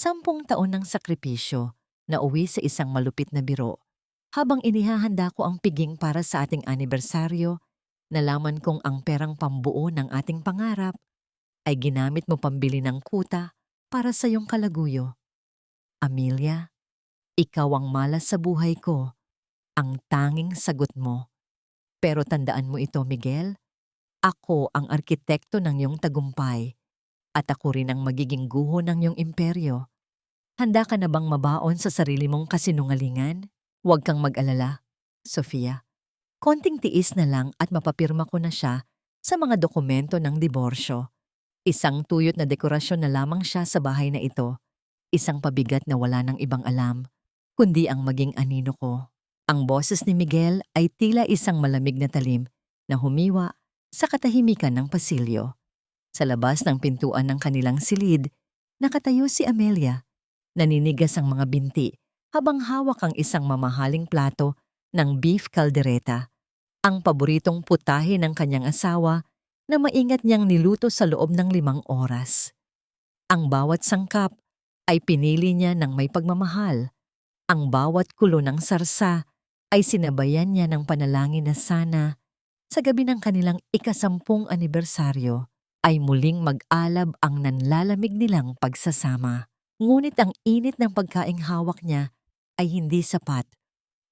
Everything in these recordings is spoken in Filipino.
10 taon ng sakripisyo na uwi sa isang malupit na biro. Habang inihahanda ko ang piging para sa ating anibersaryo, nalaman kong ang perang pambuo ng ating pangarap ay ginamit mo pambili ng kuta para sa iyong kalaguyo. Amelia, ikaw ang malas sa buhay ko, ang tanging sagot mo. Pero tandaan mo ito, Miguel, ako ang arkitekto ng iyong tagumpay at ako rin ang magiging guho ng iyong imperyo. Handa ka na bang mabaon sa sarili mong kasinungalingan? Huwag kang mag-alala, Sofia. Konting tiis na lang at mapapirma ko na siya sa mga dokumento ng diborsyo. Isang tuyot na dekorasyon na lamang siya sa bahay na ito. Isang pabigat na wala ng ibang alam, kundi ang maging anino ko. Ang boses ni Miguel ay tila isang malamig na talim na humiwa sa katahimikan ng pasilyo. Sa labas ng pintuan ng kanilang silid, nakatayo si Amelia. Naninigas ang mga binti habang hawak ang isang mamahaling plato ng beef caldereta, ang paboritong putahe ng kanyang asawa na maingat niyang niluto sa loob ng 5 oras. Ang bawat sangkap ay pinili niya ng may pagmamahal. Ang bawat kulo ng sarsa ay sinabayan niya ng panalangin na sana sa gabi ng kanilang ika-10 anibersaryo ay muling mag-alab ang nanlalamig nilang pagsasama. Ngunit ang init ng pagkaing hawak niya ay hindi sapat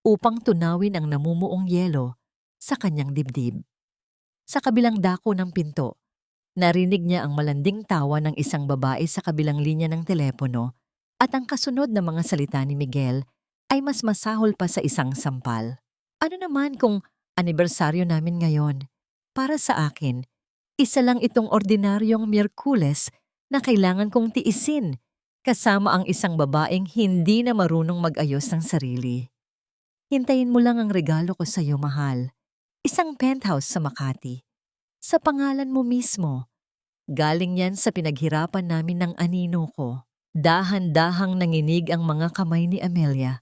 upang tunawin ang namumuong yelo sa kanyang dibdib. Sa kabilang dako ng pinto, narinig niya ang malanding tawa ng isang babae sa kabilang linya ng telepono at ang kasunod na mga salita ni Miguel ay mas masahol pa sa isang sampal. Ano naman kung anibersaryo namin ngayon? Para sa akin, isa lang itong ordinaryong Miyerkules na kailangan kong tiisin kasama ang isang babaeng hindi na marunong mag-ayos ng sarili. Hintayin mo lang ang regalo ko sa iyo, mahal. Isang penthouse sa Makati. Sa pangalan mo mismo. Galing yan sa pinaghirapan namin ng anino ko. Dahan-dahang nanginig ang mga kamay ni Amelia.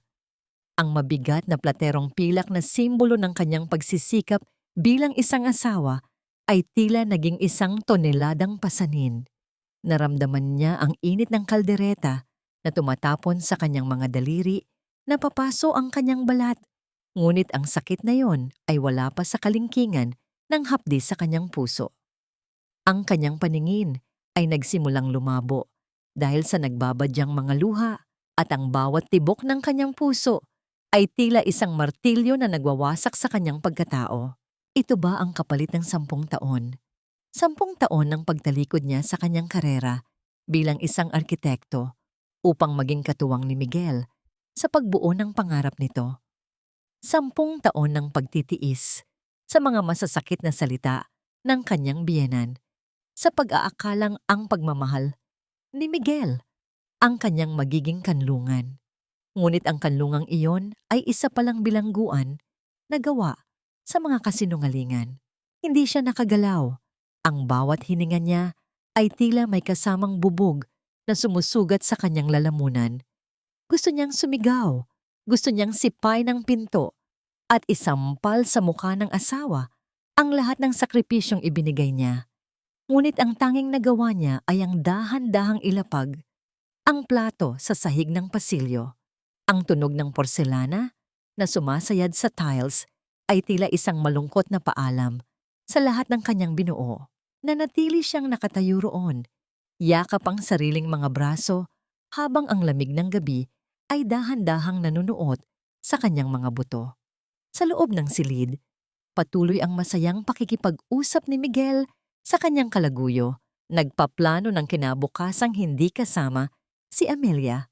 Ang mabigat na platerong pilak na simbolo ng kanyang pagsisikap bilang isang asawa ay tila naging isang toneladang pasanin. Naramdaman niya ang init ng kaldereta na tumatapon sa kanyang mga daliri, napapaso ang kanyang balat. Ngunit ang sakit na yon ay wala pa sa kalingkingan ng hapdi sa kanyang puso. Ang kanyang paningin ay nagsimulang lumabo dahil sa nagbabadyang mga luha at ang bawat tibok ng kanyang puso ay tila isang martilyo na nagwawasak sa kanyang pagkatao. Ito ba ang kapalit ng 10 taon? 10 taon ng pagtalikod niya sa kanyang karera bilang isang arkitekto upang maging katuwang ni Miguel sa pagbuo ng pangarap nito. 10 taon ng pagtitiis sa mga masasakit na salita ng kanyang biyenan sa pag-aakalang ang pagmamahal ni Miguel ang kanyang magiging kanlungan. Ngunit ang kanlungang iyon ay isa palang bilangguan na gawa sa mga kasinungalingan. Hindi siya nakagalaw. Ang bawat hininga niya ay tila may kasamang bubog na sumusugat sa kanyang lalamunan. Gusto niyang sumigaw, gusto niyang sipay ng pinto at isampal sa mukha ng asawa ang lahat ng sakripisyong ibinigay niya. Ngunit ang tanging nagawa niya ay ang dahan-dahang ilapag ang plato sa sahig ng pasilyo. Ang tunog ng porselana na sumasayad sa tiles ay tila isang malungkot na paalam sa lahat ng kanyang binuo. Nanatili siyang nakatayo roon, yakap ang sariling mga braso habang ang lamig ng gabi ay dahan-dahang nanunuot sa kanyang mga buto. Sa loob ng silid, patuloy ang masayang pakikipag-usap ni Miguel sa kanyang kalaguyo, nagpaplano ng kinabukasang hindi kasama si Amelia.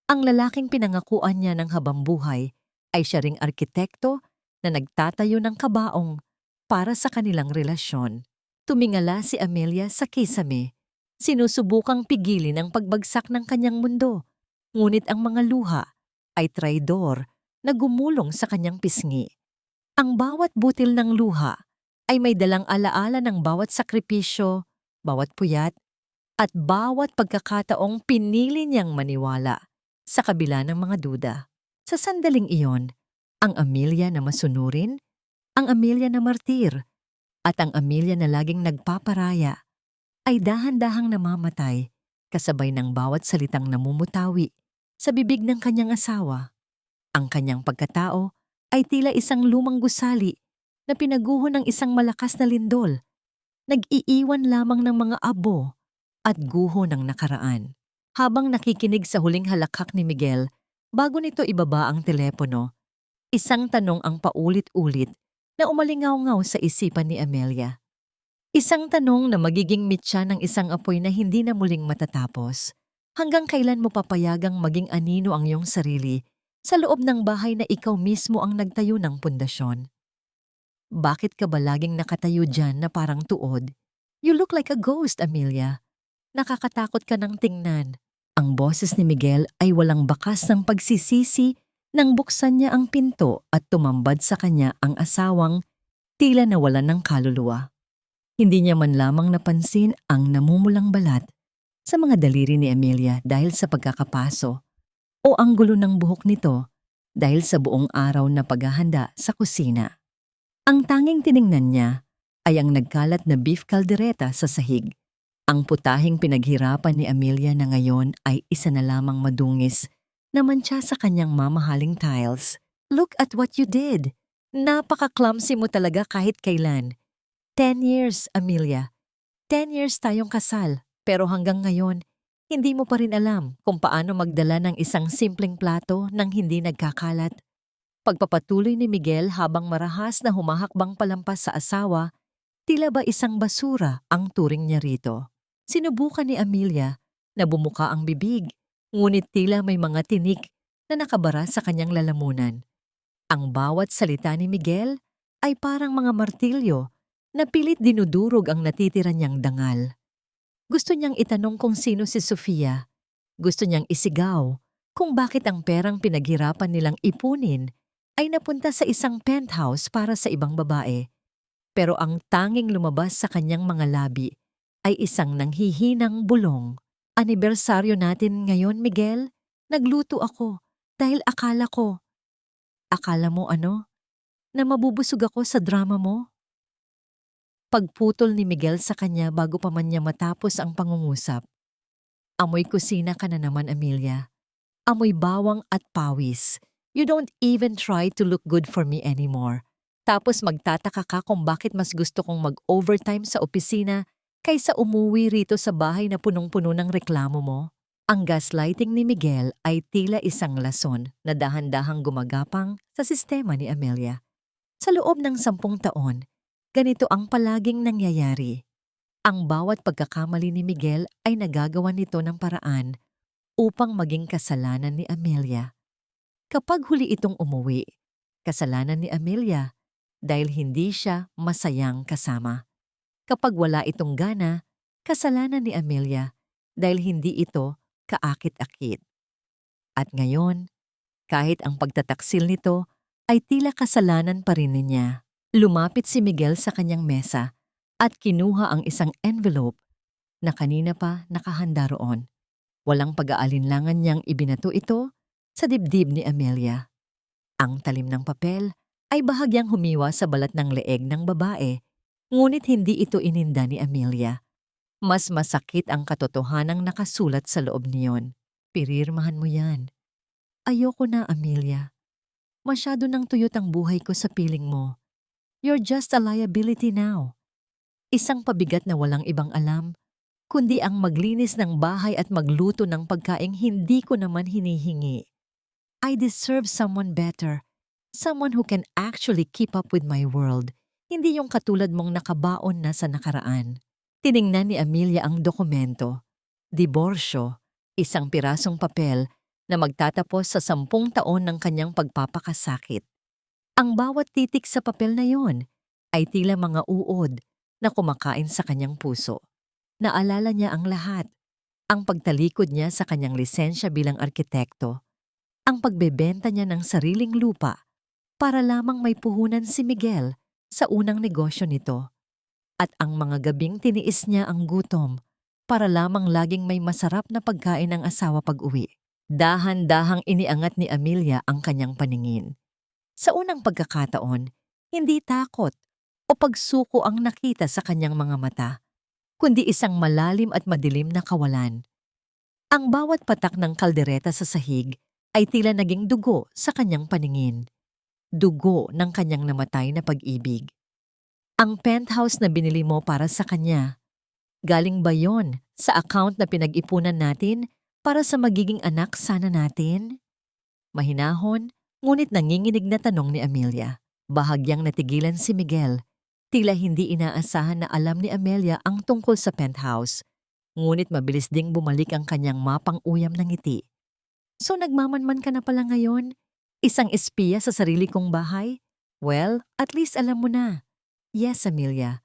Ang lalaking pinangakuan niya ng habambuhay ay siya ring arkitekto na nagtatayo ng kabaong para sa kanilang relasyon. Tumingala si Amelia sa kisame. Sinusubukang pigilin ang pagbagsak ng kanyang mundo. Ngunit ang mga luha ay traidor na gumulong sa kanyang pisngi. Ang bawat butil ng luha ay may dalang alaala ng bawat sakripisyo, bawat puyat, at bawat pagkakataong pinili niyang maniwala sa kabila ng mga duda. Sa sandaling iyon, ang Amelia na masunurin, ang Amelia na martir, at ang Amelia na laging nagpaparaya ay dahan-dahang namamatay kasabay ng bawat salitang namumutawi sa bibig ng kanyang asawa. Ang kanyang pagkatao ay tila isang lumang gusali na pinaguho ng isang malakas na lindol, nag-iiwan lamang ng mga abo at guho ng nakaraan. Habang nakikinig sa huling halakhak ni Miguel, bago nito ibaba ang telepono, isang tanong ang paulit-ulit na umalingaw-ngaw sa isipan ni Amelia. Isang tanong na magiging mitya ng isang apoy na hindi na muling matatapos. Hanggang kailan mo papayagang maging anino ang iyong sarili sa loob ng bahay na ikaw mismo ang nagtayo ng pundasyon? Bakit ka ba laging nakatayo dyan na parang tuod? You look like a ghost, Amelia. Nakakatakot ka ng tingnan. Ang boses ni Miguel ay walang bakas ng pagsisisi nang buksan niya ang pinto at tumambad sa kanya ang asawang tila nawalan ng kaluluwa. Hindi niya man lamang napansin ang namumulang balat sa mga daliri ni Amelia dahil sa pagkakapaso o ang gulo ng buhok nito dahil sa buong araw na paghahanda sa kusina. Ang tanging tiningnan niya ay ang nagkalat na beef caldereta sa sahig. Ang putahing pinaghirapan ni Amelia na ngayon ay isa na lamang madungis na mantsa sa kanyang mamahaling tiles. Look at what you did! Napaka-clumsy mo talaga kahit kailan. 10 years, Amelia. 10 years tayong kasal, pero hanggang ngayon, hindi mo pa rin alam kung paano magdala ng isang simpleng plato nang hindi nagkakalat. Pagpapatuloy ni Miguel habang marahas na humahakbang palampas sa asawa, tila ba isang basura ang turing niya rito. Sinubukan ni Amelia na bumuka ang bibig, ngunit tila may mga tinik na nakabara sa kanyang lalamunan. Ang bawat salita ni Miguel ay parang mga martilyo na pilit dinudurog ang natitira niyang dangal. Gusto niyang itanong kung sino si Sofia. Gusto niyang isigaw kung bakit ang perang pinaghirapan nilang ipunin ay napunta sa isang penthouse para sa ibang babae. Pero ang tanging lumabas sa kanyang mga labi ay isang nanghihinang bulong. Anibersaryo natin ngayon, Miguel. Nagluto ako dahil akala ko. Akala mo ano? Na mabubusog ako sa drama mo? Pagputol ni Miguel sa kanya bago pa man niya matapos ang pangungusap. Amoy kusina ka na naman, Amelia. Amoy bawang at pawis. You don't even try to look good for me anymore. Tapos magtataka ka kung bakit mas gusto kong mag-overtime sa opisina kaysa umuwi rito sa bahay na punong-puno ng reklamo mo. Ang gaslighting ni Miguel ay tila isang lason na dahan-dahang gumagapang sa sistema ni Amelia. Sa loob ng 10 taon, ganito ang palaging nangyayari. Ang bawat pagkakamali ni Miguel ay nagagawa nito ng paraan upang maging kasalanan ni Amelia. Kapag huli itong umuwi, kasalanan ni Amelia dahil hindi siya masayang kasama. Kapag wala itong gana, kasalanan ni Amelia dahil hindi ito kaakit-akit. At ngayon, kahit ang pagtataksil nito ay tila kasalanan pa rin niya. Lumapit si Miguel sa kanyang mesa at kinuha ang isang envelope na kanina pa nakahanda roon. Walang pag-aalinlangan niyang ibinato ito sa dibdib ni Amelia. Ang talim ng papel ay bahagyang humiwa sa balat ng leeg ng babae, ngunit hindi ito ininda ni Amelia. Mas masakit ang katotohanang nakasulat sa loob niyon. Pirirmahan mo yan. Ayoko na, Amelia. Masyado nang tuyot ang buhay ko sa piling mo. You're just a liability now. Isang pabigat na walang ibang alam, kundi ang maglinis ng bahay at magluto ng pagkaing hindi ko naman hinihingi. I deserve someone better, someone who can actually keep up with my world, hindi yung katulad mong nakabaon na sa nakaraan. Tiningnan ni Amelia ang dokumento. Diborsyo, isang pirasong papel na magtatapos sa 10 taon ng kanyang pagpapakasakit. Ang bawat titik sa papel na yon ay tila mga uod na kumakain sa kanyang puso. Naalala niya ang lahat. Ang pagtalikod niya sa kanyang lisensya bilang arkitekto. Ang pagbebenta niya ng sariling lupa para lamang may puhunan si Miguel sa unang negosyo nito. At ang mga gabing tiniis niya ang gutom para lamang laging may masarap na pagkain ng asawa pag-uwi. Dahan-dahang iniangat ni Amelia ang kanyang paningin. Sa unang pagkakataon, hindi takot o pagsuko ang nakita sa kanyang mga mata, kundi isang malalim at madilim na kawalan. Ang bawat patak ng kaldereta sa sahig ay tila naging dugo sa kanyang paningin. Dugo ng kanyang namatay na pag-ibig. Ang penthouse na binili mo para sa kanya, galing ba yon sa account na pinag-ipunan natin para sa magiging anak sana natin? Mahinahon, ngunit nanginginig na tanong ni Amelia. Bahagyang natigilan si Miguel. Tila hindi inaasahan na alam ni Amelia ang tungkol sa penthouse. Ngunit mabilis ding bumalik ang kanyang mapang-uyam na ngiti. So nagmamanman ka na pala ngayon? Isang espiya sa sarili kong bahay? Well, at least alam mo na. Yes, Amelia.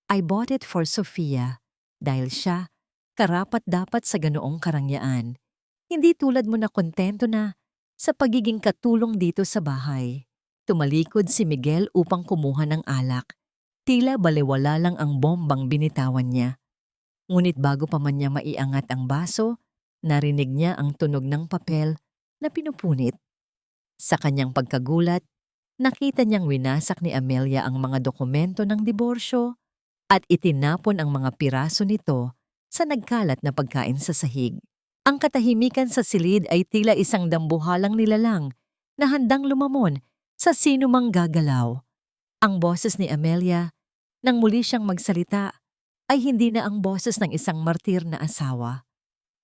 I bought it for Sofia. Dahil siya, karapat-dapat sa ganoong karangyaan. Hindi tulad mo na kontento na sa pagiging katulong dito sa bahay. Tumalikod si Miguel upang kumuha ng alak. Tila balewala lang ang bombang binitawan niya. Ngunit bago pa man niya maiangat ang baso, narinig niya ang tunog ng papel na pinupunit. Sa kanyang pagkagulat, nakita niyang winasak ni Amelia ang mga dokumento ng diborsyo at itinapon ang mga piraso nito sa nagkalat na pagkain sa sahig. Ang katahimikan sa silid ay tila isang dambuhalang nilalang na handang lumamon sa sino mang gagalaw. Ang boses ni Amelia, nang muli siyang magsalita, ay hindi na ang boses ng isang martir na asawa.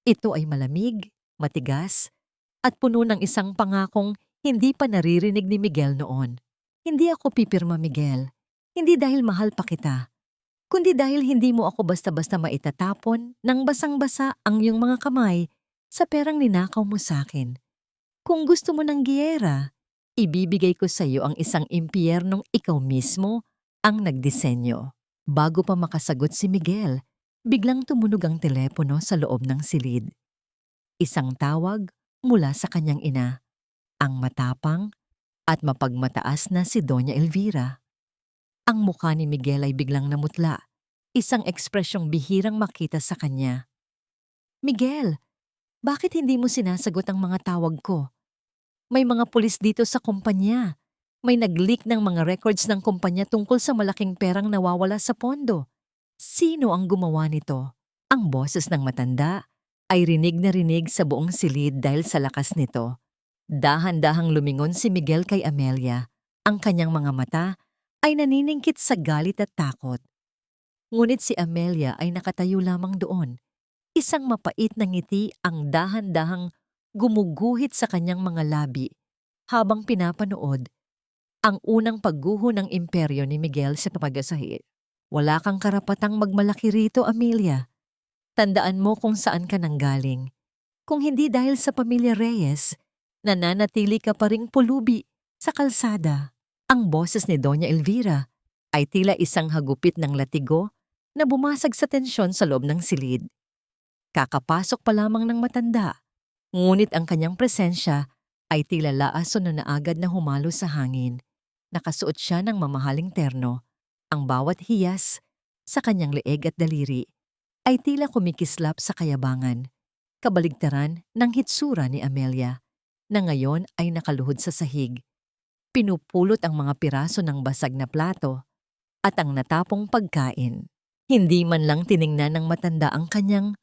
Ito ay malamig, matigas, at puno ng isang pangakong hindi pa naririnig ni Miguel noon. Hindi ako pipirma, Miguel. Hindi dahil mahal pa kita, kundi dahil hindi mo ako basta-basta maitatapon ng basang-basa ang iyong mga kamay sa perang ninakaw mo sa akin. Kung gusto mo ng giyera, ibibigay ko sa iyo ang isang impyernong ikaw mismo ang nagdisenyo. Bago pa makasagot si Miguel, biglang tumunog ang telepono sa loob ng silid. Isang tawag mula sa kanyang ina, ang matapang at mapagmataas na si Doña Elvira. Ang mukha ni Miguel ay biglang namutla, isang ekspresyong bihirang makita sa kanya. Miguel, bakit hindi mo sinasagot ang mga tawag ko? May mga pulis dito sa kumpanya. May nag-leak ng mga records ng kumpanya tungkol sa malaking perang nawawala sa pondo. Sino ang gumawa nito? Ang boses ng matanda ay rinig na rinig sa buong silid dahil sa lakas nito. Dahan-dahang lumingon si Miguel kay Amelia. Ang kanyang mga mata ay naniningkit sa galit at takot. Ngunit si Amelia ay nakatayo lamang doon. Isang mapait na ngiti ang dahan-dahang gumuguhit sa kanyang mga labi habang pinapanood ang unang pagguho ng imperyo ni Miguel sa Pagasahi. Wala kang karapatang magmalaki rito, Amelia. Tandaan mo kung saan ka nanggaling. Kung hindi dahil sa pamilya Reyes, nananatili ka pa ring pulubi sa kalsada. Ang boses ni Doña Elvira ay tila isang hagupit ng latigo na bumasag sa tensyon sa loob ng silid. Kakapasok pa lamang ng matanda, ngunit ang kanyang presensya ay tila laason na naagad na humalo sa hangin. Nakasuot siya ng mamahaling terno. Ang bawat hiyas sa kanyang leeg at daliri ay tila kumikislap sa kayabangan, kabaligtaran ng hitsura ni Amelia, na ngayon ay nakaluhod sa sahig. Pinupulot ang mga piraso ng basag na plato at ang natapong pagkain. Hindi man lang tiningnan ng matanda ang kanyang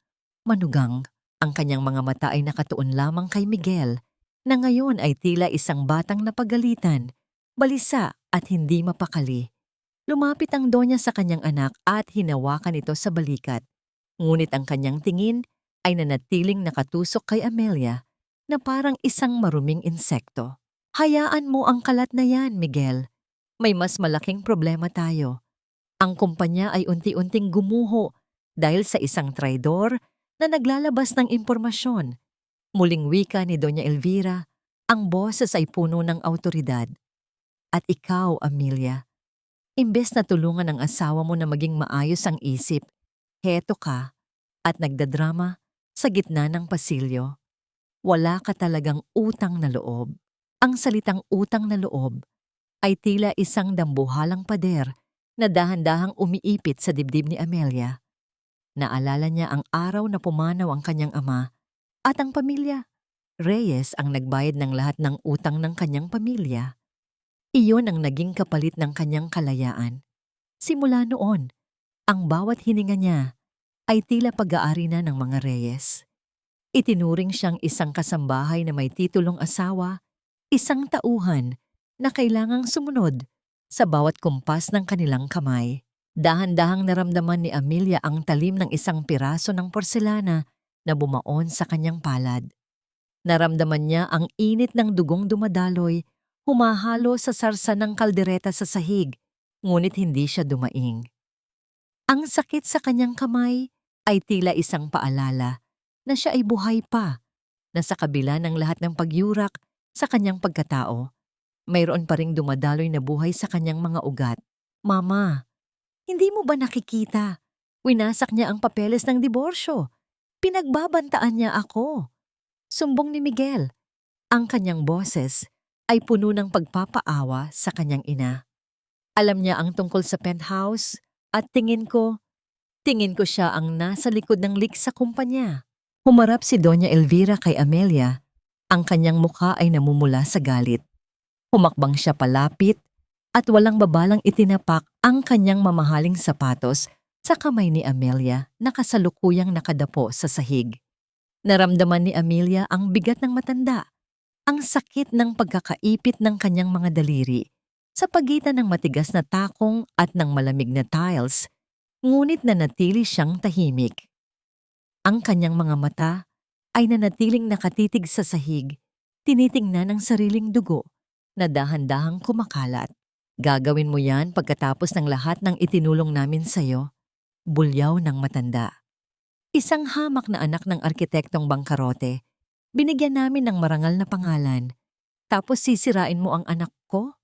manugang. Ang kanyang mga mata ay nakatuon lamang kay Miguel, na ngayon ay tila isang batang napagalitan, balisa at hindi mapakali. Lumapit ang donya sa kanyang anak at hinawakan ito sa balikat. Ngunit ang kanyang tingin ay nanatiling nakatusok kay Amelia na parang isang maruming insekto. Hayaan mo ang kalat na yan, Miguel. May mas malaking problema tayo. Ang kumpanya ay unti-unting gumuho dahil sa isang traidor na naglalabas ng impormasyon. Muling wika ni Doña Elvira, ang boses ay puno ng awtoridad. At ikaw, Amelia, imbes na tulungan ang asawa mo na maging maayos ang isip, heto ka at nagdadrama sa gitna ng pasilyo. Wala ka talagang utang na loob. Ang salitang utang na loob ay tila isang dambuhalang pader na dahan-dahang umiipit sa dibdib ni Amelia. Naalala niya ang araw na pumanaw ang kanyang ama at ang pamilya. Reyes ang nagbayad ng lahat ng utang ng kanyang pamilya. Iyon ang naging kapalit ng kanyang kalayaan. Simula noon, ang bawat hininga niya ay tila pag-aari na ng mga Reyes. Itinuring siyang isang kasambahay na may titulong asawa, isang tauhan na kailangang sumunod sa bawat kumpas ng kanilang kamay. Dahan-dahang naramdaman ni Amelia ang talim ng isang piraso ng porselana na bumaon sa kanyang palad. Naramdaman niya ang init ng dugong dumadaloy, humahalo sa sarsa ng kaldereta sa sahig, ngunit hindi siya dumaing. Ang sakit sa kanyang kamay ay tila isang paalala na siya ay buhay pa, na sa kabila ng lahat ng pagyurak sa kanyang pagkatao, mayroon pa ring dumadaloy na buhay sa kanyang mga ugat. Mama, hindi mo ba nakikita? Winasak niya ang papeles ng diborsyo. Pinagbabantaan niya ako. Sumbong ni Miguel. Ang kanyang boses ay puno ng pagpapaawa sa kanyang ina. Alam niya ang tungkol sa penthouse at tingin ko siya ang nasa likod ng leak sa kumpanya. Humarap si Doña Elvira kay Amelia. Ang kanyang mukha ay namumula sa galit. Humakbang siya palapit at walang babalang itinapak ang kanyang mamahaling sapatos sa kamay ni Amelia na kasalukuyang nakadapo sa sahig. Naramdaman ni Amelia ang bigat ng matanda, ang sakit ng pagkakaipit ng kanyang mga daliri sa pagitan ng matigas na takong at ng malamig na tiles, ngunit nanatili siyang tahimik. Ang kanyang mga mata ay nanatiling nakatitig sa sahig, tinitingnan ang sariling dugo na dahan-dahang kumakalat. Gagawin mo yan pagkatapos ng lahat ng itinulong namin sa'yo, bulyaw ng matanda. Isang hamak na anak ng arkitektong bangkarote, binigyan namin ng marangal na pangalan, tapos sisirain mo ang anak ko?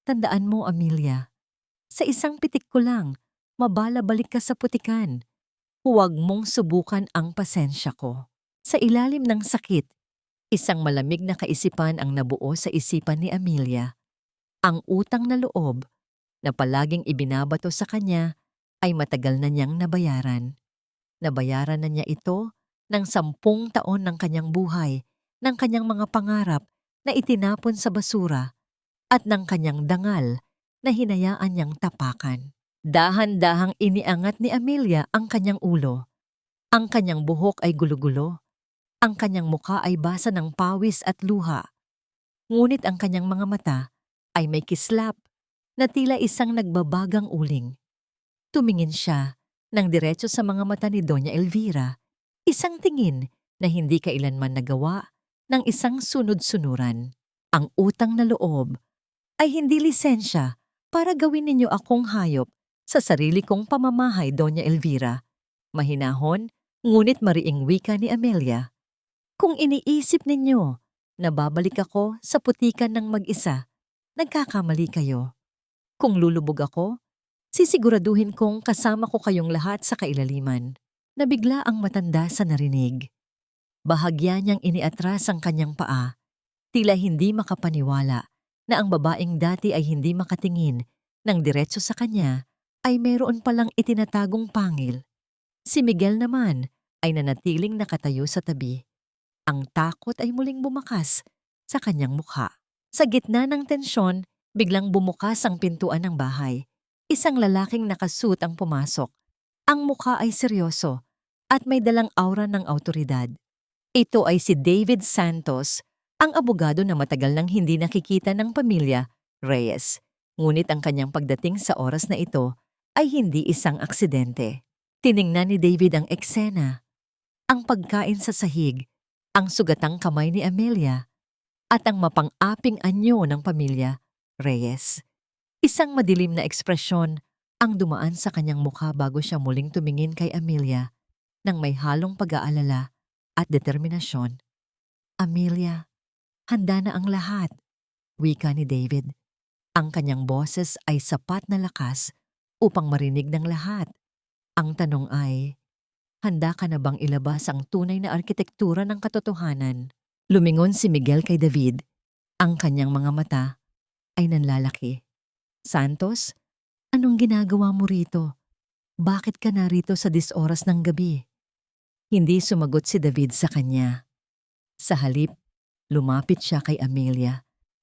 Tandaan mo, Amelia, sa isang pitik ko lang, mabalabalik ka sa putikan. Huwag mong subukan ang pasensya ko. Sa ilalim ng sakit, isang malamig na kaisipan ang nabuo sa isipan ni Amelia. Ang utang na loob na palaging ibinabato sa kanya ay matagal na niyang nabayaran. Nabayaran na niya ito ng 10 taon ng kanyang buhay, ng kanyang mga pangarap na itinapon sa basura at ng kanyang dangal na hinayaan niyang tapakan. Dahan-dahang iniangat ni Amelia ang kanyang ulo. Ang kanyang buhok ay gulo-gulo. Ang kanyang mukha ay basa ng pawis at luha. Ngunit ang kanyang mga mata ay may kislap na tila isang nagbabagang uling. Tumingin siya ng diretso sa mga mata ni Doña Elvira, isang tingin na hindi kailanman nagawa ng isang sunod-sunuran. Ang utang na loob ay hindi lisensya para gawin ninyo akong hayop sa sarili kong pamamahay, Doña Elvira. Mahinahon, ngunit mariing wika ni Amelia. Kung iniisip ninyo na babalik ako sa putikan ng mag-isa, nagkakamali kayo. Kung lulubog ako, sisiguraduhin kong kasama ko kayong lahat sa kailaliman. Nabigla ang matanda sa narinig. Bahagya niyang iniatras ang kanyang paa. Tila hindi makapaniwala na ang babaeng dati ay hindi makatingin ng diretso sa kanya ay mayroon palang itinatagong pangil. Si Miguel naman ay nanatiling nakatayo sa tabi. Ang takot ay muling bumakas sa kanyang mukha. Sa gitna ng tensyon, biglang bumukas ang pintuan ng bahay. Isang lalaking nakasuot ang pumasok. Ang mukha ay seryoso at may dalang aura ng awtoridad. Ito ay si David Santos, ang abogado na matagal nang hindi nakikita ng pamilya Reyes. Ngunit ang kanyang pagdating sa oras na ito ay hindi isang aksidente. Tiningnan ni David ang eksena, ang pagkain sa sahig, ang sugatang kamay ni Amelia, at ang mapang-aping anyo ng pamilya Reyes. Isang madilim na ekspresyon ang dumaan sa kanyang mukha bago siya muling tumingin kay Amelia nang may halong pag-aalala at determinasyon. Amelia, handa na ang lahat, wika ni David. Ang kanyang boses ay sapat na lakas upang marinig ng lahat. Ang tanong ay, handa ka na bang ilabas ang tunay na arkitektura ng katotohanan? Lumingon si Miguel kay David. Ang kanyang mga mata ay nanlalaki. Santos, anong ginagawa mo rito? Bakit ka narito sa oras ng gabi? Hindi sumagot si David sa kanya. Sa halip, lumapit siya kay Amelia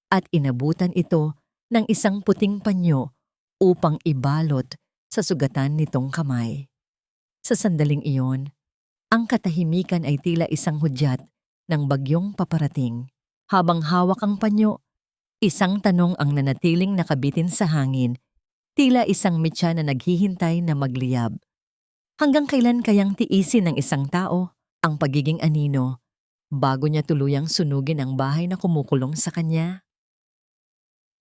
at inabutan ito ng isang puting panyo upang ibalot sa sugatan nitong kamay. Sa sandaling iyon, Ang katahimikan ay tila isang hudyat ng bagyong paparating. Habang hawak ang panyo, isang tanong ang nanatiling nakabitin sa hangin, tila isang mitya na naghihintay na magliyab. Hanggang kailan kayang tiisin ng isang tao ang pagiging anino bago niya tuluyang sunugin ang bahay na kumukulong sa kanya?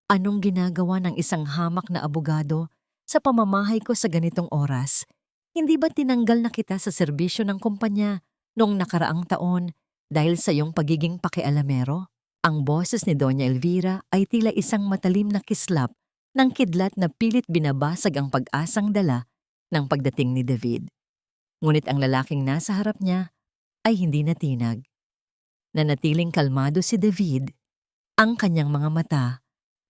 Anong ginagawa ng isang hamak na abogado sa pamamahay ko sa ganitong oras? Hindi ba tinanggal na kita sa serbisyo ng kumpanya noong nakaraang taon dahil sa iyong pagiging pakialamero? Ang boses ni Doña Elvira ay tila isang matalim na kislap ng kidlat na pilit binabasag ang pag-asang dala ng pagdating ni David. Ngunit ang lalaking nasa harap niya ay hindi natinag. Nanatiling kalmado si David, ang kanyang mga mata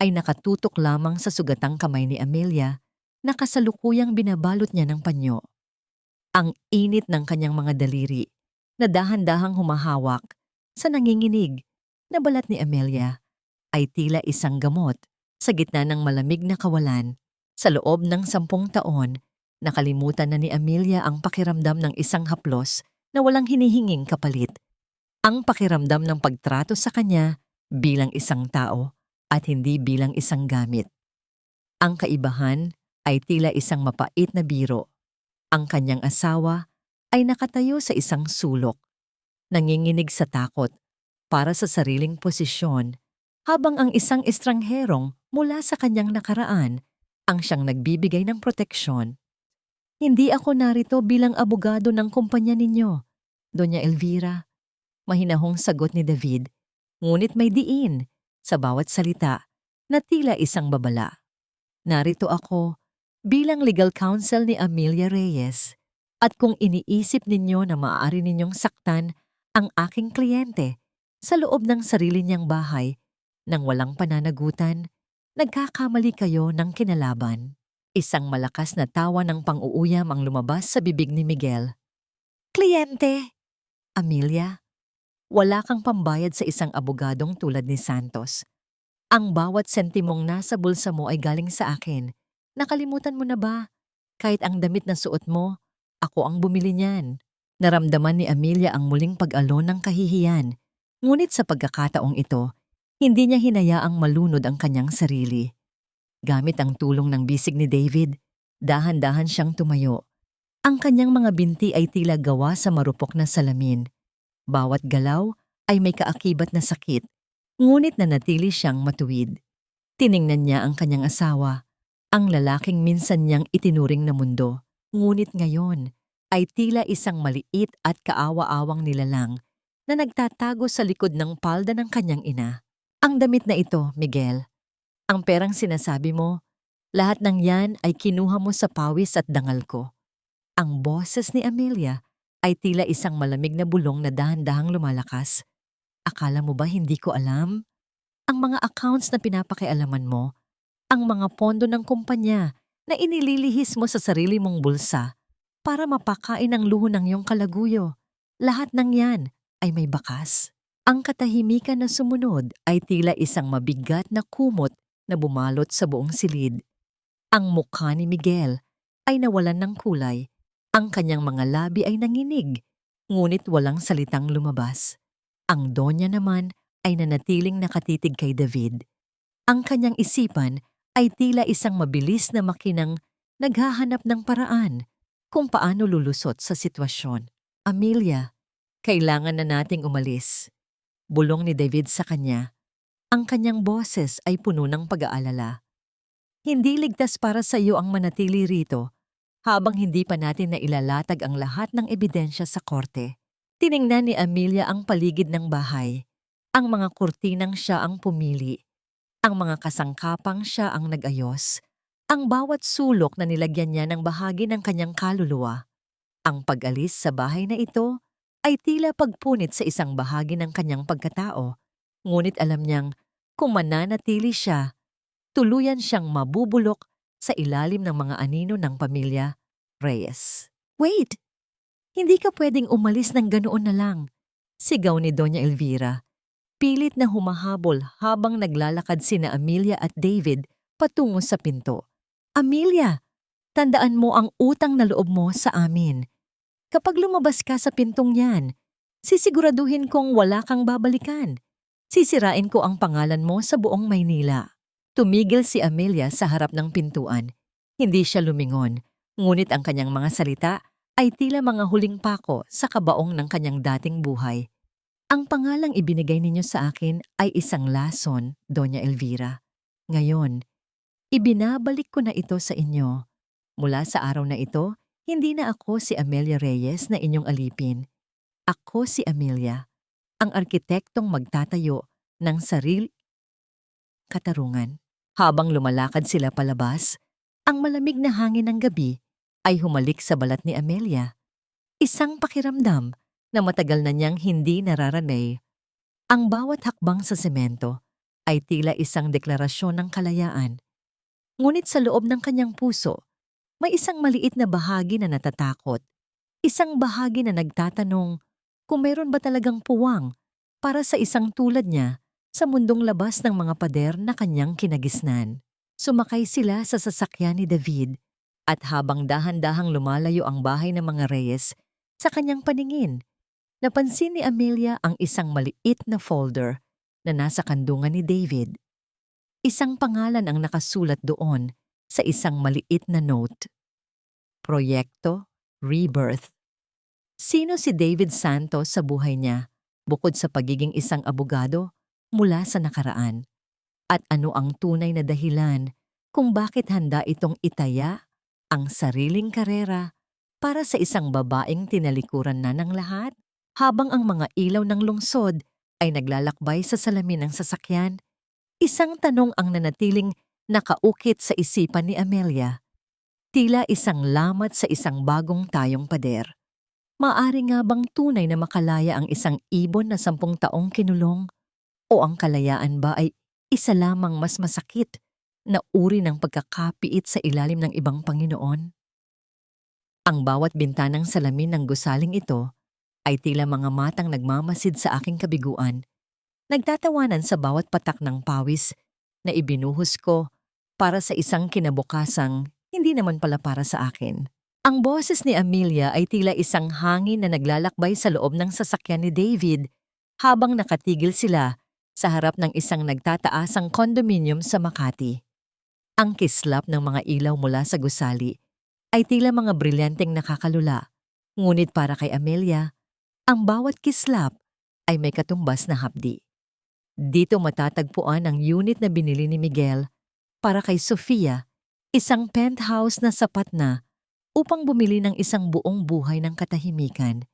ay nakatutok lamang sa sugatang kamay ni Amelia na kasalukuyang binabalot niya ng panyo. Ang init ng kanyang mga daliri na dahan-dahang humahawak sa nanginginig na balat ni Amelia ay tila isang gamot sa gitna ng malamig na kawalan. Sa loob ng 10 taon, nakalimutan na ni Amelia ang pakiramdam ng isang haplos na walang hinihinging kapalit. Ang pakiramdam ng pagtrato sa kanya bilang isang tao at hindi bilang isang gamit. Ang kaibahan ay tila isang mapait na biro. Ang kanyang asawa ay nakatayo sa isang sulok, nanginginig sa takot para sa sariling posisyon, habang ang isang estrangherong mula sa kanyang nakaraan ang siyang nagbibigay ng proteksyon. Hindi ako narito bilang abogado ng kumpanya ninyo, Doña Elvira. Mahinahong sagot ni David, ngunit may diin sa bawat salita na tila isang babala. Narito ako bilang legal counsel ni Amelia Reyes, at kung iniisip ninyo na maaari ninyong saktan ang aking kliyente sa loob ng sarili niyang bahay nang walang pananagutan, nagkakamali kayo ng kinalaban. Isang malakas na tawa ng pang-uuyam ang lumabas sa bibig ni Miguel. Kliyente! Amelia, wala kang pambayad sa isang abogadong tulad ni Santos. Ang bawat sentimong nasa bulsa mo ay galing sa akin. Nakalimutan mo na ba? Kahit ang damit na suot mo, ako ang bumili niyan. Naramdaman ni Amelia ang muling pag-alon ng kahihiyan. Ngunit sa pagkakataong ito, hindi niya hinayaang malunod ang kanyang sarili. Gamit ang tulong ng bisig ni David, dahan-dahan siyang tumayo. Ang kanyang mga binti ay tila gawa sa marupok na salamin. Bawat galaw ay may kaakibat na sakit, ngunit nanatili siyang matuwid. Tiningnan niya ang kanyang asawa, ang lalaking minsan niyang itinuring na mundo, ngunit ngayon ay tila isang maliit at kaawa-awang nilalang na nagtatago sa likod ng palda ng kanyang ina. Ang damit na ito, Miguel, ang perang sinasabi mo, lahat ng yan ay kinuha mo sa pawis at dangal ko. Ang boses ni Amelia ay tila isang malamig na bulong na dahan-dahang lumalakas. Akala mo ba hindi ko alam? Ang mga accounts na pinapakialaman mo, ang mga pondo ng kumpanya na inililihis mo sa sarili mong bulsa para mapakain ang luho ng iyong kalaguyo. Lahat ng yan ay may bakas. Ang katahimikan na sumunod ay tila isang mabigat na kumot na bumalot sa buong silid. Ang mukha ni Miguel ay nawalan ng kulay. Ang kanyang mga labi ay nanginig, ngunit walang salitang lumabas. Ang Donya naman ay nanatiling nakatitig kay David. Ang kanyang isipan ay tila isang mabilis na makinang naghahanap ng paraan kung paano lulusot sa sitwasyon. Amelia, kailangan na nating umalis. Bulong ni David sa kanya. Ang kanyang boses ay puno ng pag-aalala. Hindi ligtas para sa iyo ang manatili rito habang hindi pa natin na ilalatag ang lahat ng ebidensya sa korte. Tiningnan ni Amelia ang paligid ng bahay. Ang mga kurtinang siya ang pumili. Ang mga kasangkapang siya ang nag-ayos. Ang bawat sulok na nilagyan niya ng bahagi ng kanyang kaluluwa. Ang pag-alis sa bahay na ito ay tila pagpunit sa isang bahagi ng kanyang pagkatao. Ngunit alam niyang kung mananatili siya, tuluyan siyang mabubulok sa ilalim ng mga anino ng pamilya Reyes. Wait! Hindi ka pwedeng umalis ng ganoon na lang, sigaw ni Doña Elvira. Pilit na humahabol habang naglalakad sina Amelia at David patungo sa pinto. Amelia, tandaan mo ang utang na loob mo sa amin. Kapag lumabas ka sa pintong yan, sisiguraduhin kong wala kang babalikan. Sisirain ko ang pangalan mo sa buong Maynila. Tumigil si Amelia sa harap ng pintuan. Hindi siya lumingon, ngunit ang kanyang mga salita ay tila mga huling pako sa kabaong ng kanyang dating buhay. Ang pangalang ibinigay ninyo sa akin ay isang lason, Doña Elvira. Ngayon, ibinabalik ko na ito sa inyo. Mula sa araw na ito, hindi na ako si Amelia Reyes na inyong alipin. Ako si Amelia, ang arkitektong magtatayo ng sarili katarungan. Habang lumalakad sila palabas, ang malamig na hangin ng gabi ay humalik sa balat ni Amelia. Isang pakiramdam na matagal na niyang hindi nararanay. Ang bawat hakbang sa semento ay tila isang deklarasyon ng kalayaan. Ngunit sa loob ng kanyang puso, may isang maliit na bahagi na natatakot. Isang bahagi na nagtatanong kung meron ba talagang puwang para sa isang tulad niya sa mundong labas ng mga pader na kanyang kinagisnan. Sumakay sila sa sasakyan ni David at habang dahan-dahang lumalayo ang bahay ng mga Reyes sa kanyang paningin, napansin ni Amelia ang isang maliit na folder na nasa kandungan ni David. Isang pangalan ang nakasulat doon sa isang maliit na note. Proyekto Rebirth. Sino si David Santos sa buhay niya bukod sa pagiging isang abogado mula sa nakaraan? At ano ang tunay na dahilan kung bakit handa itong itaya ang sariling karera para sa isang babaeng tinalikuran na ng lahat? Habang ang mga ilaw ng lungsod ay naglalakbay sa salamin ng sasakyan, isang tanong ang nanatiling nakaukit sa isipan ni Amelia. Tila isang lamat sa isang bagong tayong pader. Maari nga bang tunay na makalaya ang isang ibon na 10 taong kinulong? O ang kalayaan ba ay isa lamang mas masakit na uri ng pagkakapiit sa ilalim ng ibang Panginoon? Ang bawat bintanang salamin ng gusaling ito ay tila mga matang nagmamasid sa aking kabiguan, nagtatawanan sa bawat patak ng pawis na ibinuhos ko para sa isang kinabukasang hindi naman pala para sa akin. Ang boses ni Amelia ay tila isang hangin na naglalakbay sa loob ng sasakyan ni David habang nakatigil sila sa harap ng isang nagtataasang kondominium sa Makati. Ang kislap ng mga ilaw mula sa gusali ay tila mga brilyanteng nakakalula, ngunit para kay Amelia, ang bawat kislap ay may katumbas na hapdi. Dito matatagpuan ang unit na binili ni Miguel para kay Sofia, isang penthouse na sapat na upang bumili ng isang buong buhay ng katahimikan,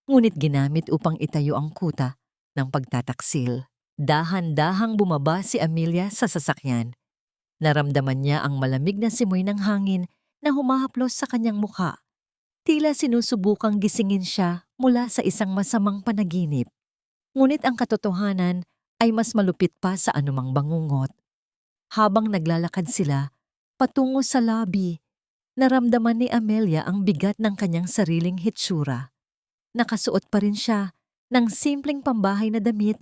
ngunit ginamit upang itayo ang kuta ng pagtataksil. Dahan-dahang bumaba si Amelia sa sasakyan. Naramdaman niya ang malamig na simoy ng hangin na humahaplos sa kanyang mukha. Tila sinusubukang gisingin siya mula sa isang masamang panaginip. Ngunit ang katotohanan ay mas malupit pa sa anumang bangungot. Habang naglalakad sila patungo sa lobby, naramdaman ni Amelia ang bigat ng kanyang sariling hitsura. Nakasuot pa rin siya ng simpleng pambahay na damit,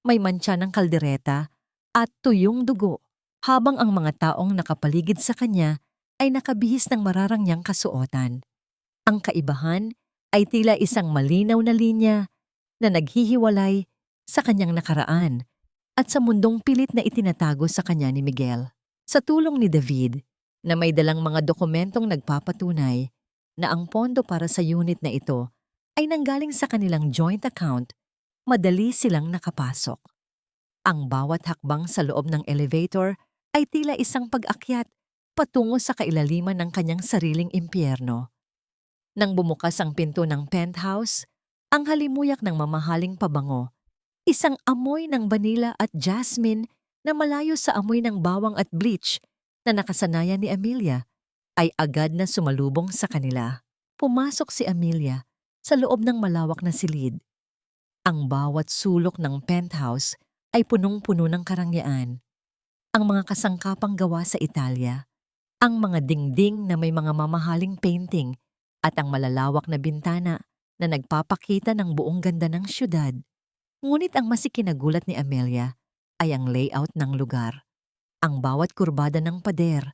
may mantsa ng kaldereta at tuyong dugo, habang ang mga taong nakapaligid sa kanya ay nakabihis ng mararangyang kasuotan. Ang kaibahan ay tila isang malinaw na linya na naghihiwalay sa kanyang nakaraan at sa mundong pilit na itinatago sa kanya ni Miguel. Sa tulong ni David, na may dalang mga dokumentong nagpapatunay na ang pondo para sa unit na ito ay nanggaling sa kanilang joint account, madali silang nakapasok. Ang bawat hakbang sa loob ng elevator ay tila isang pag-akyat patungo sa kailaliman ng kanyang sariling impyerno. Nang bumukas ang pinto ng penthouse, ang halimuyak ng mamahaling pabango, isang amoy ng vanilla at jasmine na malayo sa amoy ng bawang at bleach na nakasanayan ni Amelia, ay agad na sumalubong sa kanila. Pumasok si Amelia sa loob ng malawak na silid. Ang bawat sulok ng penthouse ay punong-puno ng karangyaan. Ang mga kasangkapang gawa sa Italia, ang mga dingding na may mga mamahaling painting, at ang malalawak na bintana na nagpapakita ng buong ganda ng syudad. Ngunit ang mas ikinagulat ni Amelia ay ang layout ng lugar. Ang bawat kurbada ng pader,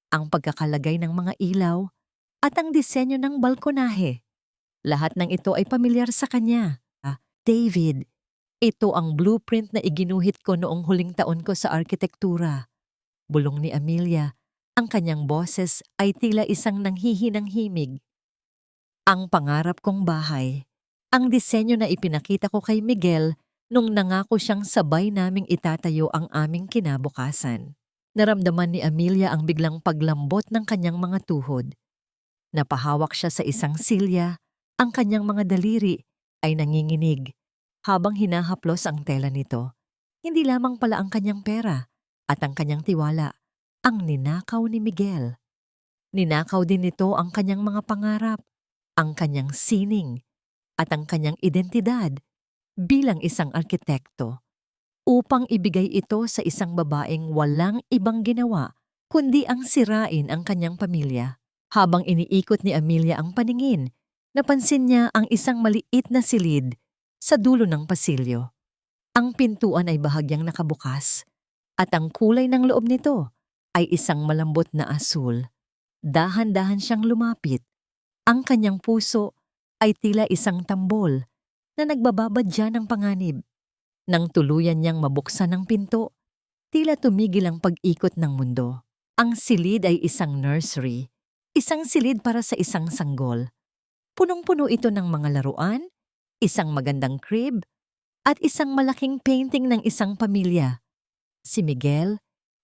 ang pagkakalagay ng mga ilaw, at ang disenyo ng balkonahe. Lahat ng ito ay pamilyar sa kanya. David, ito ang blueprint na iginuhit ko noong huling taon ko sa arkitektura. Bulong ni Amelia. Ang kanyang boses ay tila isang nanghihinang himig. Ang pangarap kong bahay. Ang disenyo na ipinakita ko kay Miguel nung nangako siyang sabay naming itatayo ang aming kinabukasan. Naramdaman ni Amelia ang biglang paglambot ng kanyang mga tuhod. Napahawak siya sa isang silya, ang kanyang mga daliri ay nanginginig habang hinahaplos ang tela nito. Hindi lamang pala ang kanyang pera at ang kanyang tiwala ang ninakaw ni Miguel. Ninakaw din nito ang kanyang mga pangarap, ang kanyang sining at ang kanyang identidad bilang isang arkitekto upang ibigay ito sa isang babaeng walang ibang ginawa kundi ang sirain ang kanyang pamilya. Habang iniikot ni Amelia ang paningin, napansin niya ang isang maliit na silid sa dulo ng pasilyo. Ang pintuan ay bahagyang nakabukas at ang kulay ng loob nito ay isang malambot na asul. Dahan-dahan siyang lumapit. Ang kanyang puso ay tila isang tambol na nagbababadya ng panganib. Nang tuluyan niyang mabuksan ang pinto, tila tumigil ang pag-ikot ng mundo. Ang silid ay isang nursery, isang silid para sa isang sanggol. Punong-puno ito ng mga laruan, isang magandang crib, at isang malaking painting ng isang pamilya. Si Miguel,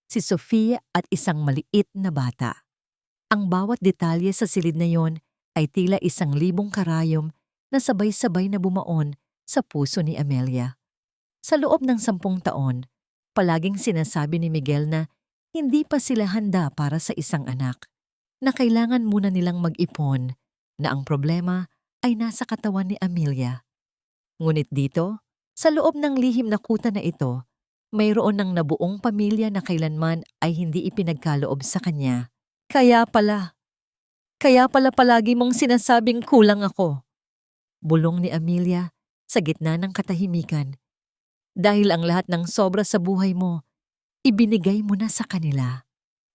si Sofia at isang maliit na bata. Ang bawat detalye sa silid na yon ay tila 1,000 karayom na sabay-sabay na bumaon sa puso ni Amelia. Sa loob ng 10 taon, palaging sinasabi ni Miguel na hindi pa sila handa para sa isang anak, na kailangan muna nilang mag-ipon, na ang problema ay nasa katawan ni Amelia. Ngunit dito, sa loob ng lihim na kuta na ito, mayroon ng nabuong pamilya na kailanman ay hindi ipinagkaloob sa kanya. Kaya pala palagi mong sinasabing kulang ako. Bulong ni Amelia sa gitna ng katahimikan. Dahil ang lahat ng sobra sa buhay mo, ibinigay mo na sa kanila.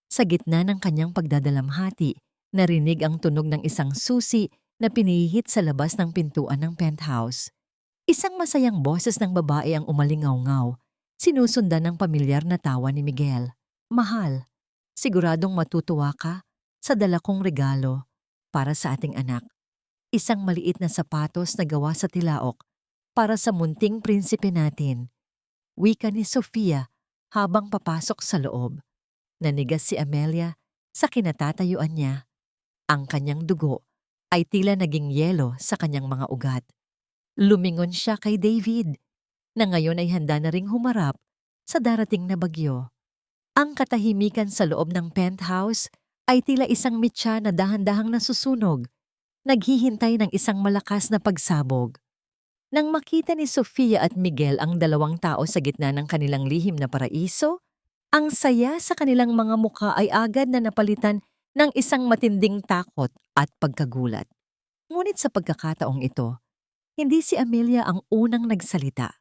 Sa gitna ng kanyang pagdadalamhati, narinig ang tunog ng isang susi na pinihit sa labas ng pintuan ng penthouse. Isang masayang boses ng babae ang umalingaw-ngaw, sinusundan ng pamilyar na tawa ni Miguel. Mahal, siguradong matutuwa ka sa dala kong regalo para sa ating anak. Isang maliit na sapatos na gawa sa tilaok para sa munting prinsipe natin. Wika ni Sofia habang papasok sa loob. Nanigas si Amelia sa kinatatayuan niya. Ang kanyang dugo ay tila naging yelo sa kanyang mga ugat. Lumingon siya kay David, na ngayon ay handa na ring humarap sa darating na bagyo. Ang katahimikan sa loob ng penthouse ay tila isang mitya na dahan-dahang nasusunog, naghihintay ng isang malakas na pagsabog. Nang makita ni Sofia at Miguel ang dalawang tao sa gitna ng kanilang lihim na paraiso, ang saya sa kanilang mga mukha ay agad na napalitan ng isang matinding takot at pagkagulat. Ngunit sa pagkakataong ito, hindi si Amelia ang unang nagsalita.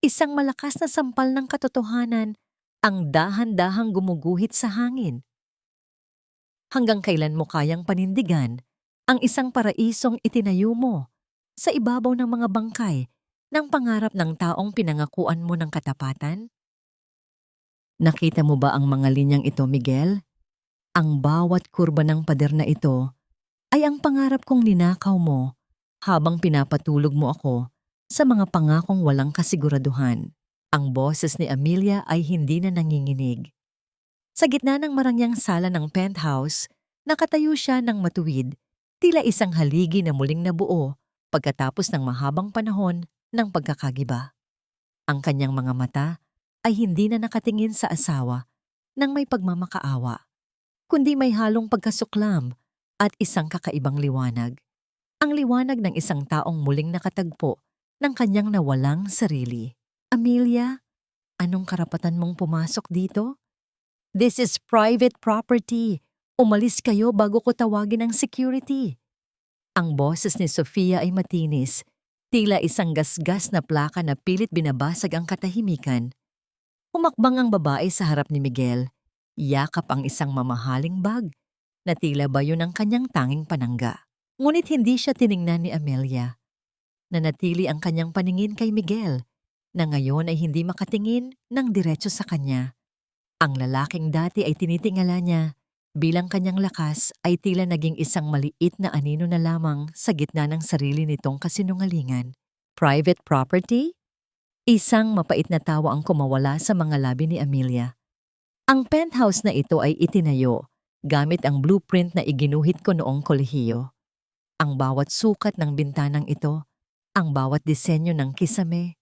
Isang malakas na sampal ng katotohanan ang dahan-dahang gumuguhit sa hangin. Hanggang kailan mo kayang panindigan ang isang paraisong itinayo mo sa ibabaw ng mga bangkay ng pangarap ng taong pinangakuan mo ng katapatan? Nakita mo ba ang mga linyang ito, Miguel? Ang bawat kurba ng pader na ito ay ang pangarap kong ninakaw mo habang pinapatulog mo ako sa mga pangakong walang kasiguraduhan. Ang boses ni Amelia ay hindi na nanginginig. Sa gitna ng marangyang sala ng penthouse, nakatayo siya ng matuwid, tila isang haligi na muling nabuo pagkatapos ng mahabang panahon ng pagkakagiba. Ang kanyang mga mata ay hindi na nakatingin sa asawa ng may pagmamakaawa, kundi may halong pagkasuklam at isang kakaibang liwanag. Ang liwanag ng isang taong muling nakatagpo ng kanyang nawalang sarili. Amelia, anong karapatan mong pumasok dito? This is private property. Umalis kayo bago ko tawagin ang security. Ang boses ni Sofia ay matinis, tila isang gasgas na plaka na pilit binabasag ang katahimikan. Humakbang ang babae sa harap ni Miguel. Yakap ang isang mamahaling bag na tila bayo ng kanyang tanging panangga. Ngunit hindi siya tiningnan ni Amelia. Nanatili ang kanyang paningin kay Miguel, na ngayon ay hindi makatingin ng diretso sa kanya. Ang lalaking dati ay tinitingala niya bilang kanyang lakas ay tila naging isang maliit na anino na lamang sa gitna ng sarili nitong kasinungalingan. Private property? Isang mapait na tawa ang kumawala sa mga labi ni Amelia. Ang penthouse na ito ay itinayo gamit ang blueprint na iginuhit ko noong kolehiyo. Ang bawat sukat ng bintanang ito, ang bawat disenyo ng kisame.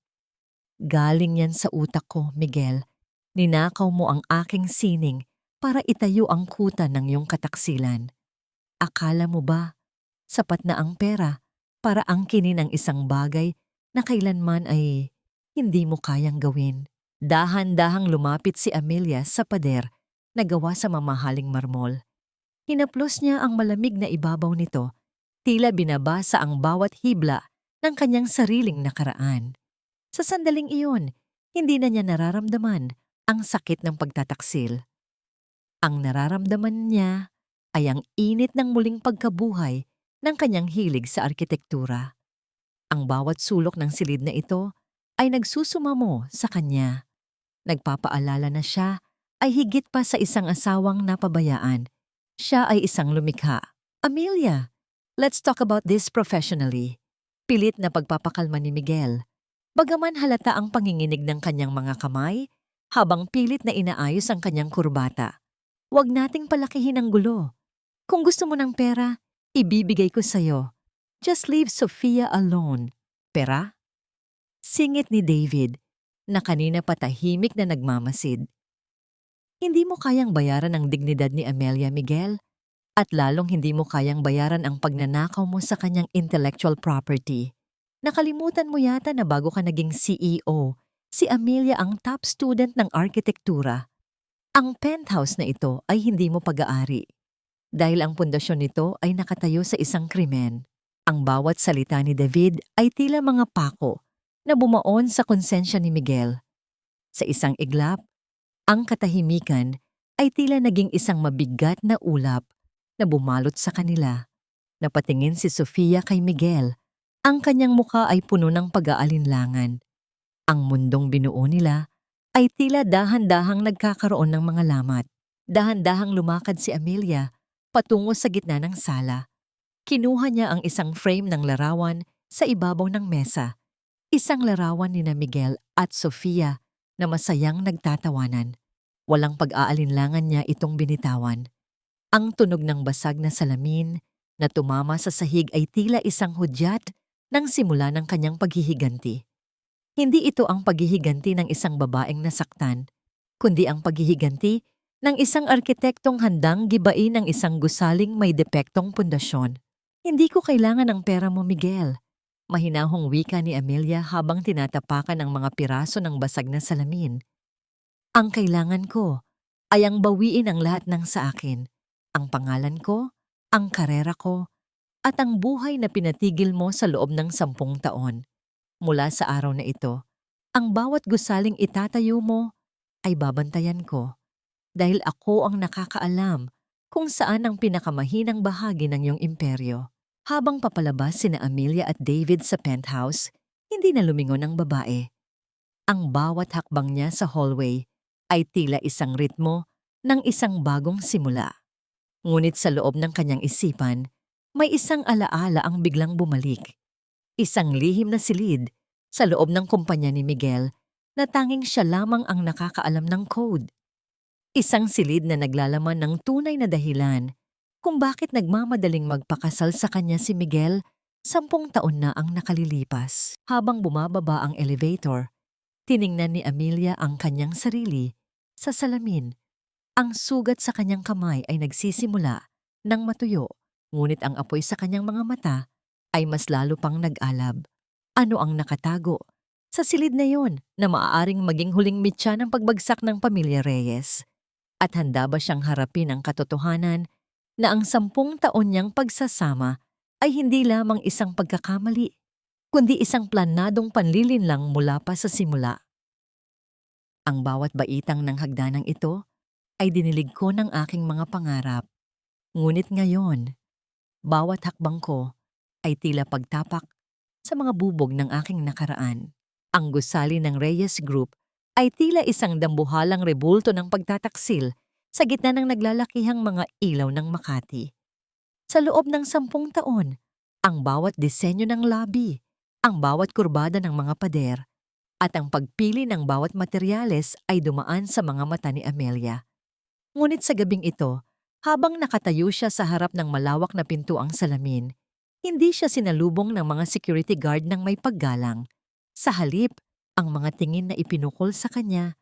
Galing yan sa utak ko, Miguel. Ninakaw mo ang aking sining para itayo ang kuta ng iyong kataksilan. Akala mo ba, sapat na ang pera para angkinin ang isang bagay na kailanman ay hindi mo kayang gawin? Dahan-dahang lumapit si Amelia sa pader na gawa sa mamahaling marmol. Hinaplos niya ang malamig na ibabaw nito, tila binabasa ang bawat hibla ng kanyang sariling nakaraan. Sa sandaling iyon, hindi na niya nararamdaman ang sakit ng pagtataksil. Ang nararamdaman niya ay ang init ng muling pagkabuhay ng kanyang hilig sa arkitektura. Ang bawat sulok ng silid na ito ay nagsusumamo sa kanya. Nagpapaalala na siya ay higit pa sa isang asawang napabayaan. Siya ay isang lumikha. Amelia, let's talk about this professionally. Pilit na pagpapakalma ni Miguel. Bagaman halata ang panginginig ng kanyang mga kamay, habang pilit na inaayos ang kanyang kurbata. Huwag nating palakihin ang gulo. Kung gusto mo ng pera, ibibigay ko sa'yo. Just leave Sofia alone. Pera? Singit ni David, na kanina patahimik na nagmamasid. Hindi mo kayang bayaran ang dignidad ni Amelia, Miguel, at lalong hindi mo kayang bayaran ang pagnanakaw mo sa kanyang intellectual property. Nakalimutan mo yata na bago ka naging CEO, si Amelia ang top student ng arkitektura. Ang penthouse na ito ay hindi mo pag-aari. Dahil ang pundasyon nito ay nakatayo sa isang krimen. Ang bawat salita ni David ay tila mga pako na bumaon sa konsensya ni Miguel. Sa isang iglap, ang katahimikan ay tila naging isang mabigat na ulap na bumalot sa kanila. Napatingin si Sofia kay Miguel. Ang kanyang mukha ay puno ng pag-aalinlangan. Ang mundong binuo nila ay tila dahan-dahang nagkakaroon ng mga lamat. Dahan-dahang lumakad si Amelia patungo sa gitna ng sala. Kinuha niya ang isang frame ng larawan sa ibabaw ng mesa. Isang larawan ni na Miguel at Sofia na masayang nagtatawanan. Walang pag-aalinlangan niya itong binitawan. Ang tunog ng basag na salamin na tumama sa sahig ay tila isang hudyat ng simula ng kanyang paghihiganti. Hindi ito ang paghihiganti ng isang babaeng nasaktan, kundi ang paghihiganti ng isang arkitektong handang gibain ng isang gusaling may depektong pundasyon. Hindi ko kailangan ng pera mo, Miguel. Mahinahong wika ni Amelia habang tinatapakan ang mga piraso ng basag na salamin. Ang kailangan ko ay ang bawiin ang lahat ng sa akin. Ang pangalan ko, ang karera ko, at ang buhay na pinatigil mo sa loob ng 10 taon. Mula sa araw na ito, ang bawat gusaling itatayo mo ay babantayan ko dahil ako ang nakakaalam kung saan ang pinakamahinang bahagi ng iyong imperyo. Habang papalabas sina Amelia at David sa penthouse, hindi na lumingon ang babae. Ang bawat hakbang niya sa hallway ay tila isang ritmo ng isang bagong simula. Ngunit sa loob ng kanyang isipan, may isang alaala ang biglang bumalik. Isang lihim na silid sa loob ng kumpanya ni Miguel na tanging siya lamang ang nakakaalam ng code. Isang silid na naglalaman ng tunay na dahilan kung bakit nagmamadaling magpakasal sa kanya si Miguel 10 taon na ang nakalilipas. Habang bumababa ang elevator, tiningnan ni Amelia ang kanyang sarili sa salamin. Ang sugat sa kanyang kamay ay nagsisimula ng matuyo. Ngunit ang apoy sa kanyang mga mata ay mas lalo pang nag-alab. Ano ang nakatago sa silid na yon na maaaring maging huling mitya ng pagbagsak ng pamilya Reyes? At handa ba siyang harapin ang katotohanan na ang 10 taon niyang pagsasama ay hindi lamang isang pagkakamali, kundi isang planadong panlilinlang mula pa sa simula? Ang bawat baitang ng hagdanang ito ay dinilig ko ng aking mga pangarap. Ngunit ngayon, Bawat hakbang ko ay tila pagtapak sa mga bubog ng aking nakaraan. Ang gusali ng Reyes Group ay tila isang dambuhalang rebulto ng pagtataksil sa gitna ng naglalakihang mga ilaw ng Makati. Sa loob ng 10 taon, ang bawat disenyo ng lobby, ang bawat kurbada ng mga pader, at ang pagpili ng bawat materyales ay dumaan sa mga mata ni Amelia. Ngunit sa gabing ito, habang nakatayo siya sa harap ng malawak na pintuang salamin, hindi siya sinalubong ng mga security guard ng may paggalang. Sa halip, ang mga tingin na ipinukol sa kanya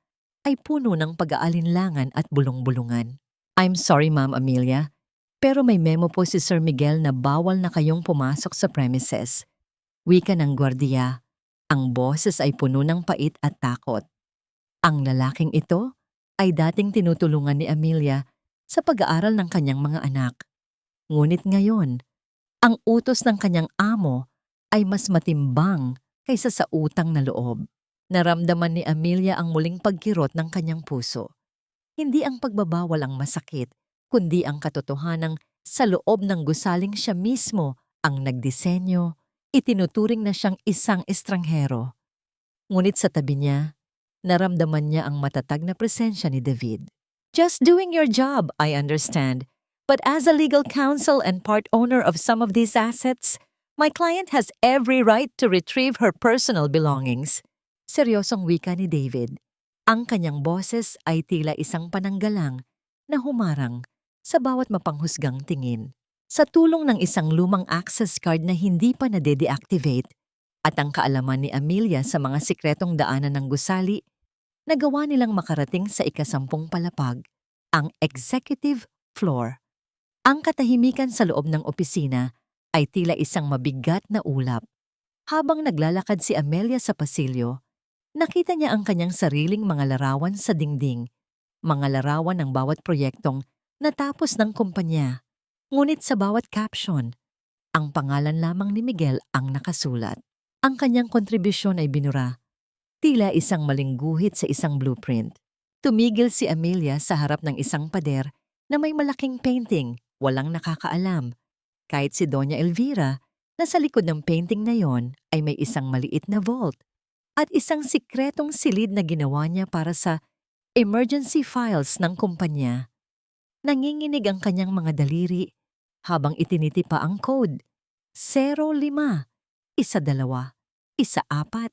ay puno ng pag-aalinlangan at bulong-bulungan. "I'm sorry, Ma'am Amelia, pero may memo po si Sir Miguel na bawal na kayong pumasok sa premises." Wika ng gwardiya. Ang boses ay puno ng pait at takot. Ang lalaking ito ay dating tinutulungan ni Amelia sa pag-aaral ng kanyang mga anak. Ngunit ngayon, ang utos ng kanyang amo ay mas matimbang kaysa sa utang na loob. Naramdaman ni Amelia ang muling pagkirot ng kanyang puso. Hindi ang pagbabawal ang masakit, kundi ang katotohanang sa loob ng gusaling siya mismo ang nagdisenyo, itinuturing na siyang isang estranghero. Ngunit sa tabi niya, naramdaman niya ang matatag na presensya ni David. "Just doing your job, I understand. But as a legal counsel and part owner of some of these assets, my client has every right to retrieve her personal belongings." Seryosong wika ni David. Ang kanyang boses ay tila isang pananggalang na humarang sa bawat mapanghusgang tingin. Sa tulong ng isang lumang access card na hindi pa nade-deactivate at ang kaalaman ni Amelia sa mga sikretong daanan ng gusali, nagawa nilang makarating sa ika-10 palapag, ang executive floor. Ang katahimikan sa loob ng opisina ay tila isang mabigat na ulap. Habang naglalakad si Amelia sa pasilyo, nakita niya ang kanyang sariling mga larawan sa dingding, mga larawan ng bawat proyektong natapos ng kumpanya. Ngunit sa bawat caption, ang pangalan lamang ni Miguel ang nakasulat. Ang kanyang kontribusyon ay binura, tila isang maling guhit sa isang blueprint. Tumigil si Amelia sa harap ng isang pader na may malaking painting, walang nakakaalam. Kahit si Doña Elvira, na sa likod ng painting na yon ay may isang maliit na vault at isang sikretong silid na ginawa niya para sa emergency files ng kumpanya. Nanginginig ang kanyang mga daliri habang itinitipa ang code. 05, 12, 14.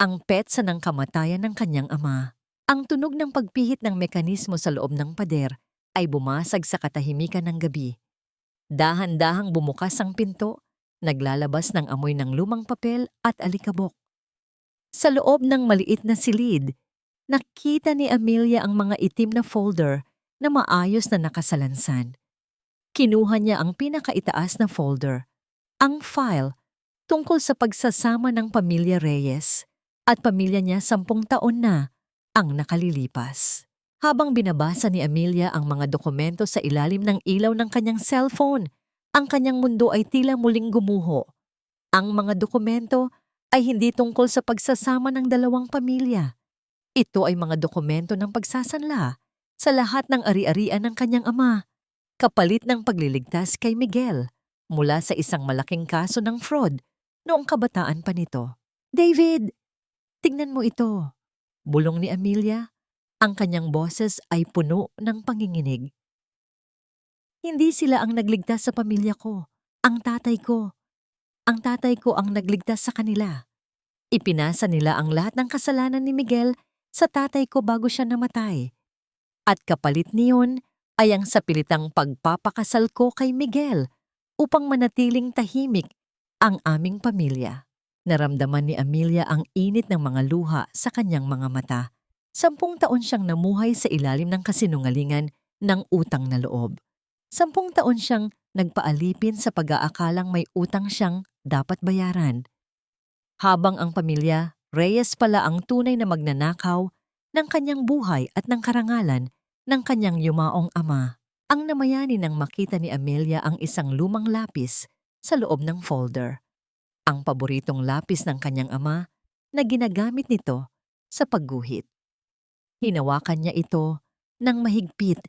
Ang petsa ng kamatayan ng kanyang ama. Ang tunog ng pagpihit ng mekanismo sa loob ng pader ay bumasag sa katahimikan ng gabi. Dahan-dahang bumukas ang pinto, naglalabas ng amoy ng lumang papel at alikabok. Sa loob ng maliit na silid, nakita ni Amelia ang mga itim na folder na maayos na nakasalansan. Kinuha niya ang pinakaitaas na folder, ang file tungkol sa pagsasama ng pamilya Reyes at pamilya niya 10 taon na ang nakalilipas. Habang binabasa ni Amelia ang mga dokumento sa ilalim ng ilaw ng kanyang cellphone, ang kanyang mundo ay tila muling gumuho. Ang mga dokumento ay hindi tungkol sa pagsasama ng dalawang pamilya. Ito ay mga dokumento ng pagsasanla sa lahat ng ari-arian ng kanyang ama, kapalit ng pagliligtas kay Miguel mula sa isang malaking kaso ng fraud noong kabataan pa nito. "David, tingnan mo ito," bulong ni Amelia. Ang kanyang boses ay puno ng panginginig. "Hindi sila ang nagligtas sa pamilya ko. Ang tatay ko. Ang tatay ko ang nagligtas sa kanila. Ipinasa nila ang lahat ng kasalanan ni Miguel sa tatay ko bago siya namatay. At kapalit niyon ay ang sapilitang pagpapakasal ko kay Miguel upang manatiling tahimik ang aming pamilya." Naramdaman ni Amelia ang init ng mga luha sa kanyang mga mata. 10 taon siyang namuhay sa ilalim ng kasinungalingan ng utang na loob. 10 taon siyang nagpaalipin sa pag-aakalang may utang siyang dapat bayaran. Habang ang pamilya, Reyes pala ang tunay na magnanakaw ng kanyang buhay at ng karangalan ng kanyang yumaong ama. Ang namayani nang makita ni Amelia ang isang lumang lapis sa loob ng folder. Ang paboritong lapis ng kanyang ama na ginagamit nito sa pagguhit. Hinawakan niya ito ng mahigpit,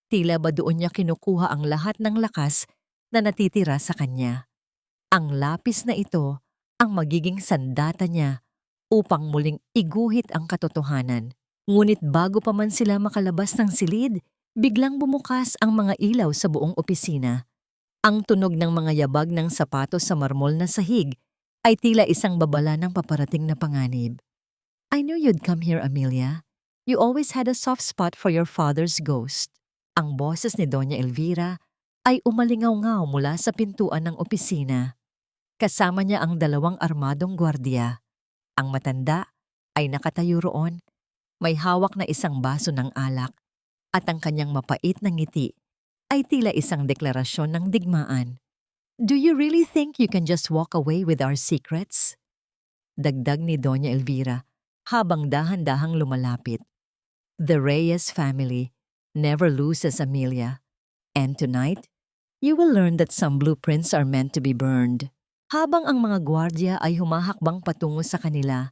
tila ba doon niya kinukuha ang lahat ng lakas na natitira sa kanya. Ang lapis na ito ang magiging sandata niya upang muling iguhit ang katotohanan. Ngunit bago pa man sila makalabas ng silid, biglang bumukas ang mga ilaw sa buong opisina. Ang tunog ng mga yabag ng sapatos sa marmol na sahig ay tila isang babala ng paparating na panganib. I knew you'd come here, Amelia. You always had a soft spot for your father's ghost. Ang boses ni Doña Elvira ay umalingaw-ngaw mula sa pintuan ng opisina. Kasama niya ang 2 armadong gwardiya. Ang matanda ay nakatayo roon, may hawak na isang baso ng alak, at ang kanyang mapait na ngiti ay tila isang deklarasyon ng digmaan. Do you really think you can just walk away with our secrets? Dagdag ni Doña Elvira habang dahan-dahang lumalapit. The Reyes family never loses, Amelia. And tonight, you will learn that some blueprints are meant to be burned. Habang ang mga gwardya ay humahakbang patungo sa kanila,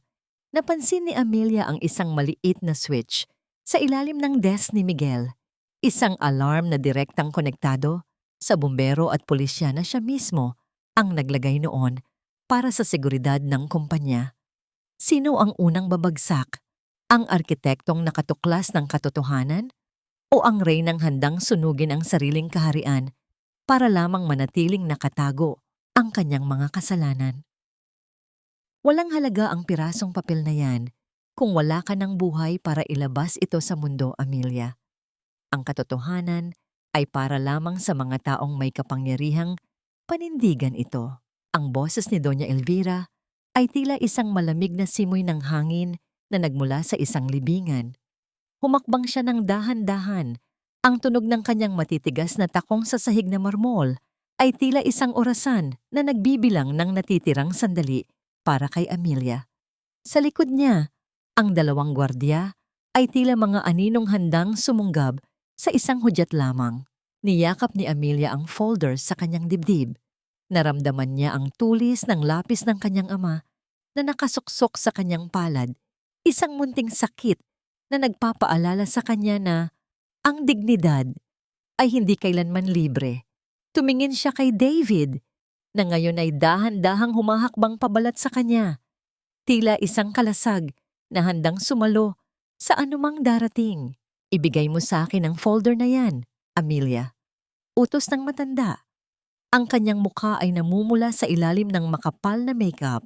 napansin ni Amelia ang isang maliit na switch sa ilalim ng desk ni Miguel. Isang alarm na direktang konektado sa bumbero at pulisya na siya mismo ang naglagay noon para sa seguridad ng kumpanya. Sino ang unang babagsak? Ang arkitektong nakatuklas ng katotohanan o ang reynang handang sunugin ang sariling kaharian para lamang manatiling nakatago ang kanyang mga kasalanan? Walang halaga ang pirasong papel na yan kung wala ka ng buhay para ilabas ito sa mundo, Amelia. Ang katotohanan ay para lamang sa mga taong may kapangyarihang panindigan ito. Ang boses ni Doña Elvira ay tila isang malamig na simoy ng hangin na nagmula sa isang libingan. Humakbang siya ng dahan-dahan. Ang tunog ng kanyang matitigas na takong sa sahig na marmol ay tila isang orasan na nagbibilang ng natitirang sandali para kay Amelia. Sa likod niya, ang 2 gwardya ay tila mga aninong handang sumunggab sa isang hudyat lamang. Niyakap ni Amelia ang folder sa kanyang dibdib. Naramdaman niya ang tulis ng lapis ng kanyang ama na nakasuksok sa kanyang palad, isang munting sakit na nagpapaalala sa kanya na ang dignidad ay hindi kailanman libre. Tumingin siya kay David, na ngayon ay dahan-dahang humahakbang pabalat sa kanya. Tila isang kalasag na handang sumalo sa anumang darating. Ibigay mo sa akin ang folder na yan, Amelia. Utos ng matanda. Ang kanyang mukha ay namumula sa ilalim ng makapal na makeup.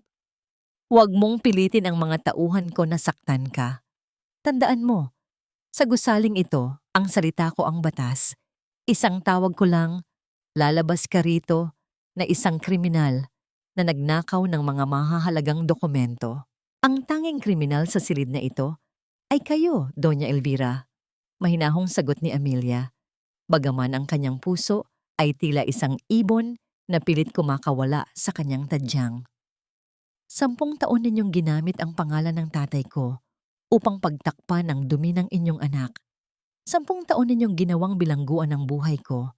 Huwag mong pilitin ang mga tauhan ko na saktan ka. Tandaan mo, sa gusaling ito, ang salita ko ang batas. Isang tawag ko lang, lalabas ka rito na isang kriminal na nagnakaw ng mga mahahalagang dokumento. Ang tanging kriminal sa silid na ito ay kayo, Doña Elvira. Mahinahong sagot ni Amelia. Bagaman ang kanyang puso ay tila isang ibon na pilit kumakawala sa kanyang tadyang. 10 taon ninyong ginamit ang pangalan ng tatay ko upang pagtakpan ang dumi ng inyong anak. 10 taon ninyong ginawang bilangguan ng buhay ko.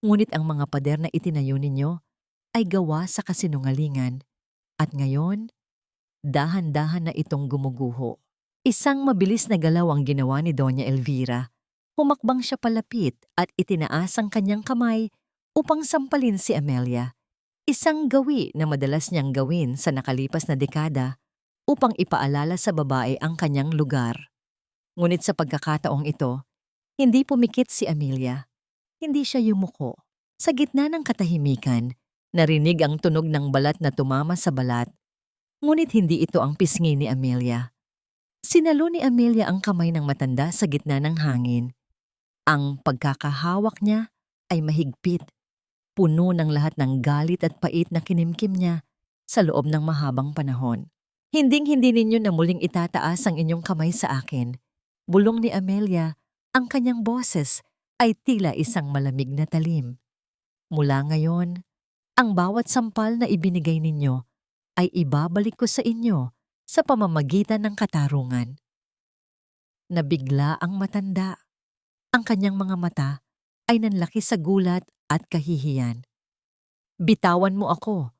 Ngunit ang mga pader na itinayo ninyo ay gawa sa kasinungalingan. At ngayon, dahan-dahan na itong gumuguho. Isang mabilis na galaw ang ginawa ni Doña Elvira. Humakbang siya palapit at itinaas ang kanyang kamay upang sampalin si Amelia. Isang gawi na madalas niyang gawin sa nakalipas na dekada upang ipaalala sa babae ang kanyang lugar. Ngunit sa pagkakataong ito, hindi pumikit si Amelia. Hindi siya yumuko. Sa gitna ng katahimikan, narinig ang tunog ng balat na tumama sa balat. Ngunit hindi ito ang pisngi ni Amelia. Sinalo ni Amelia ang kamay ng matanda sa gitna ng hangin. Ang pagkakahawak niya ay mahigpit, puno ng lahat ng galit at pait na kinimkim niya sa loob ng mahabang panahon. Hinding-hindi ninyo na muling itataas ang inyong kamay sa akin. Bulong ni Amelia, ang kanyang boses ay tila isang malamig na talim. Mula ngayon, ang bawat sampal na ibinigay ninyo ay ibabalik ko sa inyo sa pamamagitan ng katarungan. Nabigla ang matanda. Ang kanyang mga mata ay nanlaki sa gulat at kahihiyan. Bitawan mo ako.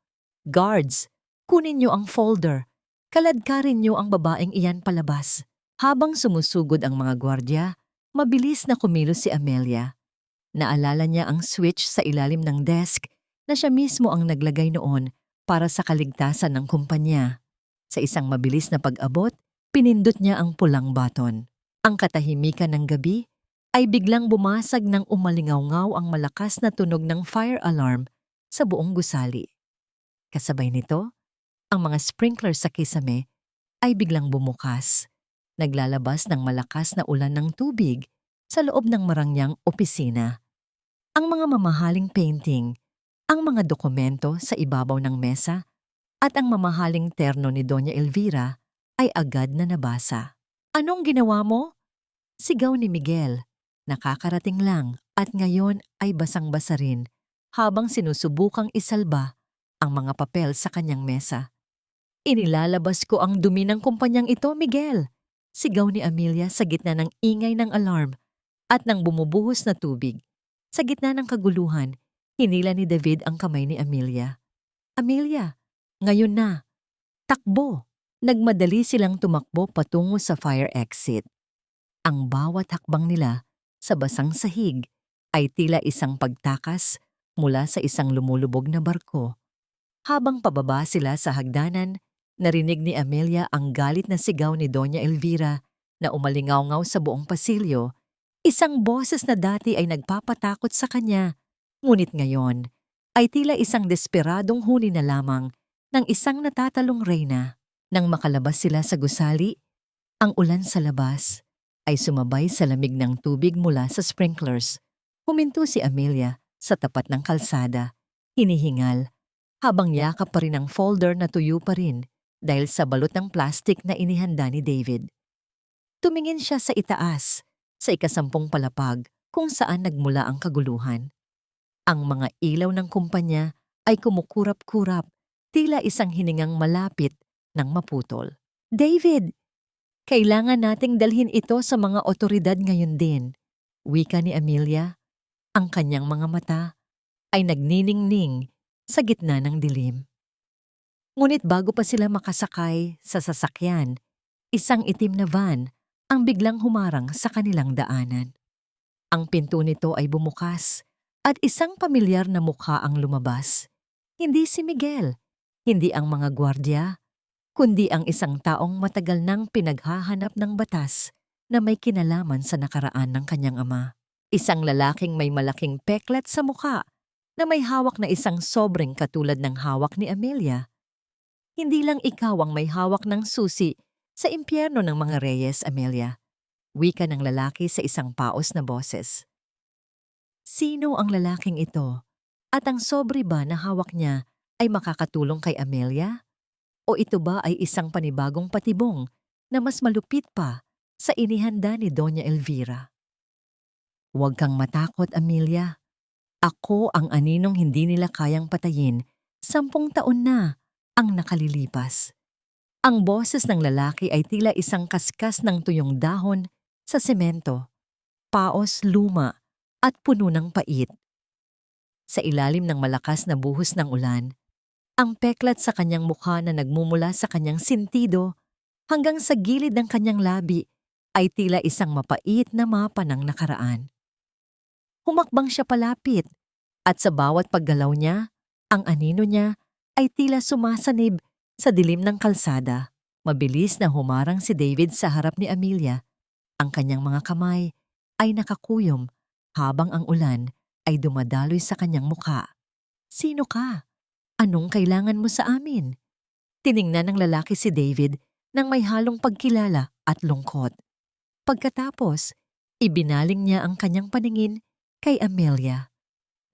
Guards, kunin niyo ang folder. Kaladkarin niyo ang babaeng iyan palabas. Habang sumusugod ang mga gwardya, mabilis na kumilos si Amelia. Naalala niya ang switch sa ilalim ng desk na siya mismo ang naglagay noon para sa kaligtasan ng kumpanya. Sa isang mabilis na pag-abot, pinindot niya ang pulang button. Ang katahimikan ng gabi ay biglang bumasag ng umalingaw-ngaw ang malakas na tunog ng fire alarm sa buong gusali. Kasabay nito, ang mga sprinkler sa kisame ay biglang bumukas. Naglalabas ng malakas na ulan ng tubig sa loob ng marangyang opisina. Ang mga mamahaling painting, ang mga dokumento sa ibabaw ng mesa, at ang mamahaling terno ni Doña Elvira ay agad na nabasa. "Anong ginawa mo?" Sigaw ni Miguel. Nakakarating lang at ngayon ay basang-basa rin habang sinusubukang isalba ang mga papel sa kanyang mesa. "Inilalabas ko ang dumi ng kumpanyang ito, Miguel!" Sigaw ni Amelia sa gitna ng ingay ng alarm at ng bumubuhos na tubig. Sa gitna ng kaguluhan, hinila ni David ang kamay ni Amelia. "Amelia, ngayon na! Takbo!" Nagmadali silang tumakbo patungo sa fire exit. Ang bawat hakbang nila sa basang sahig ay tila isang pagtakas mula sa isang lumulubog na barko. Habang pababa sila sa hagdanan, narinig ni Amelia ang galit na sigaw ni Doña Elvira na umalingaw-ngaw sa buong pasilyo. Isang boses na dati ay nagpapatakot sa kanya, ngunit ngayon ay tila isang desperadong huni na lamang ng isang natatalong reyna. Nang makalabas sila sa gusali, ang ulan sa labas ay sumabay sa lamig ng tubig mula sa sprinklers. Huminto si Amelia sa tapat ng kalsada, hinihingal, habang yakap pa rin ang folder na tuyo pa rin dahil sa balot ng plastik na inihanda ni David. Tumingin siya sa itaas, sa ikasampung palapag kung saan nagmula ang kaguluhan. Ang mga ilaw ng kumpanya ay kumukurap-kurap, tila isang hiningang malapit ng maputol. "David, kailangan nating dalhin ito sa mga otoridad ngayon din," wika ni Amelia. Ang kanyang mga mata ay nagniningning sa gitna ng dilim. Ngunit bago pa sila makasakay sa sasakyan, isang itim na van ang biglang humarang sa kanilang daanan. Ang pinto nito ay bumukas at isang pamilyar na mukha ang lumabas. Hindi si Miguel, hindi ang mga gwardya, kundi ang isang taong matagal nang pinaghahanap ng batas na may kinalaman sa nakaraan ng kanyang ama. Isang lalaking may malaking peklat sa mukha na may hawak na isang sobreng katulad ng hawak ni Amelia. "Hindi lang ikaw ang may hawak ng susi sa impyerno ng mga Reyes, Amelia," wika ng lalaki sa isang paos na boses. Sino ang lalaking ito? At ang sobre ba na hawak niya ay makakatulong kay Amelia? O ito ba ay isang panibagong patibong na mas malupit pa sa inihanda ni Doña Elvira? "Huwag kang matakot, Amelia. Ako ang aninong hindi nila kayang patayin. 10 taon na ang nakalilipas." Ang boses ng lalaki ay tila isang kaskas ng tuyong dahon sa semento, paos, luma at puno ng pait. Sa ilalim ng malakas na buhos ng ulan, ang peklat sa kanyang mukha na nagmumula sa kanyang sintido hanggang sa gilid ng kanyang labi ay tila isang mapait na mapa ng nakaraan. Humakbang siya palapit at sa bawat paggalaw niya, ang anino niya ay tila sumasanib sa dilim ng kalsada. Mabilis na humarang si David sa harap ni Amelia. Ang kanyang mga kamay ay nakakuyom habang ang ulan ay dumadaloy sa kanyang mukha. "Sino ka? Anong kailangan mo sa amin?" Tiningnan ng lalaki si David nang may halong pagkilala at lungkot. Pagkatapos, ibinaling niya ang kanyang paningin kay Amelia,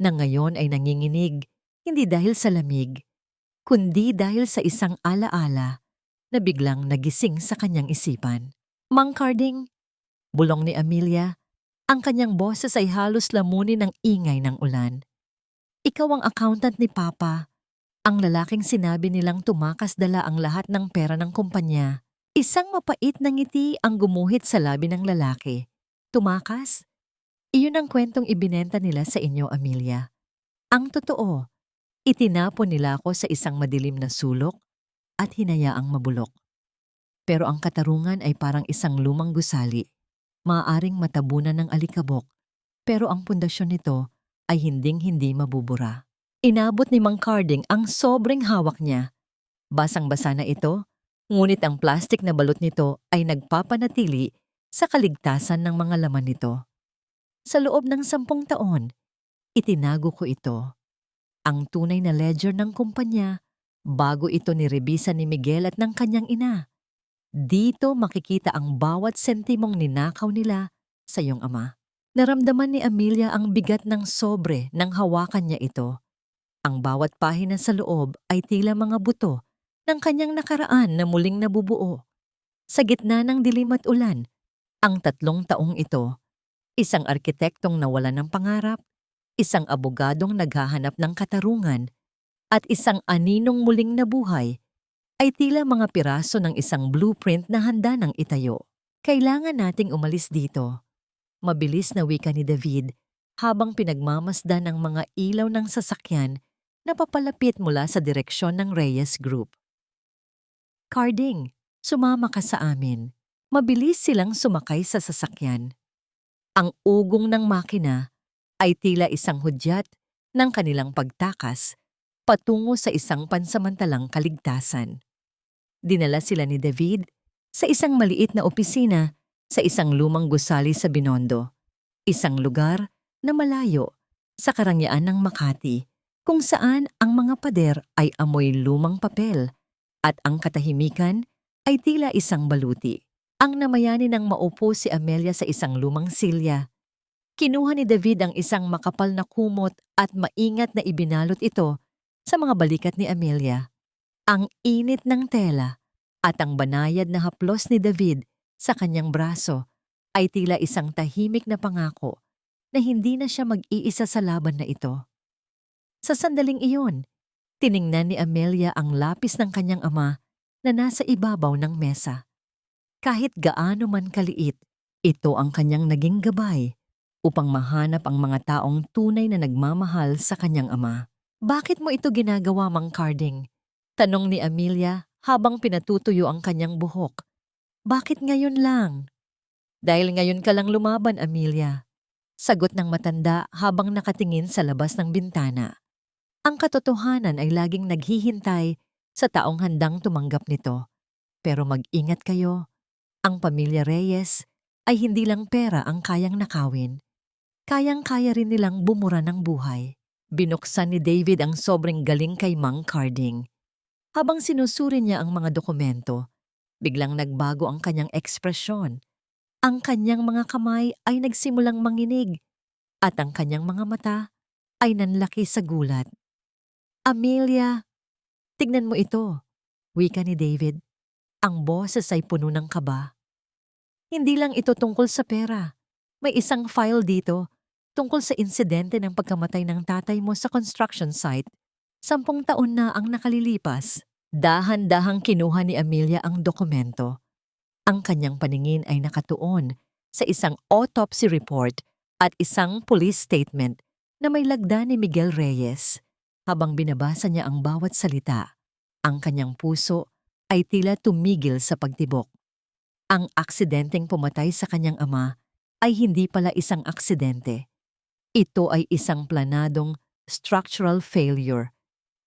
na ngayon ay nanginginig, hindi dahil sa lamig, kundi dahil sa isang alaala na biglang nagising sa kanyang isipan. "Mang Carding," bulong ni Amelia, ang kanyang boses ay halos lamunin ng ingay ng ulan. "Ikaw ang accountant ni Papa." Ang lalaking sinabi nilang tumakas dala ang lahat ng pera ng kumpanya. Isang mapait na ngiti ang gumuhit sa labi ng lalaki. "Tumakas? Iyon ang kwentong ibinenta nila sa inyo, Amelia. Ang totoo, itinapon nila ako sa isang madilim na sulok at hinayaang mabulok. Pero ang katarungan ay parang isang lumang gusali, maaaring matabunan ng alikabok, pero ang pundasyon nito ay hinding-hindi mabubura. Inabot ni Mang Carding ang sobrang hawak niya. Basang-basa na ito, ngunit ang plastik na balot nito ay nagpapanatili sa kaligtasan ng mga laman nito. Sa loob ng 10 taon, itinago ko ito. Ang tunay na ledger ng kumpanya bago ito nirebisa ni Miguel at ng kanyang ina. Dito makikita ang bawat sentimong ninakaw nila sa iyong ama. Naramdaman ni Amelia ang bigat ng sobre nang hawakan niya ito. Ang bawat pahina sa loob ay tila mga buto ng kanyang nakaraan na muling nabubuo. Sa gitna ng dilim at ulan, ang 3 taong ito, isang arkitektong nawalan ng pangarap, isang abogadong naghahanap ng katarungan, at isang aninong muling nabuhay, ay tila mga piraso ng isang blueprint na handa ng itayo. Kailangan nating umalis dito. Mabilis na wika ni David habang pinagmamasdan ang mga ilaw ng sasakyan na papalapit mula sa direksyon ng Reyes Group. Carding, sumama ka sa amin. Mabilis silang sumakay sa sasakyan. Ang ugong ng makina ay tila isang hudyat ng kanilang pagtakas patungo sa isang pansamantalang kaligtasan. Dinala sila ni David sa isang maliit na opisina sa isang lumang gusali sa Binondo, isang lugar na malayo sa karangyaan ng Makati, kung saan ang mga pader ay amoy lumang papel at ang katahimikan ay tila isang baluti. Ang namayani nang maupo si Amelia sa isang lumang silya. Kinuha ni David ang isang makapal na kumot at maingat na ibinalot ito sa mga balikat ni Amelia. Ang init ng tela at ang banayad na haplos ni David sa kanyang braso ay tila isang tahimik na pangako na hindi na siya mag-iisa sa laban na ito. Sa sandaling iyon, tiningnan ni Amelia ang lapis ng kanyang ama na nasa ibabaw ng mesa. Kahit gaano man kaliit, ito ang kanyang naging gabay upang mahanap ang mga taong tunay na nagmamahal sa kanyang ama. Bakit mo ito ginagawa, Mang Carding? Tanong ni Amelia habang pinatutuyo ang kanyang buhok. Bakit ngayon lang? Dahil ngayon ka lang lumaban, Amelia. Sagot ng matanda habang nakatingin sa labas ng bintana. Ang katotohanan ay laging naghihintay sa taong handang tumanggap nito. Pero mag-ingat kayo. Ang pamilya Reyes ay hindi lang pera ang kayang nakawin. Kayang-kaya rin nilang bumura ng buhay. Binuksan ni David ang sobrang galing kay Mang Carding. Habang sinusuri niya ang mga dokumento, biglang nagbago ang kanyang ekspresyon. Ang kanyang mga kamay ay nagsimulang manginig at ang kanyang mga mata ay nanlaki sa gulat. Amelia, tignan mo ito, wika ni David. Ang boses ay puno ng kaba. Hindi lang ito tungkol sa pera. May isang file dito tungkol sa insidente ng pagkamatay ng tatay mo sa construction site. 10 taon na ang nakalilipas. Dahan-dahang kinuha ni Amelia ang dokumento. Ang kanyang paningin ay nakatuon sa isang autopsy report at isang police statement na may lagda ni Miguel Reyes. Habang binabasa niya ang bawat salita, ang kanyang puso ay tila tumigil sa pagtibok. Ang aksidenteng pumatay sa kanyang ama ay hindi pala isang aksidente. Ito ay isang planadong structural failure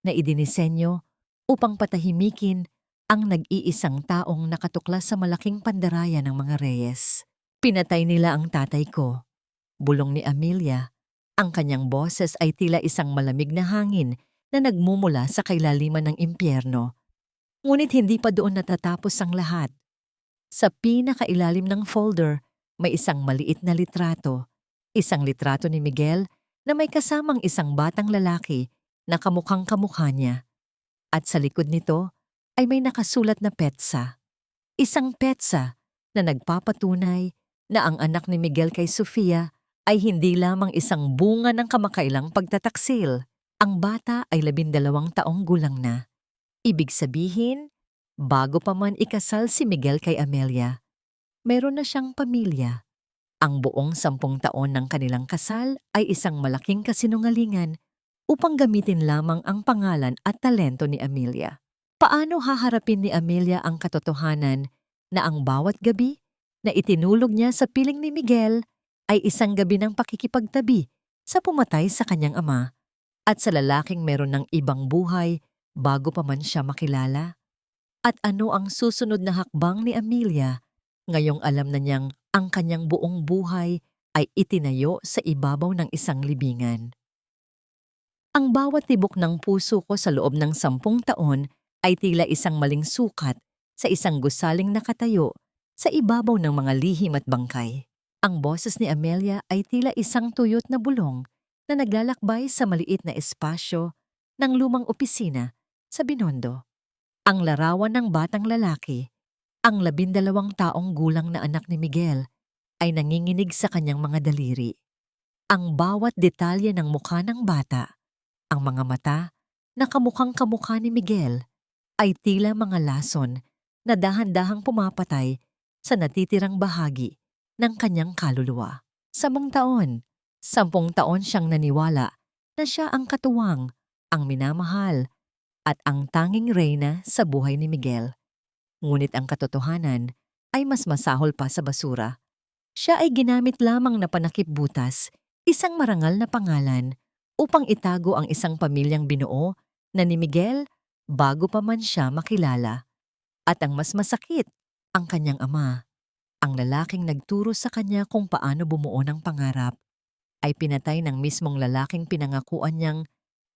na idinisenyo upang patahimikin ang nag-iisang taong nakatuklas sa malaking pandaraya ng mga Reyes. Pinatay nila ang tatay ko. Bulong ni Amelia. Ang kanyang boses ay tila isang malamig na hangin na nagmumula sa kailaliman ng impyerno. Ngunit hindi pa doon natatapos ang lahat. Sa pinakailalim ng folder, may isang maliit na litrato. Isang litrato ni Miguel na may kasamang isang batang lalaki na kamukhang-kamukha niya. At sa likod nito ay may nakasulat na petsa. Isang petsa na nagpapatunay na ang anak ni Miguel kay Sofia ay hindi lamang isang bunga ng kamakailang pagtataksil. Ang bata ay 12 taong gulang na. Ibig sabihin, bago pa man ikasal si Miguel kay Amelia, meron na siyang pamilya. Ang buong 10 taon ng kanilang kasal ay isang malaking kasinungalingan upang gamitin lamang ang pangalan at talento ni Amelia. Paano haharapin ni Amelia ang katotohanan na ang bawat gabi na itinulog niya sa piling ni Miguel ay isang gabi ng pakikipagtabi sa pumatay sa kanyang ama at sa lalaking meron ng ibang buhay bago pa man siya makilala? At ano ang susunod na hakbang ni Amelia ngayong alam na niyang ang kanyang buong buhay ay itinayo sa ibabaw ng isang libingan? Ang bawat tibok ng puso ko sa loob ng 10 taon ay tila isang maling sukat sa isang gusaling nakatayo sa ibabaw ng mga lihim at bangkay. Ang boses ni Amelia ay tila isang tuyot na bulong na naglalakbay sa maliit na espasyo ng lumang opisina sa Binondo. Ang larawan ng batang lalaki, ang 12 taong gulang na anak ni Miguel, ay nanginginig sa kanyang mga daliri. Ang bawat detalye ng mukha ng bata, ang mga mata na kamukhang kamukha ni Miguel, ay tila mga lason na dahan-dahang pumapatay sa natitirang bahagi ng kanyang kaluluwa. 10 taon, 10 taon siyang naniwala na siya ang katuwang, ang minamahal, at ang tanging reyna sa buhay ni Miguel. Ngunit ang katotohanan ay mas masahol pa sa basura. Siya ay ginamit lamang na panakip-butas, isang marangal na pangalan, upang itago ang isang pamilyang binuo na ni Miguel bago pa man siya makilala. At ang mas masakit, ang kanyang ama, ang lalaking nagturo sa kanya kung paano bumuo ng pangarap, ay pinatay ng mismong lalaking pinangakuan niyang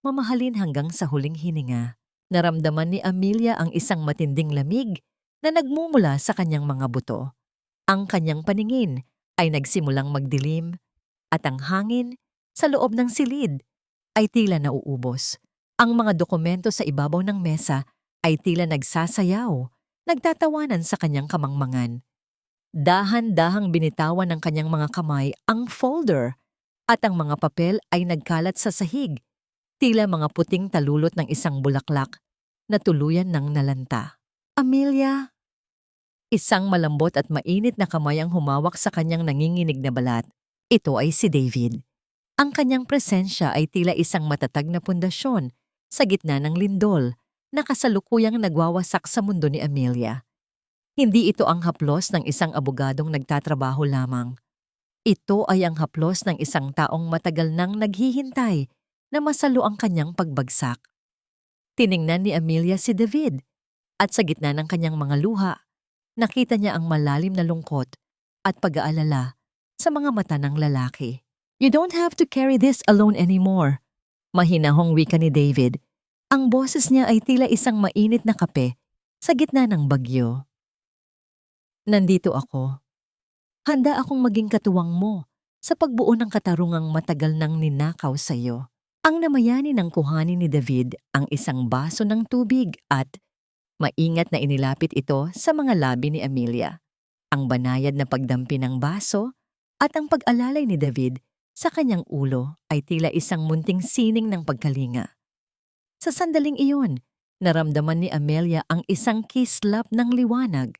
mamahalin hanggang sa huling hininga. Naramdaman ni Amelia ang isang matinding lamig na nagmumula sa kanyang mga buto. Ang kanyang paningin ay nagsimulang magdilim at ang hangin sa loob ng silid ay tila nauubos. Ang mga dokumento sa ibabaw ng mesa ay tila nagsasayaw, nagtatawanan sa kanyang kamangmangan. Dahan-dahang binitawan ng kanyang mga kamay ang folder at ang mga papel ay nagkalat sa sahig, tila mga puting talulot ng isang bulaklak na tuluyan ng nalanta. Amelia! Isang malambot at mainit na kamay ang humawak sa kanyang nanginginig na balat. Ito ay si David. Ang kanyang presensya ay tila isang matatag na pundasyon sa gitna ng lindol na kasalukuyang nagwawasak sa mundo ni Amelia. Hindi ito ang haplos ng isang abogadong nagtatrabaho lamang. Ito ay ang haplos ng isang taong matagal nang naghihintay na masalo ang kanyang pagbagsak. Tiningnan ni Amelia si David at sa gitna ng kanyang mga luha, nakita niya ang malalim na lungkot at pag-aalala sa mga mata ng lalaki. "You don't have to carry this alone anymore," mahinahong wika ni David. Ang boses niya ay tila isang mainit na kape sa gitna ng bagyo. "Nandito ako. Handa akong maging katuwang mo sa pagbuo ng katarungang matagal nang ninakaw sa iyo." Ang namayani ng kuhanin ni David ang isang baso ng tubig at maingat na inilapit ito sa mga labi ni Amelia. Ang banayad na pagdampi ng baso at ang pag-alalay ni David sa kanyang ulo ay tila isang munting sining ng pagkalinga. Sa sandaling iyon, naramdaman ni Amelia ang isang kislap ng liwanag.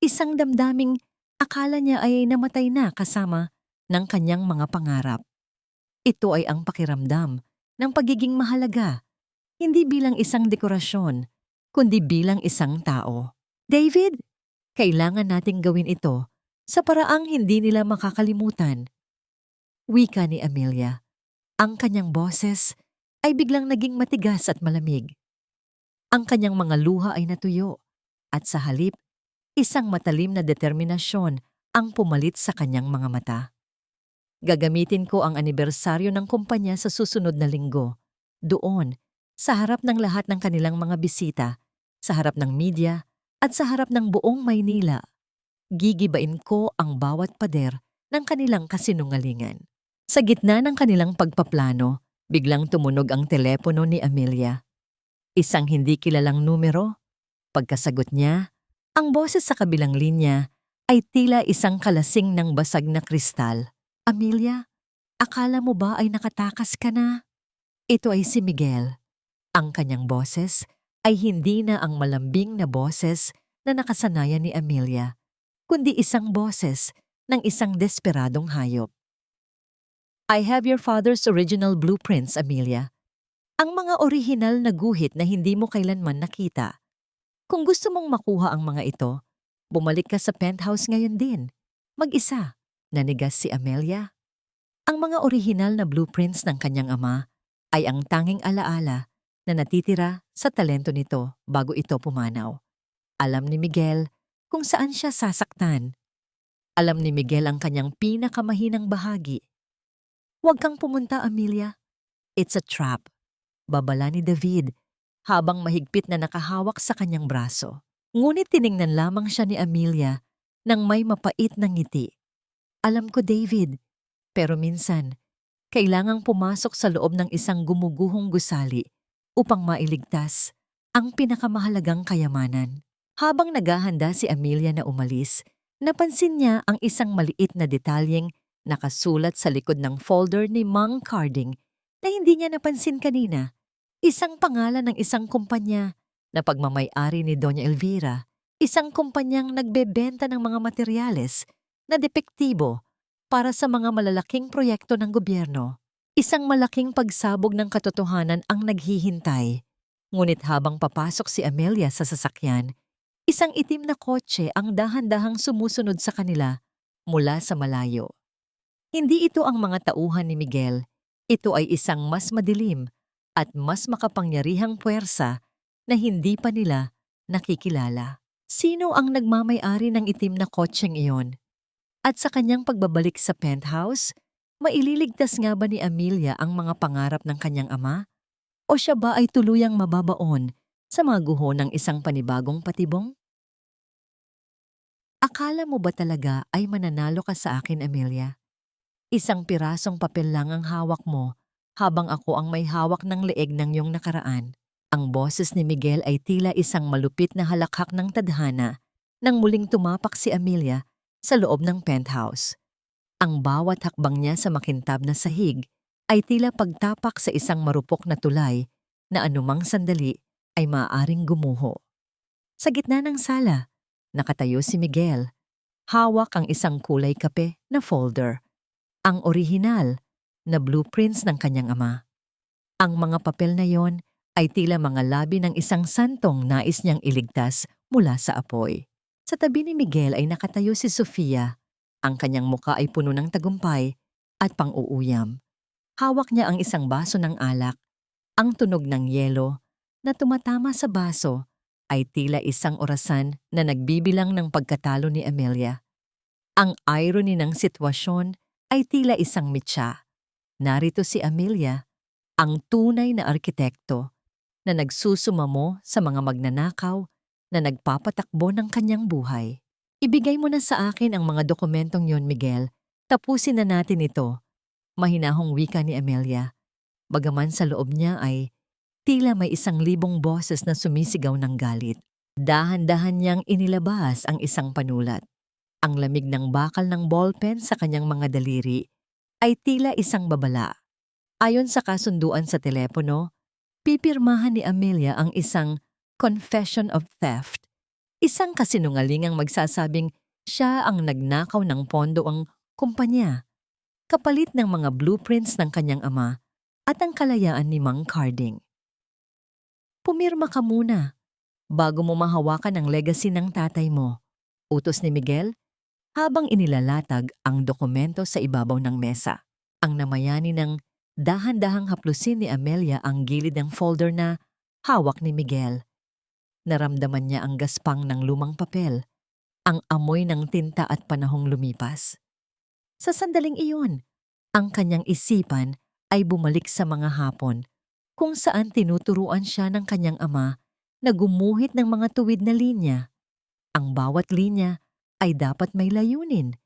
Isang damdaming akala niya ay namatay na kasama ng kanyang mga pangarap. Ito ay ang pakiramdam ng pagiging mahalaga, hindi bilang isang dekorasyon, kundi bilang isang tao. "David, kailangan nating gawin ito sa paraang hindi nila makakalimutan," wika ni Amelia. Ang kanyang boses ay biglang naging matigas at malamig. Ang kanyang mga luha ay natuyo at sa halip, isang matalim na determinasyon ang pumalit sa kanyang mga mata. "Gagamitin ko ang anibersaryo ng kumpanya sa susunod na linggo. Doon, sa harap ng lahat ng kanilang mga bisita, sa harap ng media, at sa harap ng buong Maynila, gigibain ko ang bawat pader ng kanilang kasinungalingan." Sa gitna ng kanilang pagpaplano, biglang tumunog ang telepono ni Amelia. Isang hindi kilalang numero. Pagkasagot niya, ang boses sa kabilang linya ay tila isang kalasing ng basag na kristal. "Amelia, akala mo ba ay nakatakas ka na?" Ito ay si Miguel. Ang kanyang boses ay hindi na ang malambing na boses na nakasanayan ni Amelia, kundi isang boses ng isang desperadong hayop. "I have your father's original blueprints, Amelia. Ang mga orihinal na guhit na hindi mo kailanman nakita. Kung gusto mong makuha ang mga ito, bumalik ka sa penthouse ngayon din. Mag-isa. Nanigas si Amelia. Ang mga orihinal na blueprints ng kanyang ama ay ang tanging alaala na natitira sa talento nito bago ito pumanaw. Alam ni Miguel kung saan siya sasaktan. Alam ni Miguel ang kanyang pinakamahinang bahagi. Huwag kang pumunta, Amelia. It's a trap. Babala ni David habang mahigpit na nakahawak sa kanyang braso. Ngunit tiningnan lamang siya ni Amelia nang may mapait na ngiti. Alam ko, David, pero minsan, kailangang pumasok sa loob ng isang gumuguhong gusali upang mailigtas ang pinakamahalagang kayamanan. Habang naghahanda si Amelia na umalis, napansin niya ang isang maliit na detalyeng nakasulat sa likod ng folder ni Mang Carding na hindi niya napansin kanina. Isang pangalan ng isang kumpanya na pagmamay-ari ni Doña Elvira, isang kumpanyang nagbebenta ng mga materyales na depektibo para sa mga malalaking proyekto ng gobyerno. Isang malaking pagsabog ng katotohanan ang naghihintay. Ngunit habang papasok si Amelia sa sasakyan, isang itim na kotse ang dahan-dahang sumusunod sa kanila mula sa malayo. Hindi ito ang mga tauhan ni Miguel. Ito ay isang mas madilim at mas makapangyarihang puwersa na hindi pa nila nakikilala. Sino ang nagmamay-ari ng itim na kotseng iyon? At sa kanyang pagbabalik sa penthouse, maililigtas nga ba ni Amelia ang mga pangarap ng kanyang ama? O siya ba ay tuluyang mababaon sa mga guho ng isang panibagong patibong? Akala mo ba talaga ay mananalo ka sa akin, Amelia? Isang pirasong papel lang ang hawak mo habang ako ang may hawak ng leeg ng iyong nakaraan. Ang boses ni Miguel ay tila isang malupit na halakhak ng tadhana nang muling tumapak si Amelia sa loob ng penthouse. Ang bawat hakbang niya sa makintab na sahig ay tila pagtapak sa isang marupok na tulay na anumang sandali ay maaaring gumuho. Sa gitna ng sala, nakatayo si Miguel. Hawak ang isang kulay kape na folder. Ang orihinal na blueprints ng kanyang ama. Ang mga papel na yon ay tila mga labi ng isang santong nais niyang iligtas mula sa apoy. Sa tabi ni Miguel ay nakatayo si Sofia. Ang kanyang muka ay puno ng tagumpay at pang-uuyam. Hawak niya ang isang baso ng alak. Ang tunog ng yelo na tumatama sa baso ay tila isang orasan na nagbibilang ng pagkatalo ni Amelia. Ang irony ng sitwasyon ay tila isang mitya. Narito si Amelia, ang tunay na arkitekto na nagsusumamo sa mga magnanakaw na nagpapatakbo ng kanyang buhay. Ibigay mo na sa akin ang mga dokumentong yon, Miguel. Tapusin na natin ito. Mahinahong wika ni Amelia. Bagaman sa loob niya ay tila may 1,000 boses na sumisigaw ng galit. Dahan-dahan niyang inilabas ang isang panulat. Ang lamig ng bakal ng ballpen sa kanyang mga daliri ay tila isang babala. Ayon sa kasunduan sa telepono, pipirmahan ni Amelia ang isang confession of theft. Isang kasinungalingang magsasabing siya ang nagnakaw ng pondo ang kumpanya, kapalit ng mga blueprints ng kanyang ama at ang kalayaan ni Mang Carding. Pumirma ka muna bago mo mahawakan ang legacy ng tatay mo, utos ni Miguel habang inilalatag ang dokumento sa ibabaw ng mesa. Ang namayani ng dahan-dahang haplusin ni Amelia ang gilid ng folder na hawak ni Miguel. Naramdaman niya ang gaspang ng lumang papel, ang amoy ng tinta at panahong lumipas. Sa sandaling iyon, ang kanyang isipan ay bumalik sa mga hapon kung saan tinuturuan siya ng kanyang ama na gumuhit ng mga tuwid na linya. Ang bawat linya ay dapat may layunin.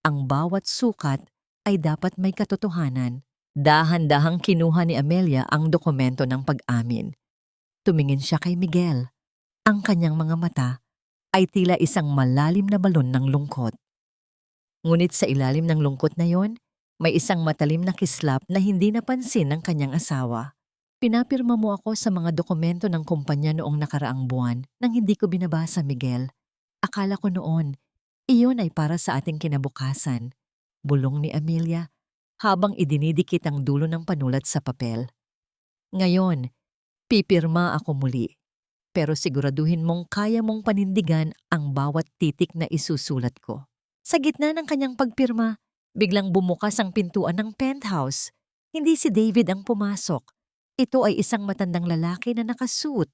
Ang bawat sukat ay dapat may katotohanan. Dahan-dahang kinuha ni Amelia ang dokumento ng pag-amin. Tumingin siya kay Miguel. Ang kanyang mga mata ay tila isang malalim na balon ng lungkot. Ngunit sa ilalim ng lungkot na yon, may isang matalim na kislap na hindi napansin ng kanyang asawa. Pinapirma mo ako sa mga dokumento ng kumpanya noong nakaraang buwan nang hindi ko binabasa, Miguel. Akala ko noon, iyon ay para sa ating kinabukasan. Bulong ni Amelia habang idinidikit ang dulo ng panulat sa papel. Ngayon, pipirma ako muli. Pero siguraduhin mong kaya mong panindigan ang bawat titik na isusulat ko. Sa gitna ng kanyang pagpirma, Biglang bumukas ang pintuan ng penthouse. Hindi si David ang pumasok. Ito ay isang matandang lalaki na nakasuit.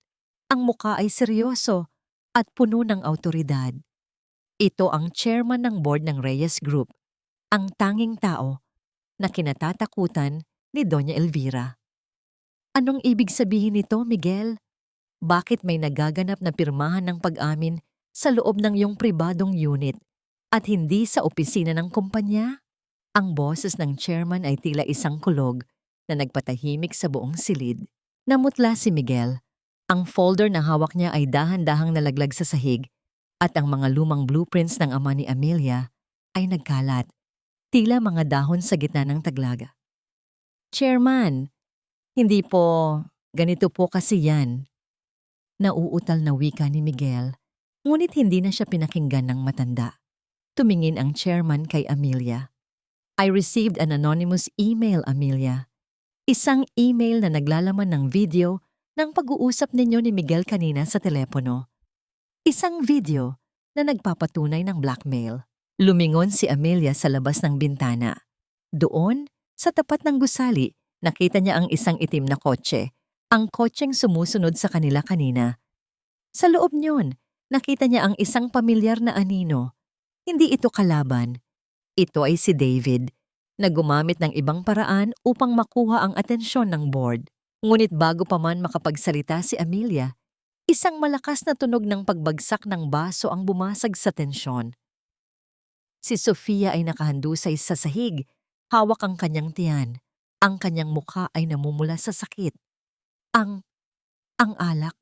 Ang muka ay seryoso at puno ng awtoridad. Ito ang chairman ng board ng Reyes Group, ang tanging tao na kinatatakutan ni Doña Elvira. Anong ibig sabihin nito, Miguel? Bakit may nagaganap na pirmahan ng pag-amin sa loob ng iyong pribadong unit at hindi sa opisina ng kumpanya? Ang boses ng chairman ay tila isang kulog na nagpatahimik sa buong silid. Namutla si Miguel. Ang folder na hawak niya ay dahan-dahang nalaglag sa sahig at ang mga lumang blueprints ng ama ni Amelia ay nagkalat, tila mga dahon sa gitna ng taglaga. Chairman, hindi po, ganito po kasi yan. Nauutal na wika ni Miguel, ngunit hindi na siya pinakinggan ng matanda. Tumingin ang chairman kay Amelia. I received an anonymous email, Amelia. Isang email na naglalaman ng video ng pag-uusap ninyo ni Miguel kanina sa telepono. Isang video na nagpapatunay ng blackmail. Lumingon si Amelia sa labas ng bintana. Doon, sa tapat ng gusali, nakita niya ang isang itim na kotse, ang kotseng sumusunod sa kanila kanina. Sa loob niyon, nakita niya ang isang pamilyar na anino. Hindi ito kalaban. Ito ay si David, na gumamit ng ibang paraan upang makuha ang atensyon ng board. Ngunit bago pa man makapagsalita si Amelia, isang malakas na tunog ng pagbagsak ng baso ang bumasag sa tensyon. Si Sofia ay nakahandusay sa sahig, hawak ang kanyang tiyan. Ang kanyang mukha ay namumula sa sakit. Ang alak.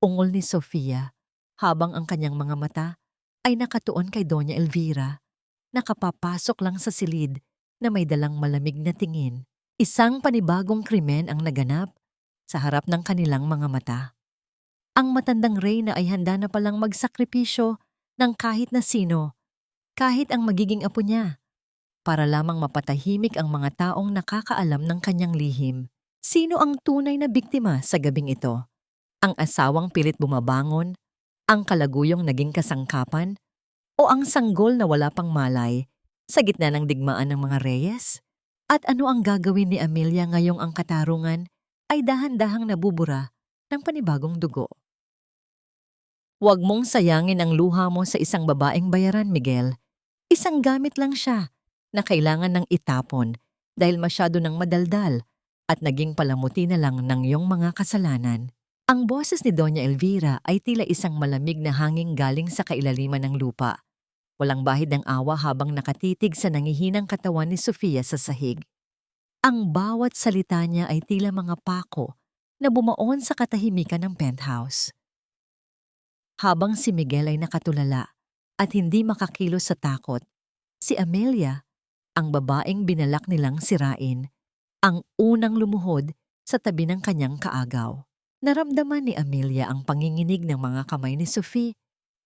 Ungol ni Sofia, habang ang kanyang mga mata ay nakatuon kay Doña Elvira. Nakapapasok lang sa silid na may dalang malamig na tingin. Isang panibagong krimen ang naganap sa harap ng kanilang mga mata. Ang matandang Reyna ay handa na palang magsakripisyo ng kahit na sino, kahit ang magiging apo niya, para lamang mapatahimik ang mga taong nakakaalam ng kanyang lihim. Sino ang tunay na biktima sa gabing ito? Ang asawang pilit bumabangon, ang kalaguyong naging kasangkapan, o ang sanggol na wala pang malay sa gitna ng digmaan ng mga Reyes? At ano ang gagawin ni Amelia ngayong ang katarungan ay dahan-dahang nabubura ng panibagong dugo? Huwag mong sayangin ang luha mo sa isang babaeng bayaran, Miguel. Isang gamit lang siya na kailangan ng itapon dahil masyado ng madaldal at naging palamuti na lang ng iyong mga kasalanan. Ang boses ni Doña Elvira ay tila isang malamig na hangin galing sa kailaliman ng lupa. Walang bahid ng awa habang nakatitig sa nangihinang katawan ni Sofia sa sahig. Ang bawat salita niya ay tila mga pako na bumaon sa katahimikan ng penthouse. Habang si Miguel ay nakatulala at hindi makakilos sa takot, si Amelia, ang babaeng binalak nilang sirain, ang unang lumuhod sa tabi ng kanyang kaagaw. Naramdaman ni Amelia ang panginginig ng mga kamay ni Sophie,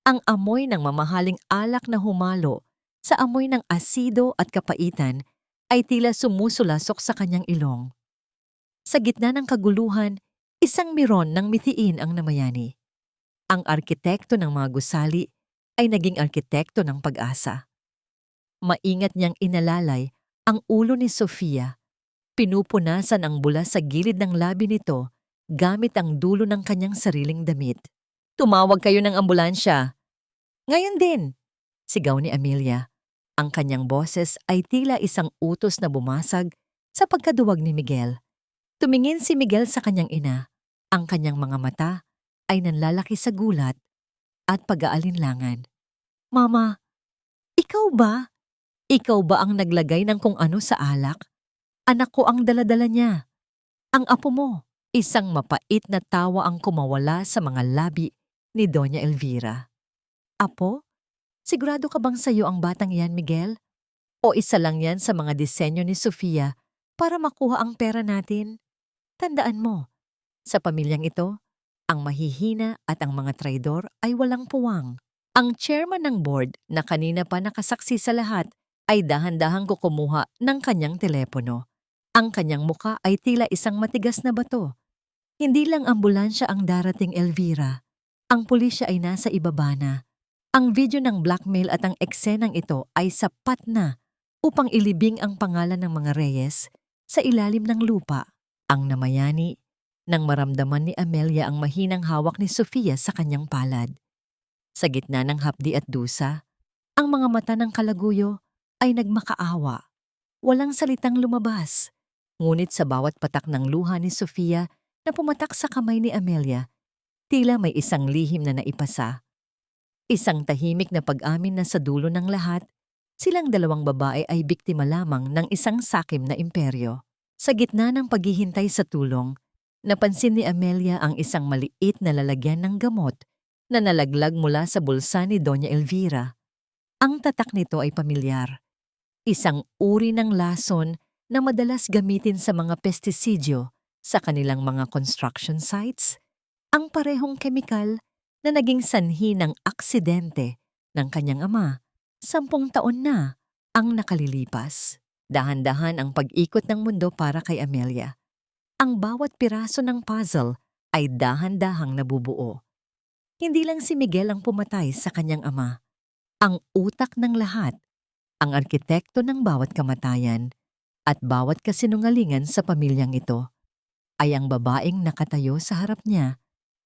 ang amoy ng mamahaling alak na humalo sa amoy ng asido at kapaitan ay tila sumusulasok sa kanyang ilong. Sa gitna ng kaguluhan, isang miron ng mithiin ang namayani. Ang arkitekto ng mga gusali ay naging arkitekto ng pag-asa. Maingat niyang inalalay ang ulo ni Sofia. Pinupunasan ang bula sa gilid ng labi nito gamit ang dulo ng kanyang sariling damit. Tumawag kayo ng ambulansya. Ngayon din, sigaw ni Amelia. Ang kanyang boses ay tila isang utos na bumasag sa pagkaduwag ni Miguel. Tumingin si Miguel sa kanyang ina. Ang kanyang mga mata ay nanlalaki sa gulat at pag-aalinlangan. Mama, ikaw ba? Ikaw ba ang naglagay ng kung ano sa alak? Anak ko ang daladala niya. Ang apo mo. Isang mapait na tawa ang kumawala sa mga labi ni Doña Elvira. Apo? Sigurado ka bang sayo ang batang yan, Miguel? O isa lang yan sa mga disenyo ni Sofia para makuha ang pera natin? Tandaan mo, sa pamilyang ito, ang mahihina at ang mga traidor ay walang puwang. Ang chairman ng board na kanina pa nakasaksi sa lahat ay dahan-dahang kukumuha ng kanyang telepono. Ang kanyang muka ay tila isang matigas na bato. Hindi lang ambulansya ang darating, Elvira. Ang pulisya ay nasa ibaba na. Ang video ng blackmail at ang eksenang ito ay sapat na upang ilibing ang pangalan ng mga reyes sa ilalim ng lupa. Ang namayani nang maramdaman ni Amelia ang mahinang hawak ni Sofia sa kanyang palad. Sa gitna ng hapdi at dusa, ang mga mata ng kalaguyo ay nagmakaawa. Walang salitang lumabas. Ngunit sa bawat patak ng luha ni Sofia na pumatak sa kamay ni Amelia, tila may isang lihim na naipasa. Isang tahimik na pag-amin na sa dulo ng lahat, silang dalawang babae ay biktima lamang ng isang sakim na imperyo. Sa gitna ng paghihintay sa tulong, napansin ni Amelia ang isang maliit na lalagyan ng gamot na nalaglag mula sa bulsa ni Doña Elvira. Ang tatak nito ay pamilyar. Isang uri ng lason na madalas gamitin sa mga pestisidyo sa kanilang mga construction sites, ang parehong kemikal na naging sanhi ng aksidente ng kanyang ama 10 taon na ang nakalilipas. Dahan-dahan ang pag-ikot ng mundo para kay Amelia. Ang bawat piraso ng puzzle ay dahan-dahang nabubuo. Hindi lang si Miguel ang pumatay sa kanyang ama. Ang utak ng lahat, ang arkitekto ng bawat kamatayan, at bawat kasinungalingan sa pamilyang ito, ay ang babaeng nakatayo sa harap niya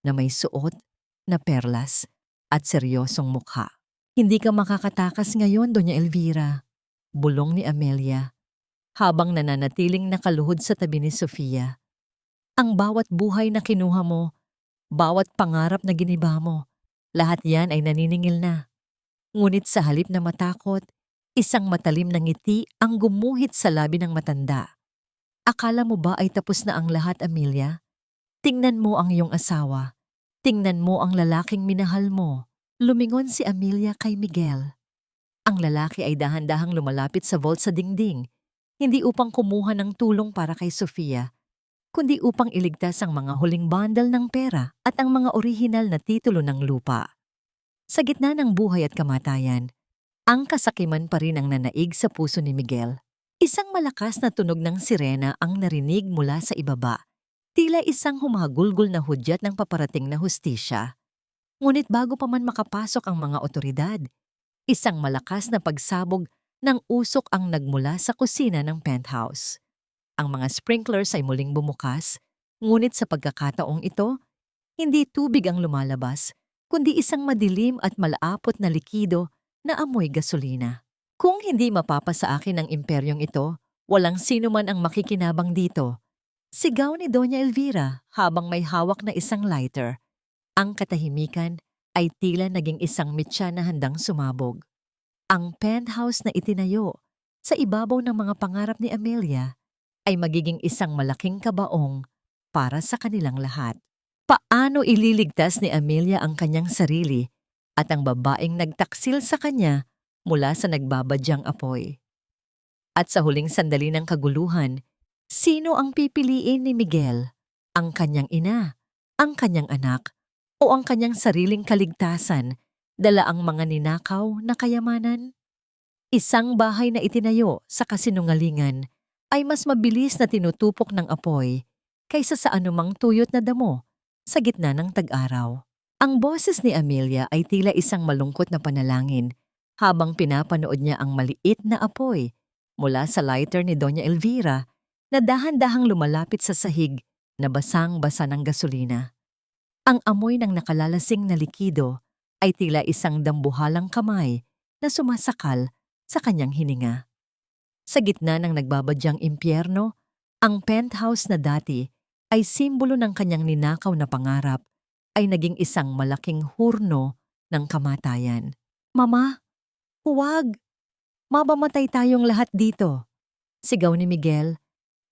na may suot na perlas at seryosong mukha. Hindi ka makakatakas ngayon, Doña Elvira, bulong ni Amelia, habang nananatiling nakaluhod sa tabi ni Sofia. Ang bawat buhay na kinuha mo, bawat pangarap na giniba mo, lahat yan ay naniningil na. Ngunit sa halip na matakot, isang matalim na ngiti ang gumuhit sa labi ng matanda. Akala mo ba ay tapos na ang lahat, Amelia? Tingnan mo ang iyong asawa. Tingnan mo ang lalaking minahal mo. Lumingon si Amelia kay Miguel. Ang lalaki ay dahan-dahang lumalapit sa vault sa dingding, hindi upang kumuha ng tulong para kay Sofia, kundi upang iligtas ang mga huling bundle ng pera at ang mga orihinal na titulo ng lupa. Sa gitna ng buhay at kamatayan, ang kasakiman pa rin ang nanaig sa puso ni Miguel. Isang malakas na tunog ng sirena ang narinig mula sa ibaba, tila isang humagulgol na hudyat ng paparating na hustisya. Ngunit bago pa man makapasok ang mga otoridad, isang malakas na pagsabog ng usok ang nagmula sa kusina ng penthouse. Ang mga sprinklers ay muling bumukas, ngunit sa pagkakataong ito, hindi tubig ang lumalabas, kundi isang madilim at malaapot na likido na amoy gasolina. Kung hindi mapapa sa akin ang imperyong ito, walang sino man ang makikinabang dito. Sigaw ni Doña Elvira habang may hawak na isang lighter. Ang katahimikan ay tila naging isang mitya na handang sumabog. Ang penthouse na itinayo sa ibabaw ng mga pangarap ni Amelia ay magiging isang malaking kabaong para sa kanilang lahat. Paano ililigtas ni Amelia ang kanyang sarili at ang babaeng nagtaksil sa kanya mula sa nagbabadyang apoy? At sa huling sandali ng kaguluhan, sino ang pipiliin ni Miguel? Ang kanyang ina, ang kanyang anak, o ang kanyang sariling kaligtasan dala ang mga ninakaw na kayamanan? Isang bahay na itinayo sa kasinungalingan ay mas mabilis na tinutupok ng apoy kaysa sa anumang tuyot na damo sa gitna ng tag-araw. Ang boses ni Amelia ay tila isang malungkot na panalangin habang pinapanood niya ang maliit na apoy mula sa lighter ni Doña Elvira na dahan-dahang lumalapit sa sahig na basang-basa ng gasolina. Ang amoy ng nakalalasing na likido ay tila isang dambuhalang kamay na sumasakal sa kanyang hininga. Sa gitna ng nagbabadyang impyerno, ang penthouse na dati ay simbolo ng kanyang ninakaw na pangarap ay naging isang malaking hurno ng kamatayan. Mama, huwag! Mabamatay tayong lahat dito! Sigaw ni Miguel.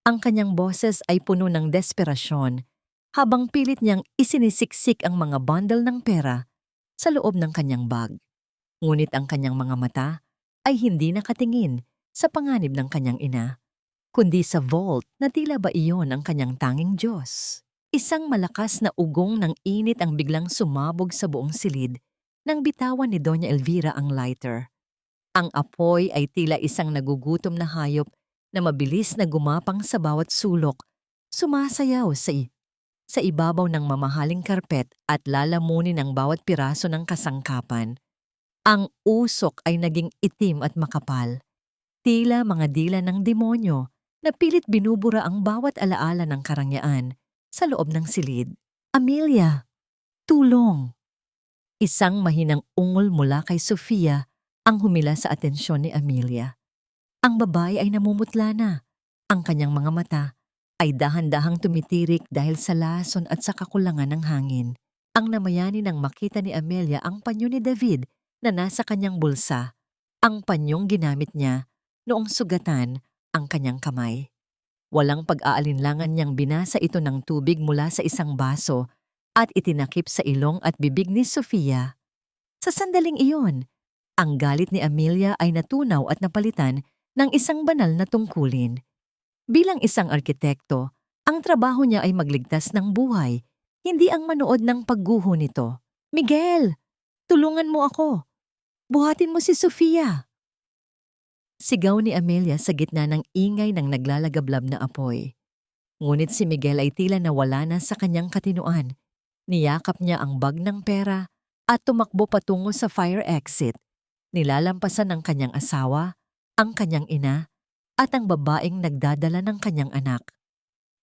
Ang kanyang boses ay puno ng desperasyon habang pilit niyang isinisiksik ang mga bundle ng pera sa loob ng kanyang bag. Ngunit ang kanyang mga mata ay hindi nakatingin sa panganib ng kanyang ina, kundi sa vault na tila ba iyon ang kanyang tanging Diyos. Isang malakas na ugong ng init ang biglang sumabog sa buong silid nang bitawan ni Doña Elvira ang lighter. Ang apoy ay tila isang nagugutom na hayop na mabilis na gumapang sa bawat sulok, sumasayaw sa ibabaw ng mamahaling karpet at lalamunin ang bawat piraso ng kasangkapan. Ang usok ay naging itim at makapal, Tila mga dila ng demonyo na pilit binubura ang bawat alaala ng karangyaan sa loob ng silid. Amelia, tulong! Isang mahinang ungol mula kay Sofia ang humila sa atensyon ni Amelia. Ang babae ay namumutla na. Ang kanyang mga mata ay dahan-dahang tumitirik dahil sa lason at sa kakulangan ng hangin. Ang namayani nang makita ni Amelia ang panyo ni David na nasa kanyang bulsa. Ang panyong ginamit niya noong sugatan ang kanyang kamay. Walang pag-aalinlangan niyang binasa ito ng tubig mula sa isang baso at itinakip sa ilong at bibig ni Sofia. Sa sandaling iyon, ang galit ni Amelia ay natunaw at napalitan ng isang banal na tungkulin. Bilang isang arkitekto, ang trabaho niya ay magligtas ng buhay, hindi ang manood ng pagguho nito. Miguel, tulungan mo ako. Buhatin mo si Sofia. Sigaw ni Amelia sa gitna ng ingay ng naglalagablab na apoy. Ngunit si Miguel ay tila nawala na sa kanyang katinuan. Niyakap niya ang bag ng pera at tumakbo patungo sa fire exit. Nilalampasan ng kanyang asawa, ang kanyang ina, at ang babaeng nagdadala ng kanyang anak.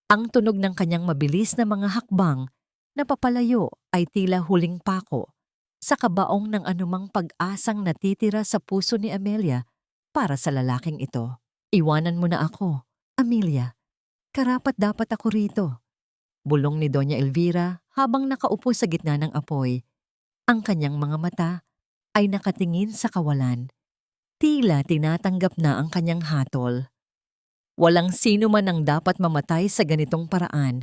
Ang tunog ng kanyang mabilis na mga hakbang na papalayo ay tila huling pako sa kabaong ng anumang pag-asang natitira sa puso ni Amelia para sa lalaking ito. Iwanan mo na ako, Amelia. Karapat-dapat ako rito. Bulong ni Doña Elvira habang nakaupo sa gitna ng apoy. Ang kanyang mga mata ay nakatingin sa kawalan. Tila tinatanggap na ang kanyang hatol. Walang sino man ang dapat mamatay sa ganitong paraan,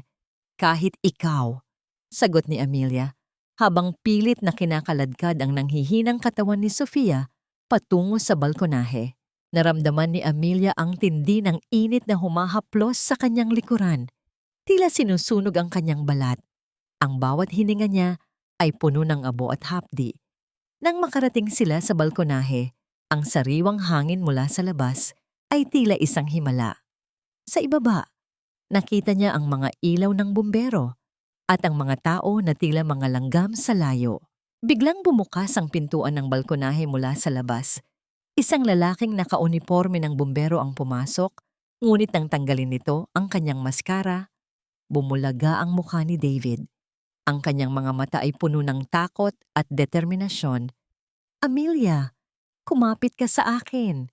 kahit ikaw, sagot ni Amelia, habang pilit na kinakaladkad ang nanghihinang katawan ni Sofia patungo sa balkonahe. Naramdaman ni Amelia ang tindi ng init na humahaplos sa kanyang likuran. Tila sinusunog ang kanyang balat. Ang bawat hininga niya ay puno ng abo at hapdi. Nang makarating sila sa balkonahe, ang sariwang hangin mula sa labas ay tila isang himala. Sa ibaba, nakita niya ang mga ilaw ng bumbero at ang mga tao na tila mga langgam sa layo. Biglang bumukas ang pintuan ng balkonahe mula sa labas. Isang lalaking nakauniporme ng bumbero ang pumasok, ngunit nang tanggalin nito ang kanyang maskara, bumulaga ang mukha ni David. Ang kanyang mga mata ay puno ng takot at determinasyon. Amelia, kumapit ka sa akin,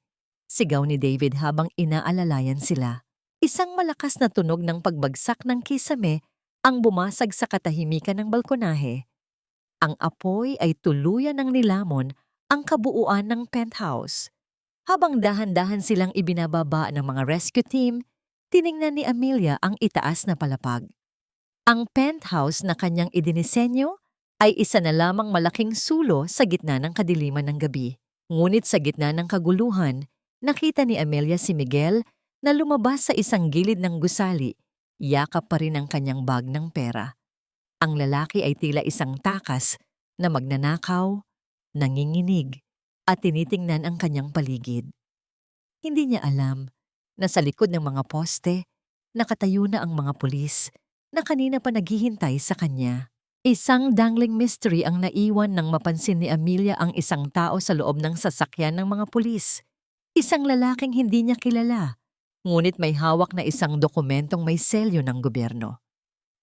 sigaw ni David habang inaalalayan sila. Isang malakas na tunog ng pagbagsak ng kisame ang bumasag sa katahimikan ng balkonahe. Ang apoy ay tuluyan ng nilamon ang kabuuan ng penthouse. Habang dahan-dahan silang ibinababa ng mga rescue team, tiningnan ni Amelia ang itaas na palapag. Ang penthouse na kanyang idinisenyo ay isa na lamang malaking sulo sa gitna ng kadiliman ng gabi. Ngunit sa gitna ng kaguluhan, nakita ni Amelia si Miguel na lumabas sa isang gilid ng gusali, yakap pa rin ang kanyang bag ng pera. Ang lalaki ay tila isang takas na magnanakaw, nanginginig, at tinitingnan ang kanyang paligid. Hindi niya alam na sa likod ng mga poste, nakatayo na ang mga pulis na kanina pa naghihintay sa kanya. Isang dangling mystery ang naiwan nang mapansin ni Amelia ang isang tao sa loob ng sasakyan ng mga pulis. Isang lalaking hindi niya kilala, ngunit may hawak na isang dokumentong may selyo ng gobyerno.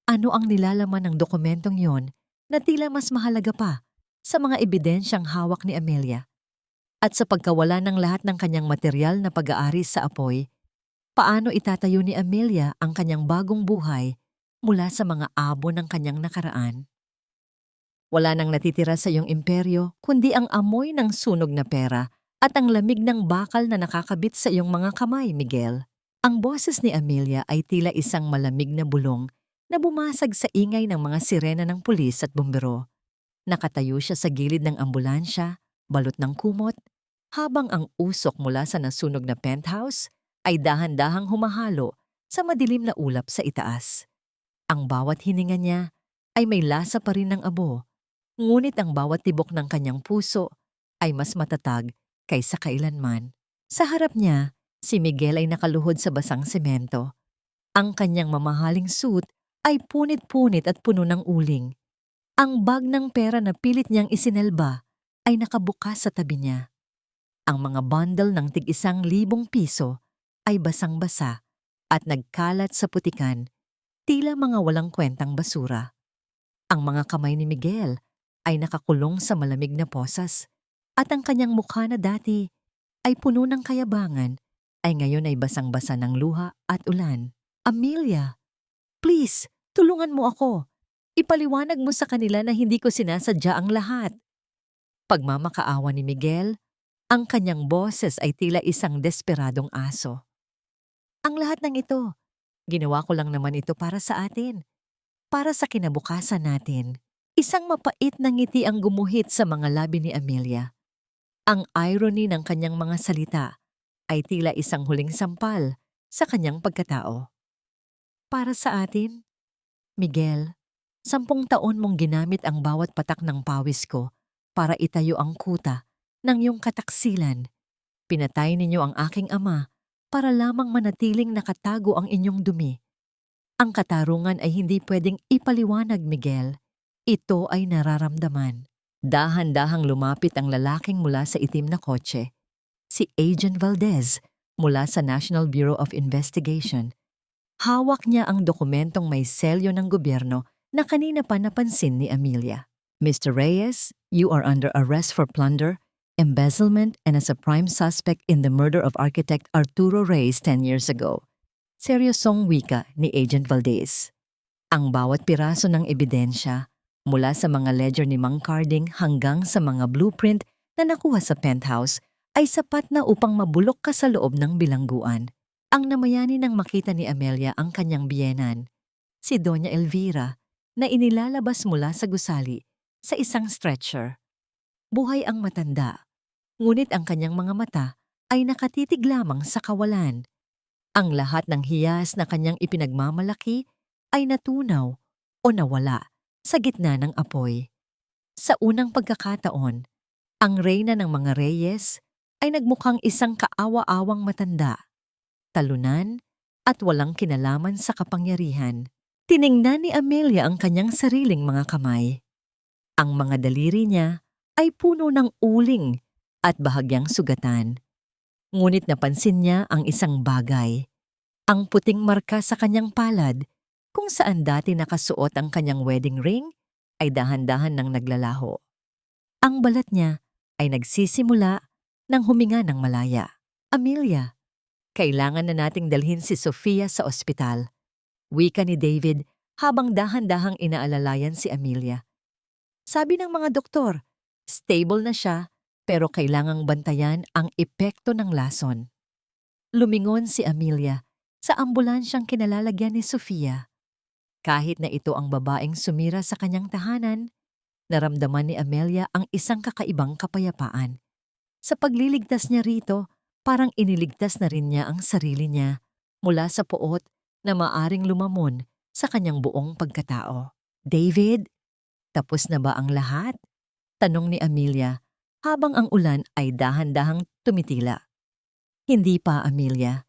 Ano ang nilalaman ng dokumentong yon na tila mas mahalaga pa sa mga ebidensyang hawak ni Amelia? At sa pagkawala ng lahat ng kanyang material na pag-aari sa apoy, paano itatayo ni Amelia ang kanyang bagong buhay mula sa mga abo ng kanyang nakaraan? Wala nang natitira sa iyong imperyo kundi ang amoy ng sunog na pera at ang lamig ng bakal na nakakabit sa iyong mga kamay, Miguel. Ang boses ni Amelia ay tila isang malamig na bulong na bumasag sa ingay ng mga sirena ng pulis at bumbero. Nakatayo siya sa gilid ng ambulansya, balot ng kumot, habang ang usok mula sa nasunog na penthouse ay dahan-dahang humahalo sa madilim na ulap sa itaas. Ang bawat hininga niya ay may lasa pa rin ng abo, ngunit ang bawat tibok ng kanyang puso ay mas matatag kaysa kailanman. Sa harap niya, si Miguel ay nakaluhod sa basang semento. Ang kanyang mamahaling suit ay punit-punit at puno ng uling. Ang bag ng pera na pilit niyang isinelba ay nakabukas sa tabi niya. Ang mga bundle ng tig-1,000 piso ay basang-basa at nagkalat sa putikan, tila mga walang kwentang basura. Ang mga kamay ni Miguel ay nakakulong sa malamig na posas at ang kanyang mukha na dati ay puno ng kayabangan ay ngayon ay basang-basa ng luha at ulan. Amelia, please, tulungan mo ako. Ipaliwanag mo sa kanila na hindi ko sinasadya ang lahat. Pagmamakaawa ni Miguel, ang kanyang boses ay tila isang desperadong aso. Ang lahat ng ito, ginawa ko lang naman ito para sa atin. Para sa kinabukasan natin. Isang mapait na ngiti ang gumuhit sa mga labi ni Amelia. Ang irony ng kanyang mga salita ay tila isang huling sampal sa kanyang pagkatao. Para sa atin, Miguel, 10 taon mong ginamit ang bawat patak ng pawis ko para itayo ang kuta ng iyong kataksilan. Pinatay ninyo ang aking ama para lamang manatiling nakatago ang inyong dumi. Ang katarungan ay hindi pwedeng ipaliwanag, Miguel. Ito ay nararamdaman. Dahan-dahang lumapit ang lalaking mula sa itim na kotse. Si Agent Valdez mula sa National Bureau of Investigation. Hawak niya ang dokumentong may selyo ng gobyerno na kanina pa napansin ni Amelia. Mr. Reyes, you are under arrest for plunder, embezzlement, and as a prime suspect in the murder of architect Arturo Reyes 10 years ago. Seryosong wika ni Agent Valdez. Ang bawat piraso ng ebidensya, mula sa mga ledger ni Mang Carding hanggang sa mga blueprint na nakuha sa penthouse, ay sapat na upang mabulok ka sa loob ng bilangguan. Ang namayani nang makita ni Amelia ang kanyang biyenan, si Doña Elvira, na inilalabas mula sa gusali sa isang stretcher. Buhay ang matanda, ngunit ang kanyang mga mata ay nakatitig lamang sa kawalan. Ang lahat ng hiyas na kanyang ipinagmamalaki ay natunaw o nawala sa gitna ng apoy. Sa unang pagkakataon, ang reyna ng mga Reyes ay nagmukhang isang kaawa-awang matanda, talunan at walang kinalaman sa kapangyarihan. Tiningnan ni Amelia ang kanyang sariling mga kamay. Ang mga daliri niya ay puno ng uling at bahagyang sugatan. Ngunit napansin niya ang isang bagay. Ang puting marka sa kanyang palad, kung saan dati nakasuot ang kanyang wedding ring, ay dahan-dahan nang naglalaho. Ang balat niya ay nagsisimula ng huminga ng malaya. Amelia, kailangan na nating dalhin si Sofia sa ospital. Wika ni David habang dahan-dahang inaalalayan si Amelia. Sabi ng mga doktor, stable na siya pero kailangang bantayan ang epekto ng lason. Lumingon si Amelia sa ambulansyang kinalalagyan ni Sofia. Kahit na ito ang babaeng sumira sa kanyang tahanan, naramdaman ni Amelia ang isang kakaibang kapayapaan. Sa pagliligtas niya rito, parang iniligtas na rin niya ang sarili niya mula sa poot na maaring lumamon sa kanyang buong pagkatao. David, tapos na ba ang lahat? Tanong ni Amelia habang ang ulan ay dahan-dahang tumitila. Hindi pa, Amelia.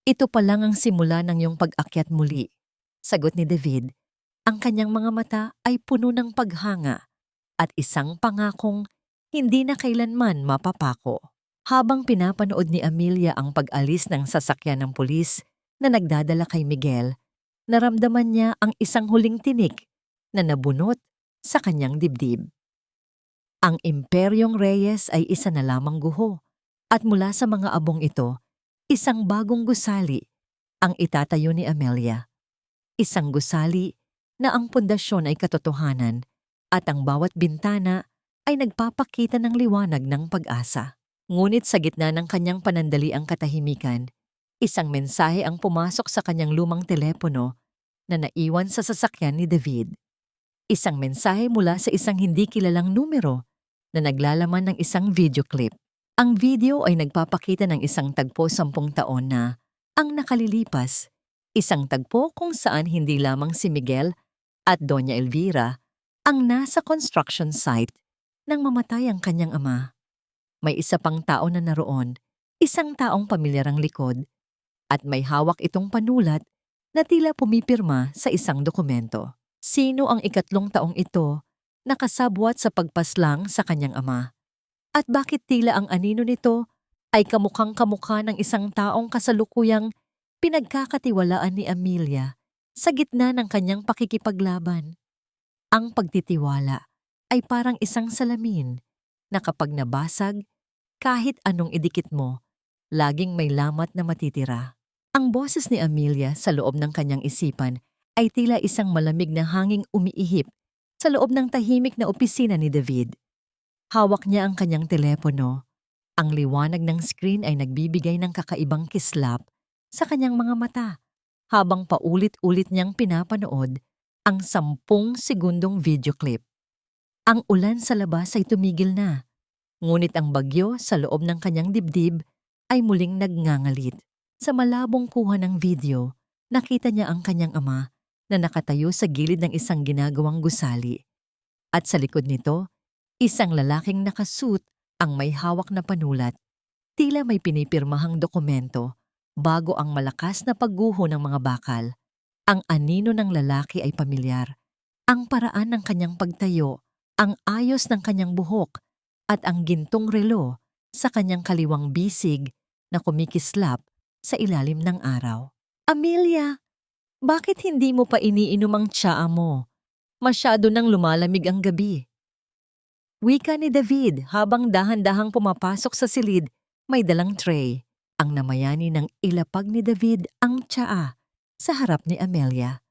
Ito pa lang ang simula ng iyong pag-akyat muli. Sagot ni David. Ang kanyang mga mata ay puno ng paghanga at isang pangakong hindi na kailanman mapapako. Habang pinapanood ni Amelia ang pag-alis ng sasakyan ng pulis na nagdadala kay Miguel, naramdaman niya ang isang huling tinik na nabunot sa kanyang dibdib. Ang Imperyong Reyes ay isa na lamang guho at mula sa mga abong ito, isang bagong gusali ang itatayo ni Amelia. Isang gusali na ang pundasyon ay katotohanan at ang bawat bintana ay nagpapakita ng liwanag ng pag-asa. Ngunit sa gitna ng kanyang panandaliang katahimikan, isang mensahe ang pumasok sa kanyang lumang telepono na naiwan sa sasakyan ni David. Isang mensahe mula sa isang hindi kilalang numero na naglalaman ng isang video clip. Ang video ay nagpapakita ng isang tagpo 10 taon na ang nakalilipas, isang tagpo kung saan hindi lamang si Miguel at Doña Elvira ang nasa construction site nang mamatay ang kanyang ama. May isa pang tao na naroon, isang taong pamilyarang likod, at may hawak itong panulat na tila pumipirma sa isang dokumento. Sino ang ikatlong taong ito na kasabwat sa pagpaslang sa kanyang ama? At bakit tila ang anino nito ay kamukhang-kamukha ng isang taong kasalukuyang pinagkakatiwalaan ni Amelia sa gitna ng kanyang pakikipaglaban. Ang pagtitiwala ay parang isang salamin na kapag nabasag, kahit anong idikit mo, laging may lamat na matitira. Ang boses ni Amelia sa loob ng kanyang isipan ay tila isang malamig na hanging umiihip sa loob ng tahimik na opisina ni David. Hawak niya ang kanyang telepono. Ang liwanag ng screen ay nagbibigay ng kakaibang kislap sa kanyang mga mata habang paulit-ulit niyang pinapanood ang 10 segundong video clip. Ang ulan sa labas ay tumigil na, ngunit ang bagyo sa loob ng kanyang dibdib ay muling nagngangalit. Sa malabong kuha ng video, nakita niya ang kanyang ama na nakatayo sa gilid ng isang ginagawang gusali. At sa likod nito, isang lalaking nakasuit ang may hawak na panulat, tila may pinipirmahang dokumento bago ang malakas na pagguho ng mga bakal. Ang anino ng lalaki ay pamilyar. Ang paraan ng kanyang pagtayo, ang ayos ng kanyang buhok, at ang gintong relo sa kanyang kaliwang bisig na kumikislap sa ilalim ng araw. Amelia, bakit hindi mo pa iniinom ang tsaa mo? Masyado nang lumalamig ang gabi. Wika ni David habang dahan-dahang pumapasok sa silid, may dalang tray. Ang namayani ng ilapag ni David ang tsaa sa harap ni Amelia.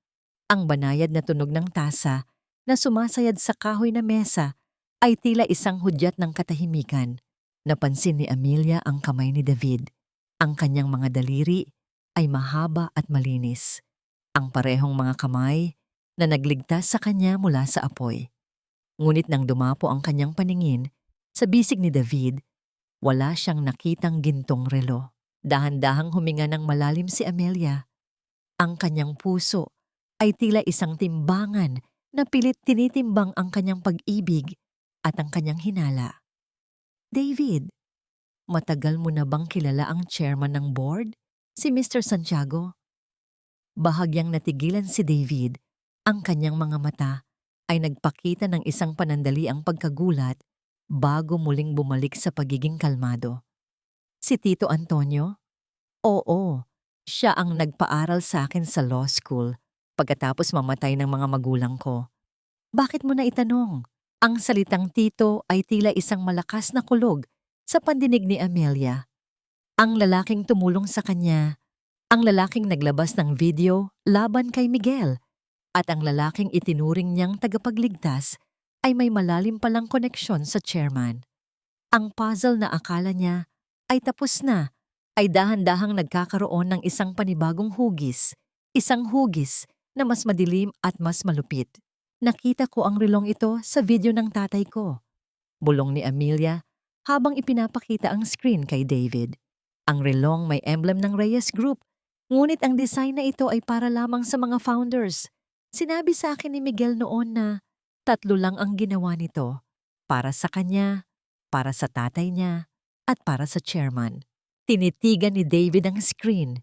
Ang banayad na tunog ng tasa na sumasayad sa kahoy na mesa ay tila isang hudyat ng katahimikan. Napansin ni Amelia ang kamay ni David. Ang kanyang mga daliri ay mahaba at malinis. Ang parehong mga kamay na nagligtas sa kanya mula sa apoy. Ngunit nang dumapo ang kanyang paningin sa bisig ni David, wala siyang nakitang gintong relo. Dahan-dahang huminga ng malalim si Amelia. Ang kanyang puso ay tila isang timbangan na pilit tinitimbang ang kanyang pag-ibig at ang kanyang hinala. David, matagal mo na bang kilala ang chairman ng board, si Mr. Santiago? Bahagyang natigilan si David, ang kanyang mga mata ay nagpakita ng isang panandaliang pagkagulat bago muling bumalik sa pagiging kalmado. Si Tito Antonio? Oo, siya ang nagpaaral sa akin sa law school pagkatapos mamatay ng mga magulang ko. Bakit mo na itanong? Ang salitang tito ay tila isang malakas na kulog sa pandinig ni Amelia. Ang lalaking tumulong sa kanya, ang lalaking naglabas ng video laban kay Miguel, at ang lalaking itinuring niyang tagapagligtas ay may malalim palang koneksyon sa chairman. Ang puzzle na akala niya ay tapos na ay dahan-dahang nagkakaroon ng isang panibagong hugis, isang hugis na mas madilim at mas malupit. Nakita ko ang relong ito sa video ng tatay ko. Bulong ni Amelia habang ipinapakita ang screen kay David. Ang relong may emblem ng Reyes Group, ngunit ang design na ito ay para lamang sa mga founders. Sinabi sa akin ni Miguel noon na 3 lang ang ginawa nito, para sa kanya, para sa tatay niya, at para sa chairman. Tinitigan ni David ang screen.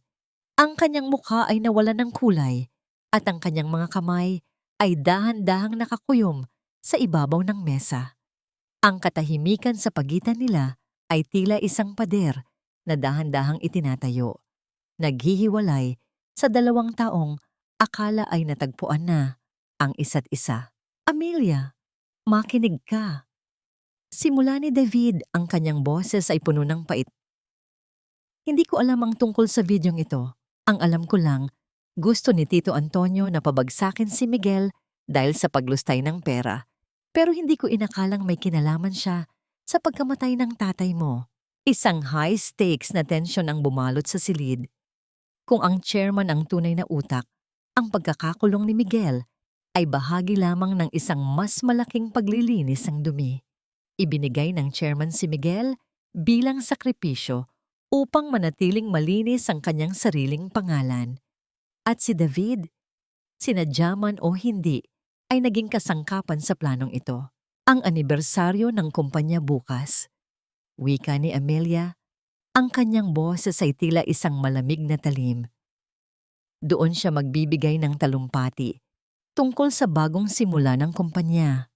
Ang kanyang mukha ay nawalan ng kulay at ang kanyang mga kamay ay dahan-dahang nakakuyom sa ibabaw ng mesa. Ang katahimikan sa pagitan nila ay tila isang pader na dahan-dahang itinatayo. Naghihiwalay sa 2 taong akala ay natagpuan na ang isa't isa. Amelia, makinig ka. Simula ni David, ang kanyang boses ay puno ng pait. Hindi ko alam ang tungkol sa videong ito. Ang alam ko lang, gusto ni Tito Antonio na pabagsakin si Miguel dahil sa paglustay ng pera. Pero hindi ko inakalang may kinalaman siya sa pagkamatay ng tatay mo. Isang high-stakes na tensyon ang bumalot sa silid. Kung ang chairman ang tunay na utak, ang pagkakakulong ni Miguel ay bahagi lamang ng isang mas malaking paglilinis ng dumi. Ibinigay ng chairman si Miguel bilang sakripisyo upang manatiling malinis ang kanyang sariling pangalan. At si David, sinadya man o hindi, ay naging kasangkapan sa planong ito. Ang anibersaryo ng kumpanya bukas. Wika ni Amelia, ang kanyang boses ay tila isang malamig na talim. Doon siya magbibigay ng talumpati tungkol sa bagong simula ng kumpanya.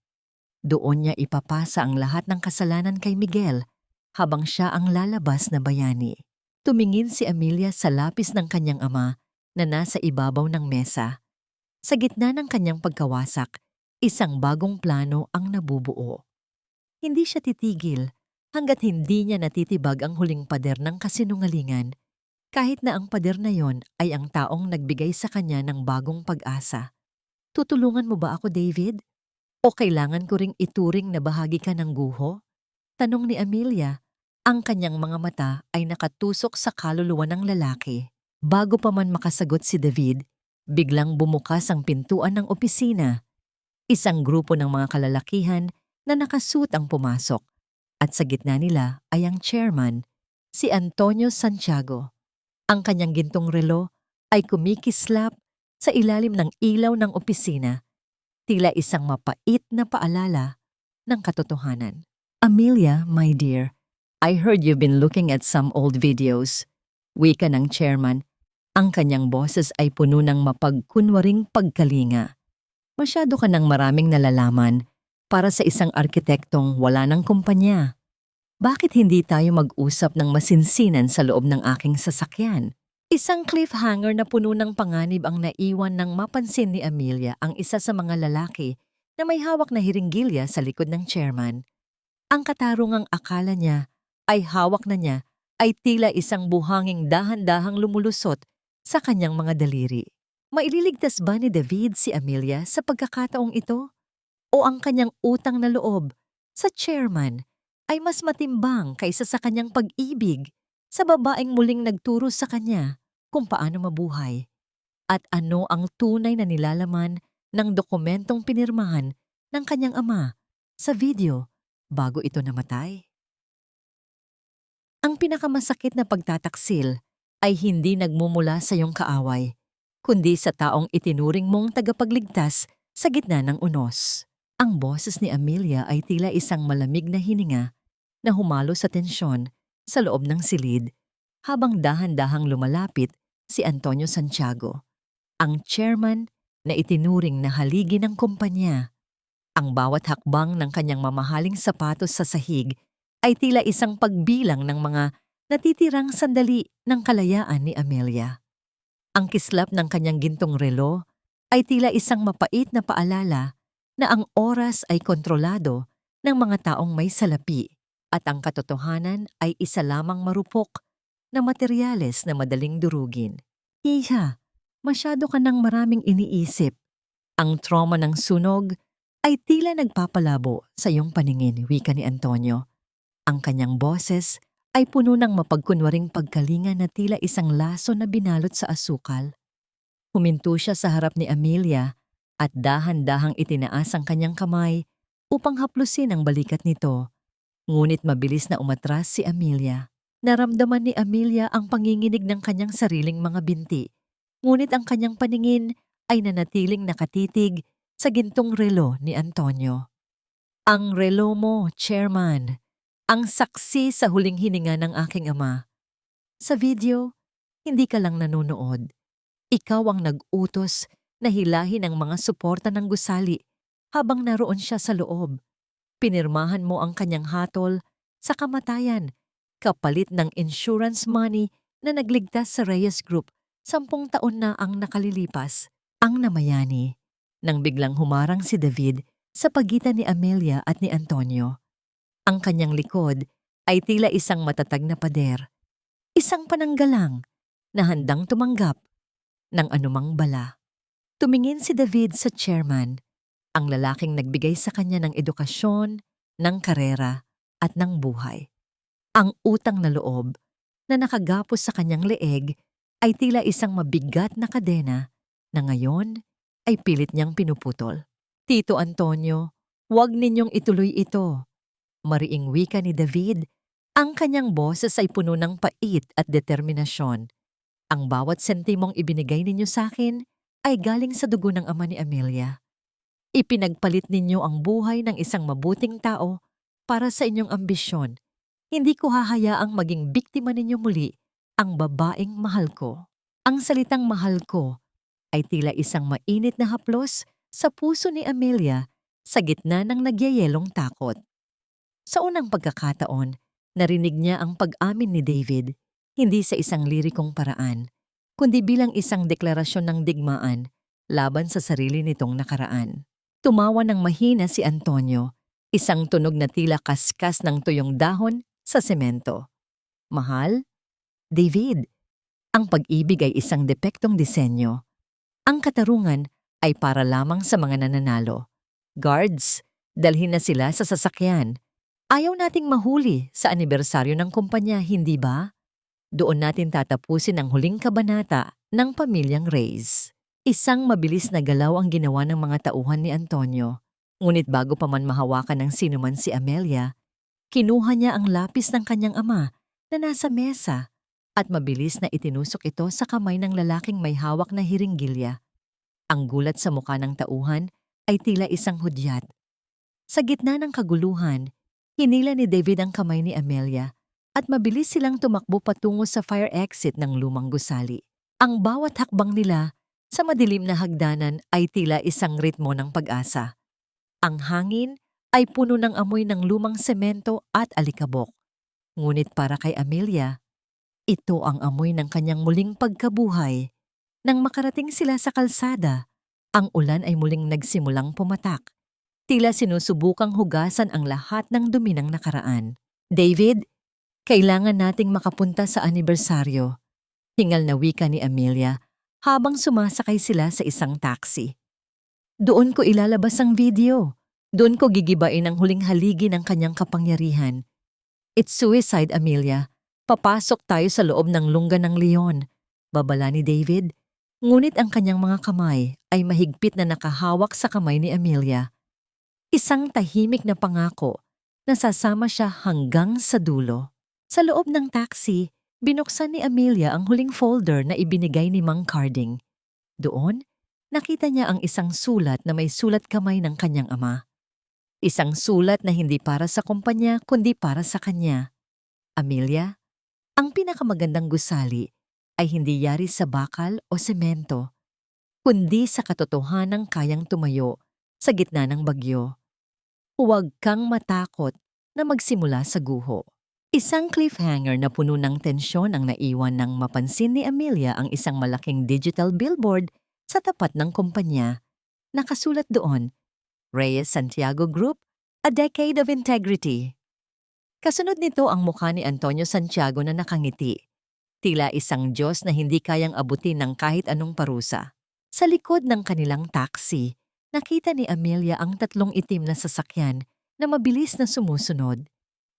Doon niya ipapasa ang lahat ng kasalanan kay Miguel habang siya ang lalabas na bayani. Tumingin si Amelia sa lapis ng kanyang ama na nasa ibabaw ng mesa. Sa gitna ng kanyang pagkawasak, isang bagong plano ang nabubuo. Hindi siya titigil hanggat hindi niya natitibag ang huling pader ng kasinungalingan, kahit na ang pader na yon ay ang taong nagbigay sa kanya ng bagong pag-asa. Tutulungan mo ba ako, David? O kailangan ko ring ituring na bahagi ka ng guho? Tanong ni Amelia. Ang kanyang mga mata ay nakatusok sa kaluluwa ng lalaki. Bago pa man makasagot si David, biglang bumukas ang pintuan ng opisina. Isang grupo ng mga kalalakihan na nakasuot ang pumasok. At sa gitna nila ay ang chairman, si Antonio Santiago. Ang kanyang gintong relo ay kumikislap sa ilalim ng ilaw ng opisina, tila isang mapait na paalala ng katotohanan. Amelia, my dear, I heard you've been looking at some old videos. Wika ng chairman, ang kanyang boses ay puno ng mapagkunwaring pagkalinga. Masyado ka ng maraming nalalaman para sa isang arkitektong wala ng kumpanya. Bakit hindi tayo mag-usap ng masinsinan sa loob ng aking sasakyan? Isang cliffhanger na puno ng panganib ang naiwan nang mapansin ni Amelia ang isa sa mga lalaki na may hawak na hiringgilya sa likod ng chairman. Ang katarungang akala niya ay hawak na niya ay tila isang buhanging dahan-dahang lumulusot sa kanyang mga daliri. Maililigtas ba ni David si Amelia sa pagkakataong ito? O ang kanyang utang na loob sa chairman ay mas matimbang kaysa sa kanyang pag-ibig sa babaeng muling nagturo sa kanya kung paano mabuhay? At ano ang tunay na nilalaman ng dokumentong pinirmahan ng kanyang ama sa video bago ito namatay? Ang pinakamasakit na pagtataksil ay hindi nagmumula sa iyong kaaway, kundi sa taong itinuring mong tagapagligtas sa gitna ng unos. Ang boses ni Amelia ay tila isang malamig na hininga na humalo sa tensyon sa loob ng silid habang dahan-dahang lumalapit si Antonio Santiago, ang chairman na itinuring na haligi ng kumpanya. Ang bawat hakbang ng kanyang mamahaling sapatos sa sahig ay tila isang pagbilang ng mga natitirang sandali ng kalayaan ni Amelia. Ang kislap ng kanyang gintong relo ay tila isang mapait na paalala na ang oras ay kontrolado ng mga taong may salapi at ang katotohanan ay isa lamang marupok na materyales na madaling durugin. Iha, masyado ka ng maraming iniisip. Ang trauma ng sunog ay tila nagpapalabo sa iyong paningin, wika ni Antonio. Ang kanyang boses ay puno ng mapagkunwaring pagkalinga na tila isang laso na binalot sa asukal. Huminto siya sa harap ni Amelia at dahan-dahang itinaas ang kanyang kamay upang haplusin ang balikat nito. Ngunit mabilis na umatras si Amelia. Naramdaman ni Amelia ang panginginig ng kanyang sariling mga binti. Ngunit ang kanyang paningin ay nanatiling nakatitig sa gintong relo ni Antonio. Ang relo mo, chairman. Ang saksi sa huling hininga ng aking ama. Sa video, hindi ka lang nanonood. Ikaw ang nag-utos na hilahin ang mga suporta ng gusali habang naroon siya sa loob. Pinirmahan mo ang kanyang hatol sa kamatayan, kapalit ng insurance money na nagligtas sa Reyes Group 10 taon na ang nakalilipas. Ang namayani nang biglang humarang si David sa pagitan ni Amelia at ni Antonio. Ang kanyang likod ay tila isang matatag na pader, isang pananggalang na handang tumanggap ng anumang bala. Tumingin si David sa chairman, ang lalaking nagbigay sa kanya ng edukasyon, ng karera at ng buhay. Ang utang na loob na nakagapos sa kanyang leeg ay tila isang mabigat na kadena na ngayon ay pilit niyang pinuputol. Tito Antonio, huwag ninyong ituloy ito. Mariing wika ni David, ang kanyang boses ay puno ng pait at determinasyon. Ang bawat sentimong ibinigay ninyo sa akin ay galing sa dugo ng ama ni Amelia. Ipinagpalit ninyo ang buhay ng isang mabuting tao para sa inyong ambisyon. Hindi ko hahayaang maging biktima ninyo muli ang babaeng mahal ko. Ang salitang mahal ko ay tila isang mainit na haplos sa puso ni Amelia sa gitna ng nagyayelong takot. Sa unang pagkakataon, Narinig niya ang pag-amin ni David, hindi sa isang lirikong paraan, kundi bilang isang deklarasyon ng digmaan laban sa sarili nitong nakaraan. Tumawa ng mahina si Antonio, isang tunog na tila kaskas ng tuyong dahon sa semento. Mahal? David, ang pag-ibig ay isang depektong disenyo. Ang katarungan ay para lamang sa mga nananalo. Guards, dalhin na sila sa sasakyan. Ayaw nating mahuli sa anibersaryo ng kumpanya, hindi ba? Doon natin tatapusin ang huling kabanata ng Pamilyang Reyes. Isang mabilis na galaw ang ginawa ng mga tauhan ni Antonio. Ngunit bago pa man mahawakan ng sinuman si Amelia, kinuha niya ang lapis ng kanyang ama na nasa mesa at mabilis na itinusok ito sa kamay ng lalaking may hawak na hiringgilya. Ang gulat sa mukha ng tauhan ay tila isang hudyat. Sa gitna ng kaguluhan, hinila ni David ang kamay ni Amelia at mabilis silang tumakbo patungo sa fire exit ng lumang gusali. Ang bawat hakbang nila sa madilim na hagdanan ay tila isang ritmo ng pag-asa. Ang hangin ay puno ng amoy ng lumang semento at alikabok. Ngunit para kay Amelia, ito ang amoy ng kanyang muling pagkabuhay. Nang makarating sila sa kalsada, ang ulan ay muling nagsimulang pumatak. Tila sinusubukang hugasan ang lahat ng dumi ng nakaraan. David, kailangan nating makapunta sa anibersaryo. Hingal na wika ni Amelia habang sumasakay sila sa isang taxi. Doon ko ilalabas ang video. Doon ko gigibain ang huling haligi ng kanyang kapangyarihan. It's suicide, Amelia. Papasok tayo sa loob ng lungga ng leon. Babala ni David. Ngunit ang kanyang mga kamay ay mahigpit na nakahawak sa kamay ni Amelia. Isang tahimik na pangako na sasama siya hanggang sa dulo. Sa loob ng taxi, binuksan ni Amelia ang huling folder na ibinigay ni Mang Carding. Doon, nakita niya ang isang sulat na may sulat kamay ng kanyang ama. Isang sulat na hindi para sa kumpanya kundi para sa kanya. Amelia, ang pinakamagandang gusali ay hindi yari sa bakal o semento, kundi sa katotohanang kayang tumayo sa gitna ng bagyo. Huwag kang matakot na magsimula sa guho. Isang cliffhanger na puno ng tensyon ang naiwan nang mapansin ni Amelia ang isang malaking digital billboard sa tapat ng kumpanya. Nakasulat doon, Reyes Santiago Group, A Decade of Integrity. Kasunod nito ang mukha ni Antonio Santiago na nakangiti. Tila isang Diyos na hindi kayang abutin ng kahit anong parusa. Sa likod ng kanilang taxi, nakita ni Amelia ang 3 itim na sasakyan na mabilis na sumusunod.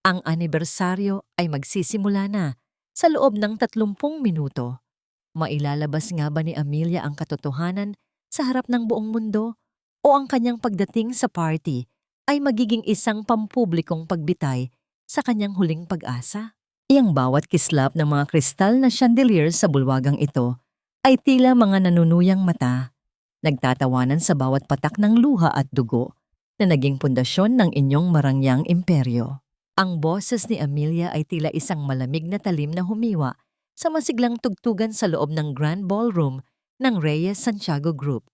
Ang anibersaryo ay magsisimula na sa loob ng 30 minuto. Mailalabas nga ba ni Amelia ang katotohanan sa harap ng buong mundo o ang kanyang pagdating sa party ay magiging isang pampublikong pagbitay sa kanyang huling pag-asa? Iyang bawat kislap ng mga kristal na chandelier sa bulwagang ito ay tila mga nanunuyang mata, nagtatawanan sa bawat patak ng luha at dugo na naging pundasyon ng inyong marangyang imperyo. Ang boses ni Amelia ay tila isang malamig na talim na humiwa sa masiglang tugtugan sa loob ng Grand Ballroom ng Reyes Santiago Group.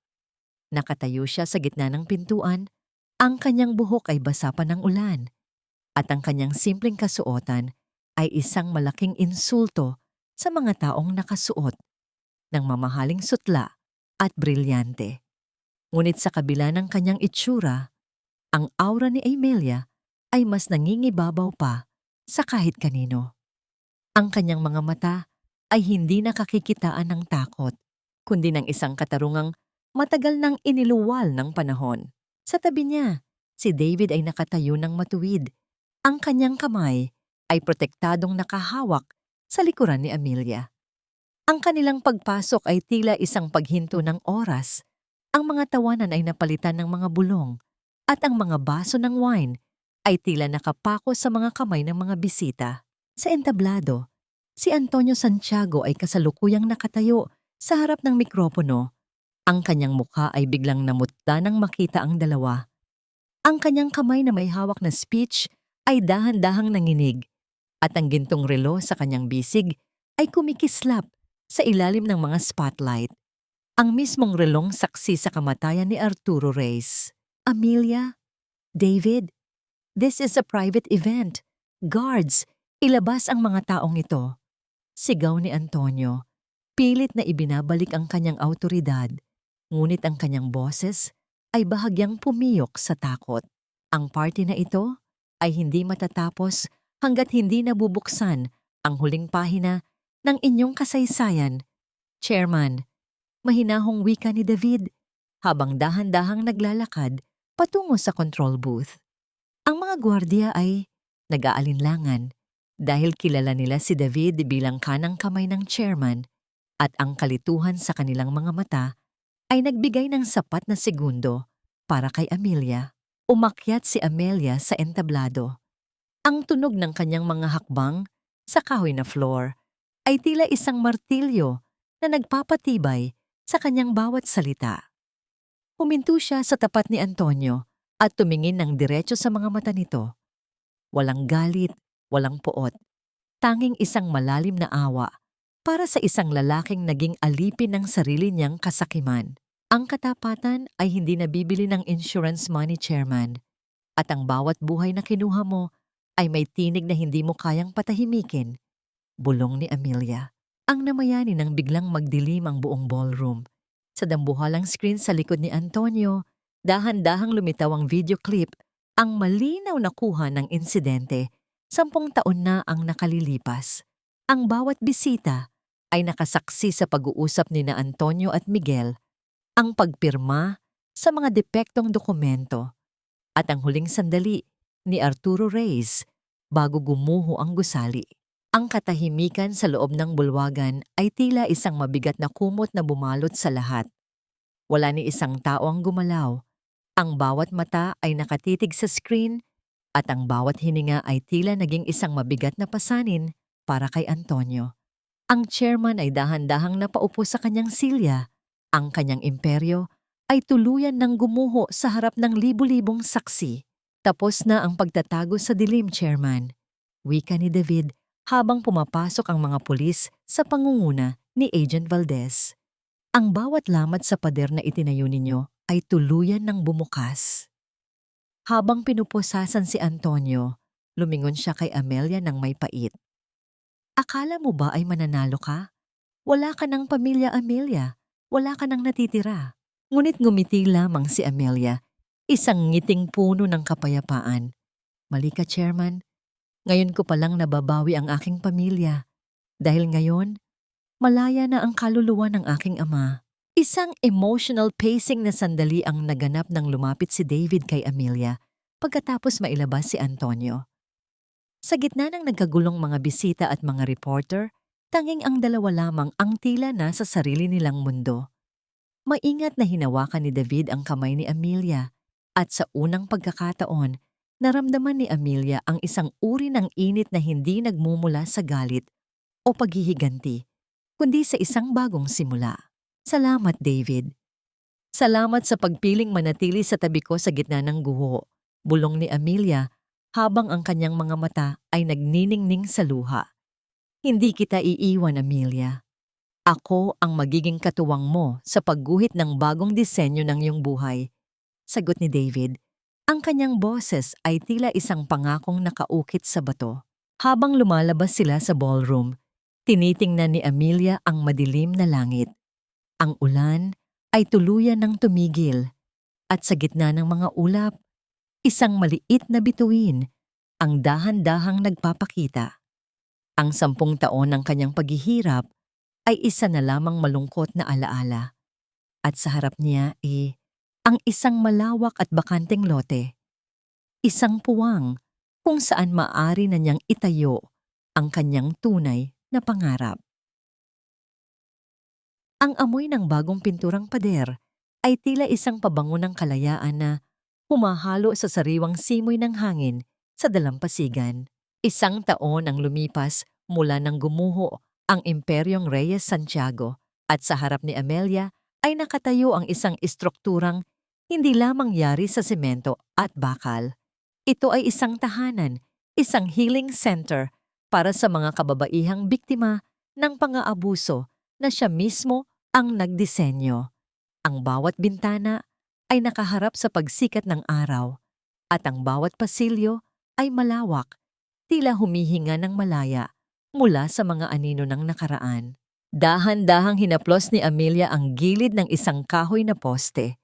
Nakatayo siya sa gitna ng pintuan, ang kanyang buhok ay basa pa ng ulan, at ang kanyang simpleng kasuotan ay isang malaking insulto sa mga taong nakasuot ng mamahaling sutla at brilyante. Ngunit sa kabila ng kanyang itsura, ang aura ni Amelia ay mas nangingibabaw pa sa kahit kanino. Ang kanyang mga mata ay hindi nakakikitaan ng takot, kundi ng isang katarungang matagal nang iniluwal ng panahon. Sa tabi niya, si David ay nakatayo ng matuwid. Ang kanyang kamay ay protektadong nakahawak sa likuran ni Amelia. Ang kanilang pagpasok ay tila isang paghinto ng oras. Ang mga tawanan ay napalitan ng mga bulong at ang mga baso ng wine ay tila nakapako sa mga kamay ng mga bisita. Sa entablado, si Antonio Santiago ay kasalukuyang nakatayo sa harap ng mikropono. Ang kanyang mukha ay biglang namutla nang makita ang dalawa. Ang kanyang kamay na may hawak na speech ay dahan-dahang nanginig at ang gintong relo sa kanyang bisig ay kumikislap sa ilalim ng mga spotlight. Ang mismong relong saksi sa kamatayan ni Arturo Reyes. Amelia, David, this is a private event. Guards, Ilabas ang mga taong ito. Sigaw ni Antonio. Pilit na ibinabalik ang kanyang awtoridad, ngunit ang kanyang boses ay bahagyang pumiyok sa takot. Ang party na ito ay hindi matatapos hanggat hindi nabubuksan ang huling pahina ng inyong kasaysayan. Chairman, mahinahong wika ni David habang dahan-dahang naglalakad patungo sa control booth. Ang mga gwardiya ay nag-aalinlangan dahil kilala nila si David bilang kanang kamay ng chairman at ang kalituhan sa kanilang mga mata ay nagbigay ng sapat na segundo para kay Amelia. Umakyat si Amelia sa entablado. Ang tunog ng kanyang mga hakbang sa kahoy na floor ay tila isang martilyo na nagpapatibay sa kanyang bawat salita. Huminto siya sa tapat ni Antonio at tumingin ng diretso sa mga mata nito. Walang galit, walang poot. Tanging isang malalim na awa para sa isang lalaking naging alipin ng sarili niyang kasakiman. Ang katapatan ay hindi nabibili ng insurance money, Chairman. At ang bawat buhay na kinuha mo ay may tinig na hindi mo kayang patahimikin. Bulong ni Amelia. Ang namayani nang biglang magdilim ang buong ballroom. Sa dambuhalang screen sa likod ni Antonio, dahan-dahang lumitaw ang video clip, ang malinaw na kuha ng insidente. 10 taon na ang nakalilipas. Ang bawat bisita ay nakasaksi sa pag-uusap ni na Antonio at Miguel, ang pagpirma sa mga depektong dokumento, at ang huling sandali ni Arturo Reyes bago gumuho ang gusali. Ang katahimikan sa loob ng bulwagan ay tila isang mabigat na kumot na bumalot sa lahat. Wala ni isang tao ang gumalaw. Ang bawat mata ay nakatitig sa screen at ang bawat hininga ay tila naging isang mabigat na pasanin para kay Antonio. Ang chairman ay dahan-dahang napaupo sa kanyang silya. Ang kanyang imperyo ay tuluyan ng gumuho sa harap ng libu-libong saksi. Tapos na ang pagtatago sa dilim, Chairman. Wika ni David habang pumapasok ang mga pulis sa pangunguna ni Agent Valdez. Ang bawat lamat sa pader na itinayo ninyo ay tuluyan ng bumukas. Habang pinupusasan si Antonio, lumingon siya kay Amelia ng may pait. Akala mo ba ay mananalo ka? Wala ka ng pamilya, Amelia. Wala ka nang natitira. Ngunit ngumiti lamang si Amelia, isang ngiting puno ng kapayapaan. Mali ka, Chairman. Ngayon ko palang nababawi ang aking pamilya. Dahil ngayon, malaya na ang kaluluwa ng aking ama. Isang emotional pacing na sandali ang naganap nang lumapit si David kay Amelia pagkatapos mailabas si Antonio. Sa gitna ng nagkagulong mga bisita at mga reporter, tanging ang dalawa lamang ang tila na sa sarili nilang mundo. Maingat na hinawakan ni David ang kamay ni Amelia at sa unang pagkakataon, naramdaman ni Amelia ang isang uri ng init na hindi nagmumula sa galit o paghihiganti, kundi sa isang bagong simula. Salamat, David. Salamat sa pagpiling manatili sa tabi ko sa gitna ng guho, bulong ni Amelia habang ang kanyang mga mata ay nagniningning sa luha. Hindi kita iiwan, Amelia. Ako ang magiging katuwang mo sa pagguhit ng bagong disenyo ng iyong buhay. Sagot ni David. Ang kanyang boses ay tila isang pangakong nakaukit sa bato. Habang lumalabas sila sa ballroom, tinitingnan ni Amelia ang madilim na langit. Ang ulan ay tuluyan ng tumigil at sa gitna ng mga ulap, isang maliit na bituin ang dahan-dahang nagpapakita. Ang 10 taon ng kanyang paghihirap ay isa na lamang malungkot na alaala. At sa harap niya ang isang malawak at bakanteng lote. Isang puwang kung saan maaari na niyang itayo ang kanyang tunay na pangarap. Ang amoy ng bagong pinturang pader ay tila isang pabango ng kalayaan na humahalo sa sariwang simoy ng hangin sa dalampasigan. 1 taon ang lumipas mula nang gumuho ang Imperyong Reyes Santiago at sa harap ni Amelia ay nakatayo ang isang istrukturang hindi lamang yari sa semento at bakal. Ito ay isang tahanan, isang healing center para sa mga kababaihang biktima ng pang-aabuso na siya mismo ang nagdisenyo. Ang bawat bintana ay nakaharap sa pagsikat ng araw at ang bawat pasilyo ay malawak, tila humihinga ng malaya mula sa mga anino ng nakaraan. Dahan-dahang hinaplos ni Amelia ang gilid ng isang kahoy na poste.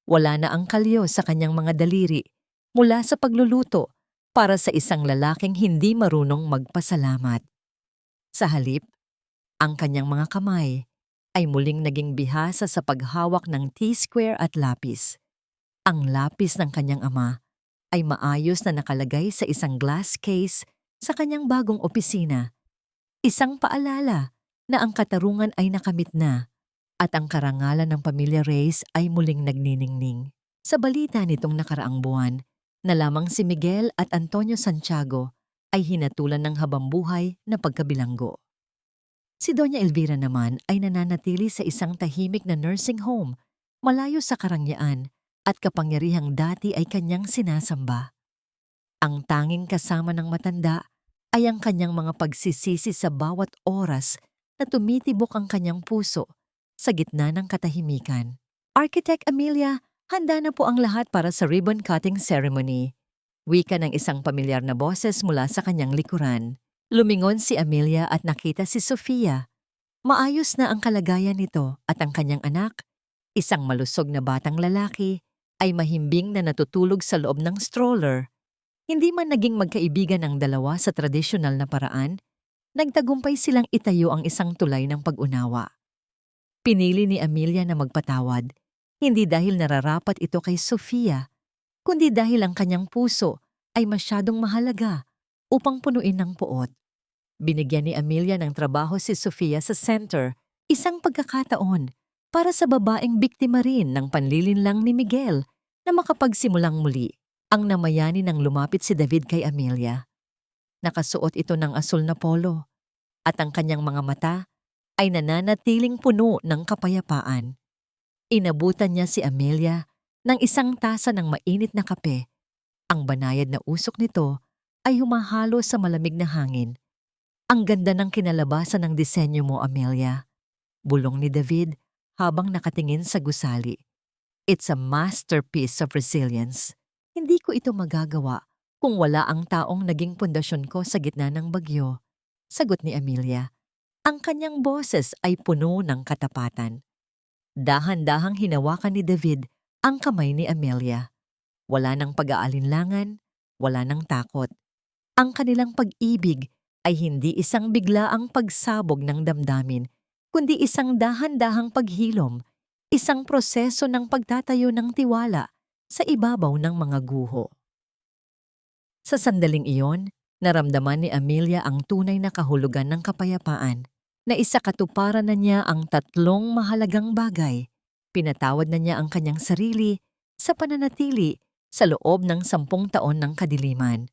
Wala na ang kalyo sa kanyang mga daliri mula sa pagluluto para sa isang lalaking hindi marunong magpasalamat. Sa halip, ang kanyang mga kamay ay muling naging bihasa sa paghawak ng T-square at lapis. Ang lapis ng kanyang ama ay maayos na nakalagay sa isang glass case sa kanyang bagong opisina. Isang paalala na ang katarungan ay nakamit na at ang karangalan ng pamilya Reyes ay muling nagniningning. Sa balita nitong nakaraang buwan, na lamang si Miguel at Antonio Santiago ay hinatulan ng habambuhay na pagkabilanggo. Si Doña Elvira naman ay nananatili sa isang tahimik na nursing home, malayo sa karangyaan at kapangyarihang dati ay kanyang sinasamba. Ang tanging kasama ng matanda ay ang kanyang mga pagsisisi sa bawat oras na tumitibok ang kanyang puso sa gitna ng katahimikan. Architect Amelia, handa na po ang lahat para sa ribbon cutting ceremony. Wika ng isang pamilyar na boses mula sa kanyang likuran. Lumingon si Amelia at nakita si Sofia. Maayos na ang kalagayan nito at ang kanyang anak, isang malusog na batang lalaki, ay mahimbing na natutulog sa loob ng stroller. Hindi man naging magkaibigan ang dalawa sa tradisyonal na paraan, nagtagumpay silang itayo ang isang tulay ng pag-unawa. Pinili ni Amelia na magpatawad, hindi dahil nararapat ito kay Sofia, kundi dahil ang kanyang puso ay masyadong mahalaga upang punuin ng puot. Binigyan ni Amelia ng trabaho si Sofia sa center, isang pagkakataon para sa babaeng biktima rin ng panlilinlang ni Miguel na makapagsimulang muli. Ang namayani nang lumapit si David kay Amelia. Nakasuot ito ng asul na polo at ang kanyang mga mata ay nananatiling puno ng kapayapaan. Inabutan niya si Amelia ng isang tasa ng mainit na kape. Ang banayad na usok nito ay humahalo sa malamig na hangin. Ang ganda ng kinalabasan ng disenyo mo, Amelia. Bulong ni David habang nakatingin sa gusali. It's a masterpiece of resilience. Hindi ko ito magagawa kung wala ang taong naging pundasyon ko sa gitna ng bagyo. Sagot ni Amelia. Ang kanyang boses ay puno ng katapatan. Dahan-dahang hinawakan ni David ang kamay ni Amelia. Wala nang pag-aalinlangan, wala nang takot. Ang kanilang pag-ibig ay hindi isang biglaang pagsabog ng damdamin, kundi isang dahan-dahang paghilom, isang proseso ng pagtatayo ng tiwala sa ibabaw ng mga guho. Sa sandaling iyon, naramdaman ni Amelia ang tunay na kahulugan ng kapayapaan, na isakatuparan na niya ang tatlong mahalagang bagay. Pinatawad na niya ang kanyang sarili sa pananatili sa loob ng 10 taon ng kadiliman.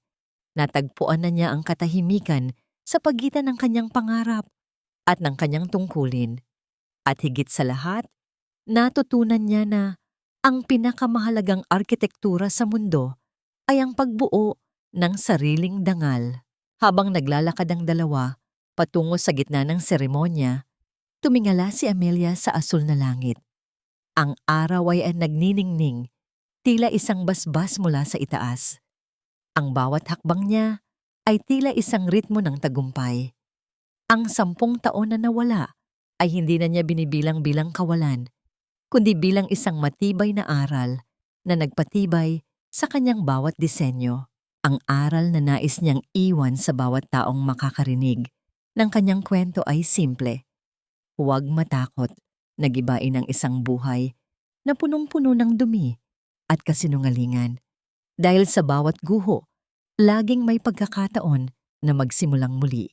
Natagpuan na niya ang katahimikan sa pagitan ng kanyang pangarap at ng kanyang tungkulin. At higit sa lahat, natutunan niya na ang pinakamahalagang arkitektura sa mundo ay ang pagbuo ng sariling dangal. Habang naglalakad ang dalawa patungo sa gitna ng seremonya, tumingala si Amelia sa asul na langit. Ang araw ay nagniningning, tila isang basbas mula sa itaas. Ang bawat hakbang niya ay tila isang ritmo ng tagumpay. Ang 10 taon na nawala ay hindi na niya binibilang bilang kawalan, kundi bilang isang matibay na aral na nagpatibay sa kanyang bawat disenyo. Ang aral na nais niyang iwan sa bawat taong makakarinig ng kanyang kwento ay simple. Huwag matakot na gibain ang isang buhay na punong-puno ng dumi at kasinungalingan. Dahil sa bawat guho, laging may pagkakataon na magsimulang muli.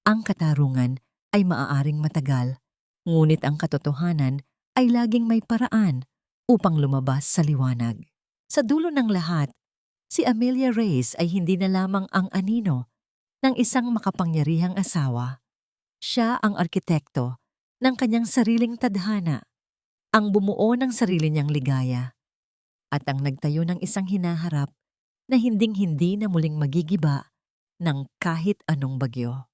Ang katarungan ay maaaring matagal, ngunit ang katotohanan ay laging may paraan upang lumabas sa liwanag. Sa dulo ng lahat, si Amelia Reyes ay hindi na lamang ang anino ng isang makapangyarihang asawa. Siya ang arkitekto ng kanyang sariling tadhana, ang bumuo ng sarili niyang ligaya, at ang nagtayo ng isang hinaharap na hinding-hindi na muling magigiba ng kahit anong bagyo.